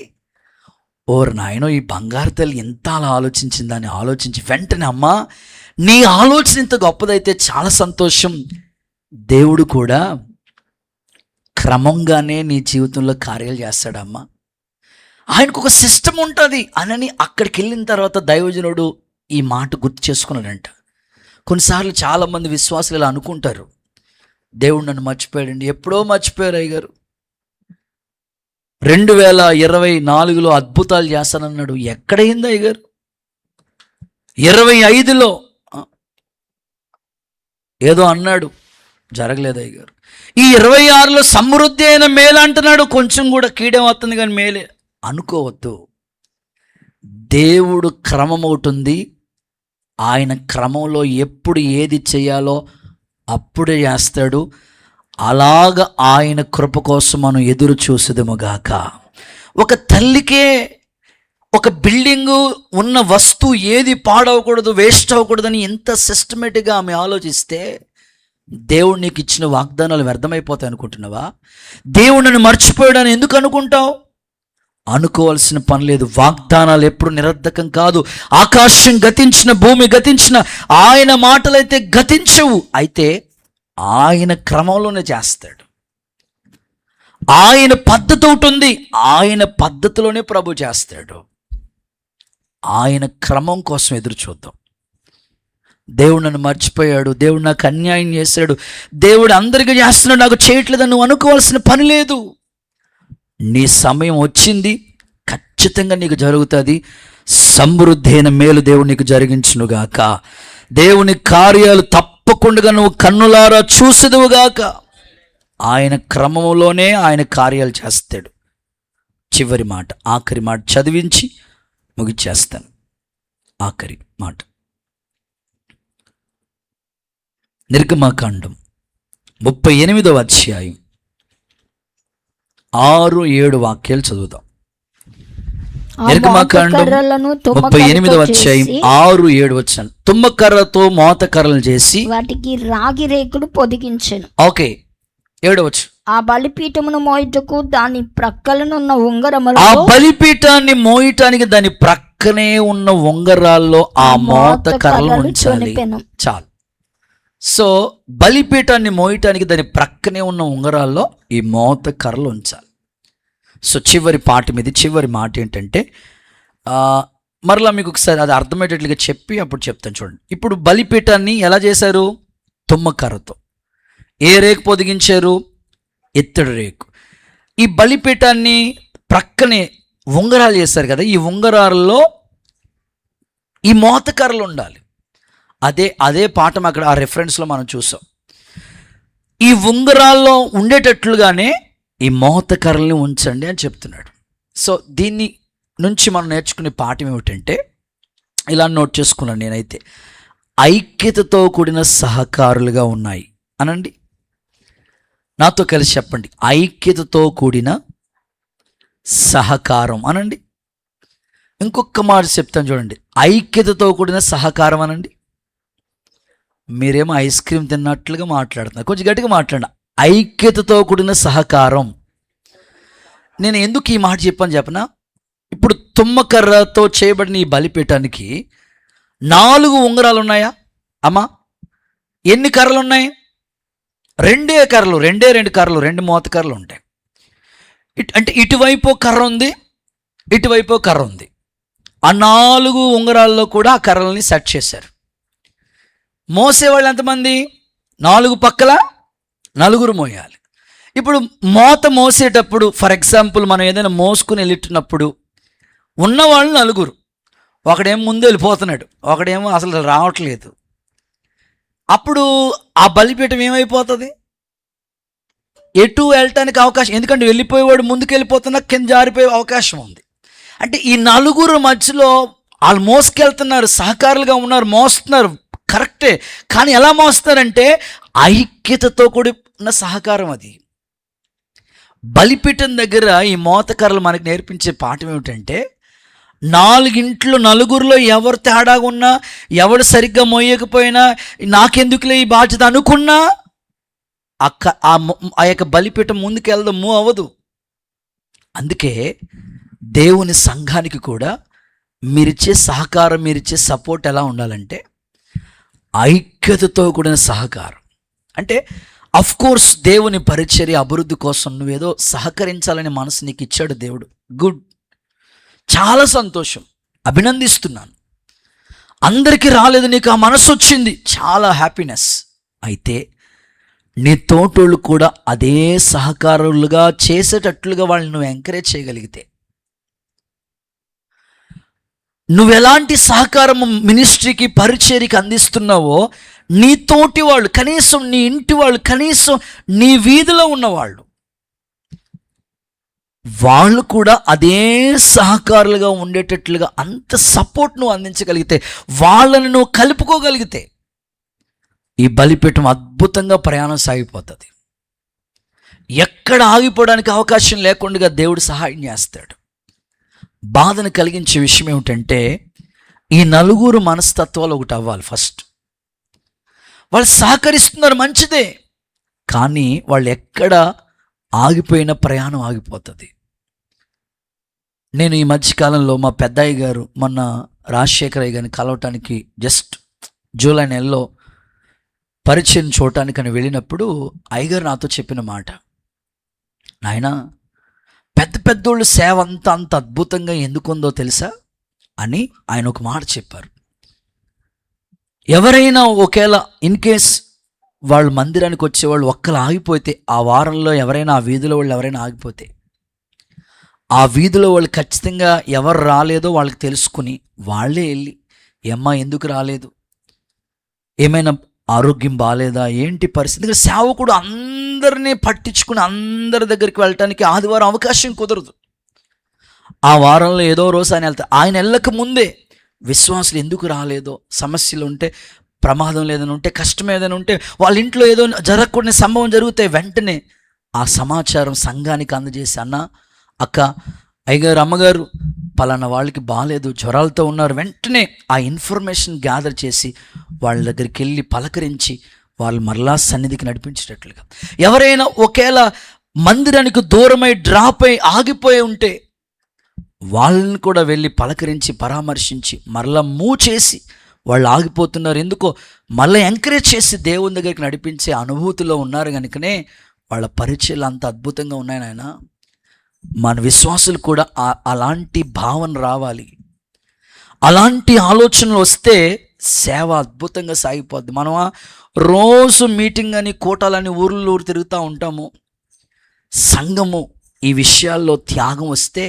ఓరు నాయనో, ఈ బంగారు తల్లి ఎంత అలా ఆలోచించిందని ఆలోచించి వెంటనే, అమ్మా నీ ఆలోచన ఇంత గొప్పదైతే చాలా సంతోషం, దేవుడు కూడా క్రమంగానే నీ జీవితంలో కార్యాలు చేస్తాడమ్మా, ఆయనకు ఒక సిస్టమ్ ఉంటుంది అని అక్కడికి వెళ్ళిన తర్వాత దైవజనుడు ఈ మాట గుర్తు చేసుకున్నాడంట. కొన్నిసార్లు చాలామంది విశ్వాసులు ఇలా అనుకుంటారు, దేవుడు నన్ను మర్చిపోయాడండి. ఎప్పుడో మర్చిపోయారు అయ్యగారు. 2024లో అద్భుతాలు చేస్తానన్నాడు, ఎక్కడైంది అయ్యగారు? 25లో ఏదో అన్నాడు, జరగలేదు అయ్యగారు. ఈ 26లో సమృద్ధి అయిన మేలు అంటున్నాడు, కొంచెం కూడా కీడేం వస్తుంది కానీ మేలే అనుకోవద్దు. దేవుడు క్రమం ఒకటి ఉంది, ఆయన క్రమంలో ఎప్పుడు ఏది చేయాలో అప్పుడే చేస్తాడు. అలాగ ఆయన కృప కోసం మనం ఎదురు చూసేదముగాక. ఒక తల్లికే ఒక బిల్డింగు ఉన్న వస్తువు ఏది పాడవకూడదు, వేస్ట్ అవ్వకూడదని ఎంత సిస్టమేటిక్గా ఆమె ఆలోచిస్తే, దేవుడు నీకు ఇచ్చిన వాగ్దానాలు వ్యర్థమైపోతాయి అనుకుంటున్నావా? దేవుడిని మర్చిపోయాడని ఎందుకు అనుకుంటావు? అనుకోవాల్సిన పని లేదు. వాగ్దానాలు ఎప్పుడు నిరర్ధకం కాదు. ఆకాశం గతించిన, భూమి గతించిన, ఆయన మాటలైతే గతించవు. అయితే ఆయన క్రమంలోనే చేస్తాడు. ఆయన పద్ధతి ఒకటి ఉంది, ఆయన పద్ధతిలోనే ప్రభు చేస్తాడు. ఆయన క్రమం కోసం ఎదురు చూద్దాం. దేవుడు నన్ను మర్చిపోయాడు, దేవుడు నాకు అన్యాయం చేశాడు, దేవుడు అందరికీ చేస్తున్నాడు, నాకు చేయట్లేదని నువ్వు అనుకోవాల్సిన పని లేదు. నీ సమయం వచ్చింది, ఖచ్చితంగా నీకు జరుగుతుంది. సమృద్ధి అయిన మేలు దేవుడు నీకు జరిగించునుగాక. దేవుని కార్యాలు తప్పకుండా నువ్వు కన్నులారా చూసేదువుగాక. ఆయన క్రమంలోనే ఆయన కార్యాలు చేస్తాడు. చివరి మాట, ఆఖరి మాట చదివించి ముగిచేస్తాను. ఆఖరి మాట, నిర్గమకాండం 38వ అధ్యాయం 6-7 వాక్యాలు చదువుదాం. నిర్గమకాండం 38వ అధ్యాయం 6-7 వచనం. తుమ్మకర్రతో మోతకర్రలు చేసి వాటికి రాగి రేకులు పొదిగించెను. ఓకే, 7వ వచనం. ఆ బలిపీఠమును మోయుటకు దాని ప్రక్కలనున్న ఆ ఉంగరములలో, బలిపీఠాన్ని మోయటానికి దాని ప్రక్కనే ఉన్న ఉంగరాల్లో ఆ మోతకర్రలు ఉంచాలి. చాలు. సో బలిపీఠాన్ని మోయటానికి దాని ప్రక్కనే ఉన్న ఉంగరాల్లో ఈ మోతకర్రలు ఉంచాలి. సో చివరి మాట ఏంటంటే, మరలా మీకు ఒకసారి అది అర్థమయ్యేటట్లుగా చెప్పి అప్పుడు చెప్తాను చూడండి. ఇప్పుడు బలిపీఠాన్ని ఎలా చేశారు? తుమ్మకర్రతో. ఏ రేకు పొదిగించారు? ఇత్తడి రేకు. ఈ బలిపీఠాన్ని ప్రక్కనే ఉంగరాలు చేస్తారు కదా, ఈ ఉంగరాల్లో ఈ మోతకర్రలు ఉండాలి. అదే పాఠం అక్కడ ఆ రెఫరెన్స్లో మనం చూసాం. ఈ ఉంగరాల్లో ఉండేటట్లుగానే ఈ మోతకర్రల్ని ఉంచండి అని చెప్తున్నాడు. సో దీన్ని నుంచి మనం నేర్చుకునే పాఠం ఏమిటంటే, ఇలా నోట్ చేసుకున్నాను నేనైతే, ఐక్యతతో కూడిన సహకారులుగా ఉన్నాయి అనండి. నాతో కలిసి చెప్పండి, ఐక్యతతో కూడిన సహకారం అనండి. ఇంకొక మాట చెప్తాను చూడండి, ఐక్యతతో కూడిన సహకారం అనండి. మీరేమో ఐస్ క్రీమ్ తిన్నట్లుగా మాట్లాడుతున్నారు, కొంచెం గట్టిగా మాట్లాడండి. ఐక్యతతో కూడిన సహకారం. నేను ఎందుకు ఈ మాట చెప్పనా, ఇప్పుడు తుమ్మకర్రతో చేయబడిన ఈ బలిపీఠానికి 4 ఉంగరాలు ఉన్నాయా అమ్మా? ఎన్ని కర్రలు ఉన్నాయి? 2 కర్రలు, 2 కర్రలు, 2 మోతకర్రలు ఉంటాయి. అంటే ఇటువైపు కర్ర ఉంది, ఇటువైపు కర్ర ఉంది. ఆ 4 ఉంగరాల్లో కూడా ఆ కర్రల్ని సెట్ చేశారు. మోసేవాళ్ళు ఎంతమంది? 4 పక్కల 4 మోయాలి. ఇప్పుడు మోసేటప్పుడు ఫర్ ఎగ్జాంపుల్ మనం ఏదైనా మోసుకుని వెళ్ళినప్పుడు ఉన్నవాళ్ళు 4, ఒకడేమో ముందు వెళ్ళిపోతున్నాడు, ఒకడేమో అసలు రావట్లేదు. అప్పుడు ఆ బలిపీఠం ఏమైపోతుంది? ఎటు వెళ్ళటానికి అవకాశం, ఎందుకంటే వెళ్ళిపోయేవాడు ముందుకు వెళ్ళిపోతున్నా కింద జారిపోయే అవకాశం ఉంది. అంటే ఈ 4 మధ్యలో వాళ్ళు మోసుకెళ్తున్నారు, సహకారులుగా ఉన్నారు, మోస్తున్నారు, కరెక్టే. కానీ ఎలా మోస్తారంటే ఐక్యతతో కూడిన సహకారం. అది బలిపీఠం దగ్గర ఈ మోతకర్రలు మనకు నేర్పించే పాఠం ఏమిటంటే, 4 ఇంట్లో 4లో ఎవరు తేడాగా ఉన్నా, ఎవరు సరిగ్గా మోయకపోయినా, నాకెందుకులే ఈ బాధ్యత అనుకున్నా ఆ యొక్క బలిపీఠం ముందుకెళ్దాం, మూవ్ అవ్వదు. అందుకే దేవుని సంఘానికి కూడా మీరిచ్చే సహకారం, మీరిచ్చే సపోర్ట్ ఎలా ఉండాలంటే ఐక్యతతో కూడిన సహకారం. అంటే అఫ్ కోర్స్ దేవుని పరిచర్య అభివృద్ధి కోసం నువ్వేదో సహకరించాలని మనసు నీకు ఇచ్చాడు దేవుడు, గుడ్, చాలా సంతోషం, అభినందిస్తున్నాను. అందరికీ రాలేదు, నీకు ఆ మనసు వచ్చింది, చాలా హ్యాపీనెస్. అయితే నీ తోటోళ్ళు కూడా అదే సహకారులుగా చేసేటట్లుగా వాళ్ళని నువ్వు ఎంకరేజ్ చేయగలిగితే, నువ్వెలాంటి సహకారం మినిస్ట్రీకి పరిచర్యకి అందిస్తున్నావో, నీ తోటి వాళ్ళు, కనీసం నీ ఇంటి వాళ్ళు, కనీసం నీ వీధిలో ఉన్నవాళ్ళు, వాళ్ళు కూడా అదే సహకారులుగా ఉండేటట్లుగా అంత సపోర్ట్ నువ్వు అందించగలిగితే, వాళ్ళని నువ్వు కలుపుకోగలిగితే, ఈ బలిపీఠం అద్భుతంగా ప్రయాణం సాగిపోతుంది. ఎక్కడ ఆగిపోవడానికి అవకాశం లేకుండా దేవుడు సహాయం చేస్తాడు. బాధను కలిగించే విషయం ఏమిటంటే, ఈ 4 మనస్తత్వాలు ఒకటి అవ్వాలి. ఫస్ట్ వాళ్ళు సహకరిస్తున్నారు, మంచిదే, కానీ వాళ్ళు ఎక్కడ ఆగిపోయిన ప్రయాణం ఆగిపోతుంది. నేను ఈ మధ్యకాలంలో మా పెద్దయ్య గారు మొన్న రాజశేఖరయ్య గారిని కలవటానికి జస్ట్ జూలై నెలలో పరిచయం చూడటానికి అని వెళ్ళినప్పుడు అయ్యగారు నాతో చెప్పిన మాట, నాయనా పెద్ద పెద్దోళ్ళు సేవ అంత అద్భుతంగా ఎందుకుందో తెలుసా అని ఆయన ఒక మాట చెప్పారు. ఎవరైనా ఒకేలా ఇన్ కేస్ వాళ్ళు మందిరానికి వచ్చేవాళ్ళు ఒక్కరు ఆగిపోతే, ఆ వారంలో ఎవరైనా ఆ వీధిలో వాళ్ళు ఎవరైనా ఆగిపోతే, ఆ వీధిలో వాళ్ళు ఖచ్చితంగా ఎవరు రాలేదో వాళ్ళకి తెలుసుకుని వాళ్ళే వెళ్ళి, ఏమ్మా ఎందుకు రాలేదు, ఏమైనా ఆరోగ్యం బాగాలేదా, ఏంటి పరిస్థితి. సేవకుడు అందరినీ పట్టించుకుని అందరి దగ్గరికి వెళ్ళటానికి ఆదివారం అవకాశం కుదరదు. ఆ వారంలో ఏదో రోజు ఆయన వెళ్తారు. ఆయన వెళ్ళక ముందే విశ్వాసులు ఎందుకు రాలేదో, సమస్యలు ఉంటే, ప్రమాదం లేదని ఉంటే, కష్టం ఏదైనా ఉంటే, వాళ్ళ ఇంట్లో ఏదో జరగకూడని సంభవం జరిగితే వెంటనే ఆ సమాచారం సంఘానికి అందజేసి, అన్న, అక్క, అయ్యగారు, అమ్మగారు పలానా వాళ్ళకి బాగాలేదు, జ్వరాలతో ఉన్నారు, వెంటనే ఆ ఇన్ఫర్మేషన్ గ్యాదర్ చేసి వాళ్ళ దగ్గరికి వెళ్ళి పలకరించి వాళ్ళు మరలా సన్నిధికి నడిపించేటట్లుగా. ఎవరైనా ఒకేలా మందిరానికి దూరమై డ్రాప్ అయి ఆగిపోయి ఉంటే వాళ్ళని కూడా వెళ్ళి పలకరించి పరామర్శించి మరలా మూవ్ చేసి, వాళ్ళు ఆగిపోతున్నారు ఎందుకో మళ్ళీ ఎంకరేజ్ చేసి దేవుని దగ్గరికి నడిపించే అనుభూతిలో ఉన్నారు కనుకనే వాళ్ళ పరిచయాలు అంత అద్భుతంగా ఉన్నాయి. నాయన, మన విశ్వాసులు కూడా అలాంటి భావన రావాలి. అలాంటి ఆలోచనలు వస్తే సేవ అద్భుతంగా సాగిపోద్ది. మనం రోజు మీటింగ్ అని, కోటాలని, ఊరు తిరుగుతూ ఉంటాము. సంఘము ఈ విషయాల్లో త్యాగం వస్తే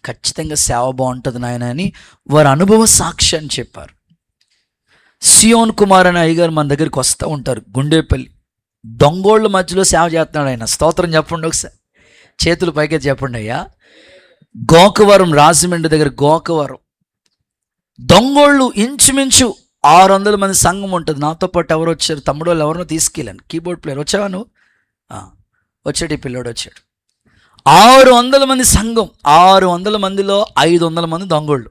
ఖచ్చితంగా సేవ బాగుంటుంది నాయన అని వారి అనుభవ సాక్షి అని చెప్పారు. సియోన్ కుమార్ అనే అయ్యగారు మన దగ్గరికి వస్తూ ఉంటారు. గుండేపల్లి దొంగోళ్ళ మధ్యలో సేవ చేస్తున్నాడు ఆయన. స్తోత్రం చెప్పండి ఒకసారి, చేతులు పైకి చెప్పండి అయ్యా. గోకవరం, రాజమండ్రి దగ్గర గోకవరం దొంగోళ్ళు ఇంచుమించు 600 మంది సంఘం ఉంటుంది. నాతో పాటు ఎవరు వచ్చారు, తమ్ముడు వాళ్ళు ఎవరినో తీసుకెళ్ళాను. కీబోర్డ్ ప్లేయర్ వచ్చావా నువ్వు? వచ్చాడు, ఈ పిల్లోడు వచ్చాడు. 600 మంది సంఘం. 600 మందిలో 500 మంది దొంగోళ్ళు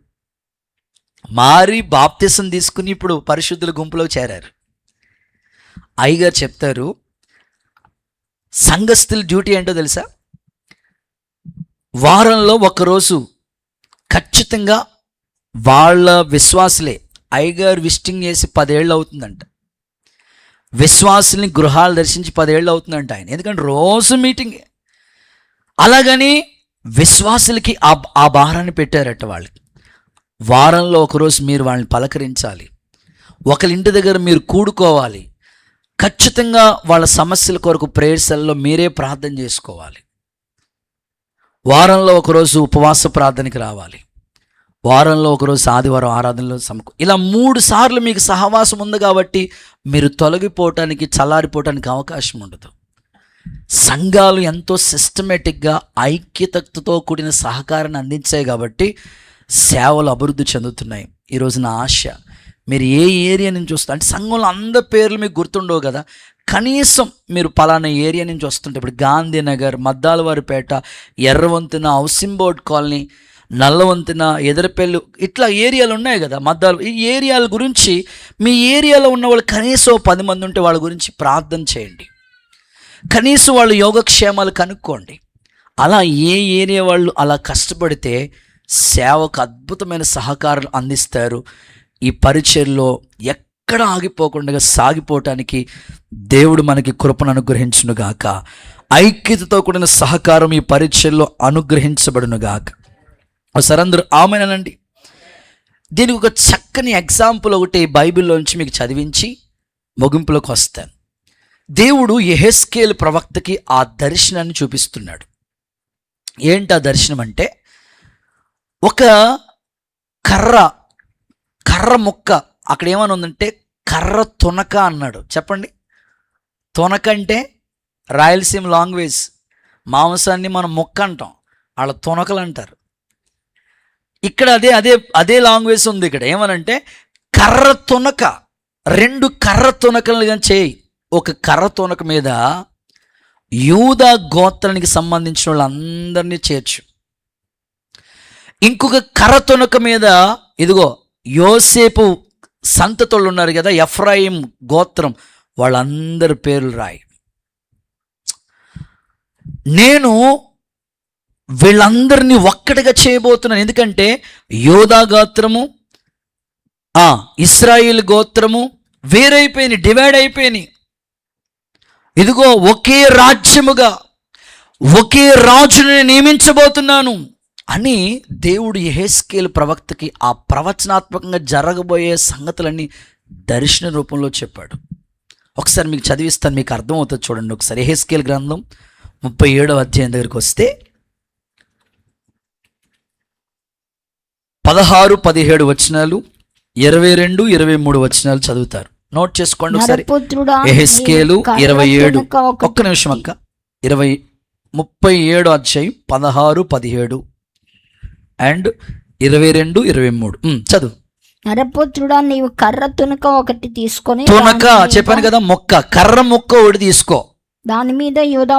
మారి బాప్తిసం తీసుకుని ఇప్పుడు పరిశుద్ధుల గుంపులో చేరారు. అయ్యగారు చెప్తారు, సంఘస్థుల డ్యూటీ ఏంటో తెలుసా? వారంలో ఒకరోజు ఖచ్చితంగా వాళ్ళ విశ్వాసులే. అయ్యగారు విజిటింగ్ చేసి 10 ఏళ్ళు అవుతుందంట. విశ్వాసుల్ని గృహాలు దర్శించి 10 ఏళ్ళు అవుతుందంట ఆయన. ఎందుకంటే రోజు మీటింగే. అలాగని విశ్వాసులకి ఆ భారాన్ని పెట్టారట వాళ్ళకి. వారంలో ఒకరోజు మీరు వాళ్ళని పలకరించాలి, ఒకరి ఇంటి దగ్గర మీరు కూడుకోవాలి, ఖచ్చితంగా వాళ్ళ సమస్యల కొరకు ప్రేయర్స్లో మీరే ప్రార్థన చేసుకోవాలి. వారంలో ఒకరోజు ఉపవాస ప్రార్థనకి రావాలి, వారంలో ఒకరోజు ఆదివారం ఆరాధనలో ఇలా 3 సార్లు మీకు సహవాసం ఉంది కాబట్టి మీరు తొలగిపోవటానికి, చల్లారిపోవటానికి అవకాశం ఉండదు. సంఘాలు ఎంతో సిస్టమేటిక్గా ఐక్యతతో కూడిన సహకారాన్ని అందించాయి కాబట్టి సేవలు అభివృద్ధి చెందుతున్నాయి. ఈరోజు నా ఆశ, మీరు ఏ ఏరియా నుంచి వస్తారు అంటే సంఘంలో అందరి పేర్లు మీకు గుర్తుండవు కదా, కనీసం మీరు పలానా ఏరియా నుంచి వస్తుంటే, ఇప్పుడు గాంధీనగర్, మద్దాలవారిపేట, ఎర్రవంతెన, హౌసింగ్ బోర్డ్ కాలనీ, నల్లవంతెన, ఎదరపల్లి, ఇట్లా ఏరియాలు ఉన్నాయి కదా ఈ ఏరియాల గురించి మీ ఏరియాలో ఉన్న వాళ్ళు కనీసం 10 మంది ఉంటే వాళ్ళ గురించి ప్రార్థన చేయండి. కనీసం వాళ్ళ యోగక్షేమాలు కనుక్కోండి. అలా ఏ ఏరియా వాళ్ళు అలా కష్టపడితే సేవకు అద్భుతమైన సహకారం అందిస్తారు. ఈ పరిచర్లో ఎక్కడ ఆగిపోకుండా సాగిపోవటానికి దేవుడు మనకి కృపను అనుగ్రహించునుగాక. ఐక్యతతో కూడిన సహకారం ఈ పరిచర్లో అనుగ్రహించబడునుగాక. ఒకసారి అందరూ ఆమెనండి. దీనికి ఒక చక్కని ఎగ్జాంపుల్ ఒకటి బైబిల్లోంచి మీకు చదివించి ముగింపులోకి వస్తాను. దేవుడు యెహెజ్కేలు ప్రవక్తకి ఆ దర్శనాన్ని చూపిస్తున్నాడు. ఏంటి ఆ దర్శనం అంటే, ఒక కర్ర ముక్క, అక్కడ ఏమని ఉందంటే కర్ర తునక అన్నాడు. చెప్పండి, తునక అంటే రాయలసీమ లాంగ్వేజ్. మాంసాన్ని మనం ముక్క అంటాం, వాళ్ళ తునకలు అంటారు. ఇక్కడ అదే లాంగ్వేజ్ ఉంది. ఇక్కడ ఏమనంటే కర్ర తునక, 2 కర్ర తునకలుగా చేయి. ఒక కర్ర తునక మీద యూదా గోత్రానికి సంబంధించిన వాళ్ళందరినీ చేర్చు. ఇంకొక కర్ర తునక మీద ఇదిగో యోసేపు సంతతులు ఉన్నారు కదా, ఎఫ్రాయిం గోత్రం, వాళ్ళందరి పేర్లు రాయి. నేను వీళ్ళందరినీ ఒక్కటిగా చేయబోతున్నాను. ఎందుకంటే యోదా గోత్రము, ఇశ్రాయేల్ గోత్రము వేరైపోయినాయి, డివైడ్ అయిపోయినాయి. ఇదిగో ఒకే రాజ్యముగా ఒకే రాజుని నియమించబోతున్నాను అని దేవుడు యెహెజ్కేలు ప్రవక్తకి ఆ ప్రవచనాత్మకంగా జరగబోయే సంగతులన్నీ దర్శన రూపంలో చెప్పాడు. ఒకసారి మీకు చదివిస్తాను, మీకు అర్థమవుతుంది. చూడండి ఒకసారి యెహెజ్కేలు గ్రంథం 37వ అధ్యాయం దగ్గరికి వస్తే 16, 17 వచనాలు, 22, 23 వచనాలు చదువుతారు. నోట్ చేసుకోండి ఒకసారి. యెహెజ్కేలు 27, ఒక్క నిమిషం అక్క, 37 అధ్యాయం 16, 17 అండ్ 22, 23 చదువు. నరపుత్రుడా, నీవు కర్ర తునక ఒకటి తీసుకొని, తునక చెప్పాను కదా, మొక్క, కర్ర మొక్క ఒకటి తీసుకో. దాని మీద యూదా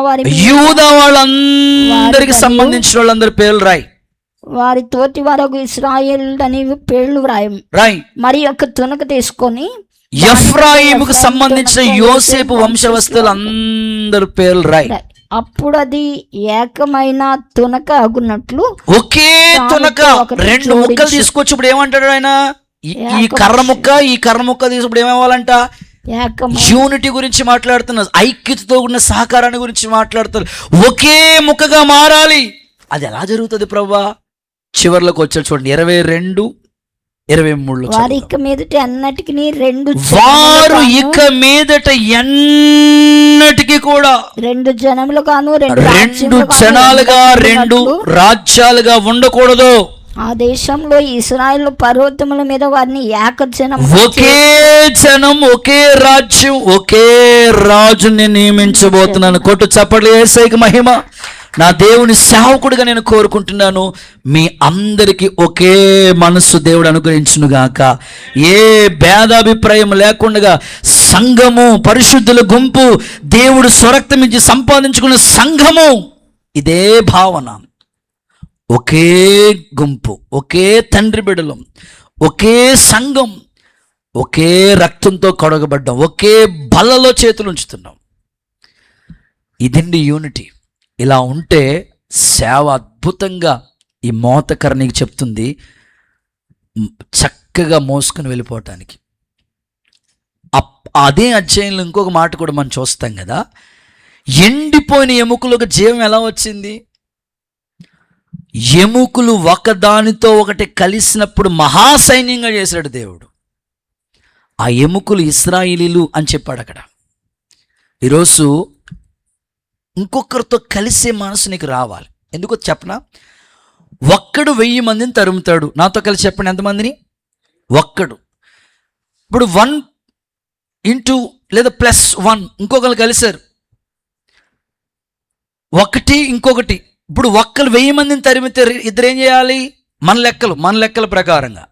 వాళ్ళందరికి సంబంధించిన వాళ్ళందరి పేర్లు రాయి. వారి తోటి వారకు ఇశ్రాయేల్ అని పేర్లు రాయి. మరి ఒక తునక తీసుకొని ఎఫ్రాయిముకు సంబంధించిన యోసేపు వంశవస్తులు అందరి పేర్లు రాయి. అప్పుడు అది ఏకమైన తునక అగునట్లు, ఒకే తునక 2 ముక్కలు తీసుకొచ్చి ఇప్పుడు ఏమంటాడు ఆయన, ఈ కర్ర ముక్క తీసుకుప్పుడు ఏమవ్వాలంట, యూనిటీ గురించి మాట్లాడుతున్నారు, ఐక్యతతో ఉన్న సహకారాన్ని గురించి మాట్లాడుతున్నారు. ఒకే ముక్కగా మారాలి. అది ఎలా జరుగుతుంది ప్రభువా? చివరిలోకి వచ్చాడు చూడండి, 22 23 వారు ఇక మీదట అన్నటికి వారు ఇక మీదట ఎన్నటికి కూడా రెండు జనములుగాను రెండు జనాలుగా రెండు రాజ్యాలుగా ఉండకూడదు. ఆ దేశంలో ఇశ్రాయేలు పర్వతముల మీద వారిని ఏకజనం, ఒకే జనం, ఒకే రాజ్యం, ఒకే రాజుని నియమించబోతున్నాను. కొట్టు చప్పట్లు, యేసయ్యకి మహిమ. నా దేవుని సేవకుడిగా నేను కోరుకుంటున్నాను, మీ అందరికీ ఒకే మనస్సు దేవుడు అనుగ్రహించునుగాక. ఏ భేదాభిప్రాయం లేకుండా సంఘము, పరిశుద్ధుల గుంపు, దేవుడు స్వరక్తమించి సంపాదించుకున్న సంఘము, ఇదే భావన. ఒకే గుంపు, ఒకే తండ్రి బిడ్డలం, ఒకే సంఘం, ఒకే రక్తంతో కడగబడ్డాం, ఒకే బల్లలో చేతులు ఉంచుతున్నాం. ఇదండి యూనిటీ. ఇలా ఉంటే సేవ అద్భుతంగా, ఈ మోతకర్ర నీకు చెప్తుంది, చక్కగా మోసుకొని వెళ్ళిపోవటానికి. అదే అధ్యాయంలో ఇంకొక మాట కూడా మనం చూస్తాం కదా, ఎండిపోయిన ఎముకలకు జీవం ఎలా వచ్చింది? ఎముకలు ఒకదానితో ఒకటి కలిసినప్పుడు మహాసైన్యంగా చేశాడు దేవుడు. ఆ ఎముకలు ఇశ్రాయేలీలు అని చెప్పాడు అక్కడ. ఈరోజు ఇంకొకరితో కలిసే మనసు నీకు రావాలి. ఎందుకో చెప్పనా? ఒక్కడు 1000 మందిని తరుముతాడు. నాతో కలిసి చెప్పండి, ఎంతమందిని? ఒక్కడు. ఇప్పుడు 1 ఇంటూ లేదా +1 ఇంకొకరు కలిశారు, ఒకటి ఇంకొకటి. ఇప్పుడు ఒక్కరు 1000 మందిని తరిమితే ఇద్దరు ఏం చేయాలి? మన లెక్కల ప్రకారంగా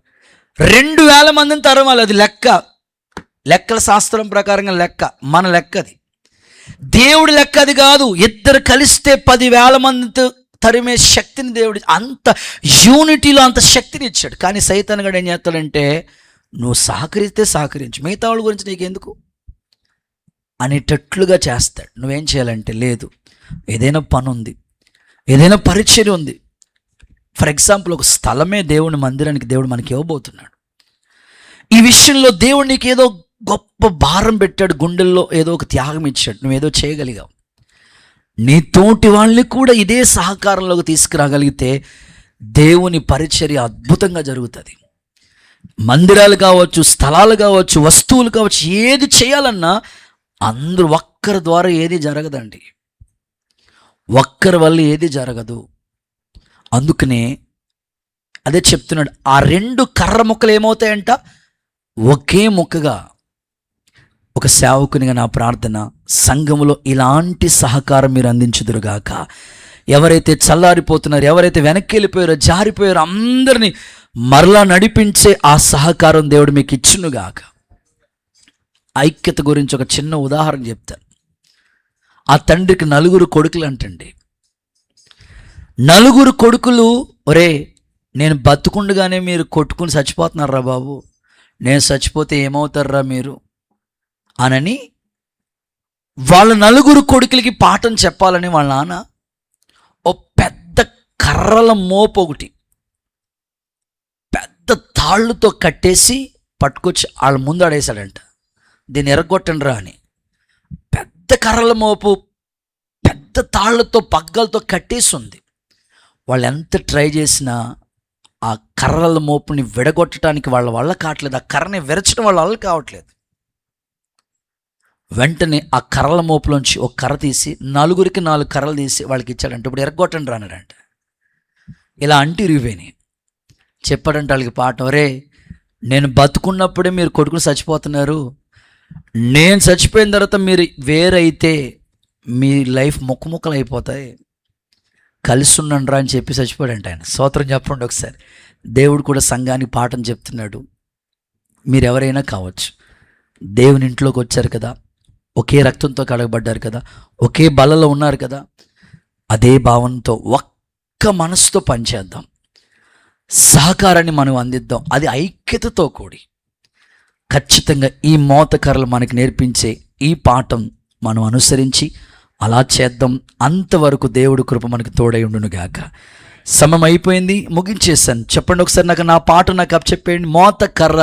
2000 మందిని తరమాలి. అది లెక్కల శాస్త్రం ప్రకారంగా లెక్క, మన లెక్క అది. దేవుడి లెక్క అది కాదు. ఇద్దరు కలిస్తే 10,000 మందితో తరిమే శక్తిని దేవుడు, అంత యూనిటీలో అంత శక్తిని ఇచ్చాడు. కానీ సైతాన్ గడు ఏం చేస్తాడంటే, నువ్వు సహకరిస్తే సహకరించు, మిగతా వాళ్ళ గురించి నీకెందుకు అనేటట్లుగా చేస్తాడు. నువ్వేం చేయాలంటే, లేదు, ఏదైనా పని ఉంది, ఏదైనా పరిచర్య ఉంది. ఫర్ ఎగ్జాంపుల్, ఒక స్థలమే దేవుని మందిరానికి దేవుడు మనకి ఇవ్వబోతున్నాడు. ఈ విషయంలో దేవుడు నీకు ఏదో గొప్ప భారం పెట్టాడు, గుండెల్లో ఏదో ఒక త్యాగం ఇచ్చాడు, నువ్వేదో చేయగలిగావు. నీ తోటి వాళ్ళని కూడా ఇదే సహకారంలోకి తీసుకురాగలిగితే దేవుని పరిచర్య అద్భుతంగా జరుగుతుంది. మందిరాలు కావచ్చు, స్థలాలు కావచ్చు, వస్తువులు కావచ్చు, ఏది చేయాలన్నా అందరూ ఒక్కరి ద్వారా ఏది జరగదండి. ఒక్కరి వల్ల ఏది జరగదు. అందుకనే అదే చెప్తున్నాడు, ఆ 2 కర్ర ముక్కలు ఏమవుతాయంట? ఒకే ముక్కగా. ఒక సేవకునిగా నా ప్రార్థన, సంఘములో ఇలాంటి సహకారం మీరు అందించుదురుగాక. ఎవరైతే చల్లారిపోతున్నారో, ఎవరైతే వెనక్కి వెళ్ళిపోయారో, జారిపోయారో, అందరినీ మరలా నడిపించే ఆ సహకారం దేవుడు మీకు ఇచ్చునుగాక. ఐక్యత గురించి ఒక చిన్న ఉదాహరణ చెప్తాను. ఆ తండ్రికి 4 కొడుకులు అంటండి. 4 కొడుకులు, ఒరే నేను బతుకుండగానే మీరు కొట్టుకుని చచ్చిపోతున్నారా బాబు, నేను చచ్చిపోతే ఏమవుతారా మీరు అనని వాళ్ళ 4 కొడుకులకి పాఠం చెప్పాలని వాళ్ళ నాన్న ఓ పెద్ద కర్రల మోపు ఒకటి పెద్ద తాళ్ళుతో కట్టేసి పట్టుకొచ్చి వాళ్ళ ముందు ఆడేశాడంట. దీన్ని ఎరగొట్టండి రా అని. పెద్ద కర్రల మోపు పెద్ద తాళ్ళతో పగ్గలతో కట్టేసి ఉంది. వాళ్ళు ఎంత ట్రై చేసినా ఆ కర్రల మోపుని విడగొట్టడానికి వాళ్ళ వల్ల కావట్లేదు, ఆ కర్రని విరచడం వాళ్ళ వల్ల కావట్లేదు. వెంటనే ఆ కర్రల మోపులోంచి ఒక కర్ర తీసి 4కి 4 కర్రలు తీసి వాళ్ళకి ఇచ్చాడంటే, ఇప్పుడు ఎరగొట్టండి రానాడంట. ఇలా అంటూ ఇరిగిపోయినాయి. చెప్పాడంటే వాళ్ళకి పాఠం, రే నేను బతుకున్నప్పుడే మీరు కొడుకుని చచ్చిపోతున్నారు, నేను చచ్చిపోయిన తర్వాత మీరు వేరైతే మీ లైఫ్ ముక్కముక్కలు అయిపోతాయి, కలిసి ఉండండి రా అని చెప్పి చచ్చిపోయాడంట ఆయన. స్తోత్రం చెప్పండి ఒకసారి. దేవుడు కూడా సంఘానికి పాఠం చెప్తున్నాడు. మీరు ఎవరైనా కావచ్చు, దేవుని ఇంట్లోకి వచ్చారు కదా, ఒకే రక్తంతో కడగబడ్డారు కదా, ఒకే బలలో ఉన్నారు కదా, అదే భావనతో ఒక్క మనసుతో పనిచేద్దాం, సహకారాన్ని మనం అందిద్దాం. అది ఐక్యతతో కూడి. ఖచ్చితంగా ఈ మోతకర్రలు మనకి నేర్పించే ఈ పాఠం మనం అనుసరించి అలా చేద్దాం. అంతవరకు దేవుడు కృప మనకు తోడై ఉండునుగాక. సమయం అయిపోయింది, ముగించేసాను. చెప్పండి ఒకసారి, నాకు నా పాట నాకు అప్పచెప్పేయండి. మోతకర్ర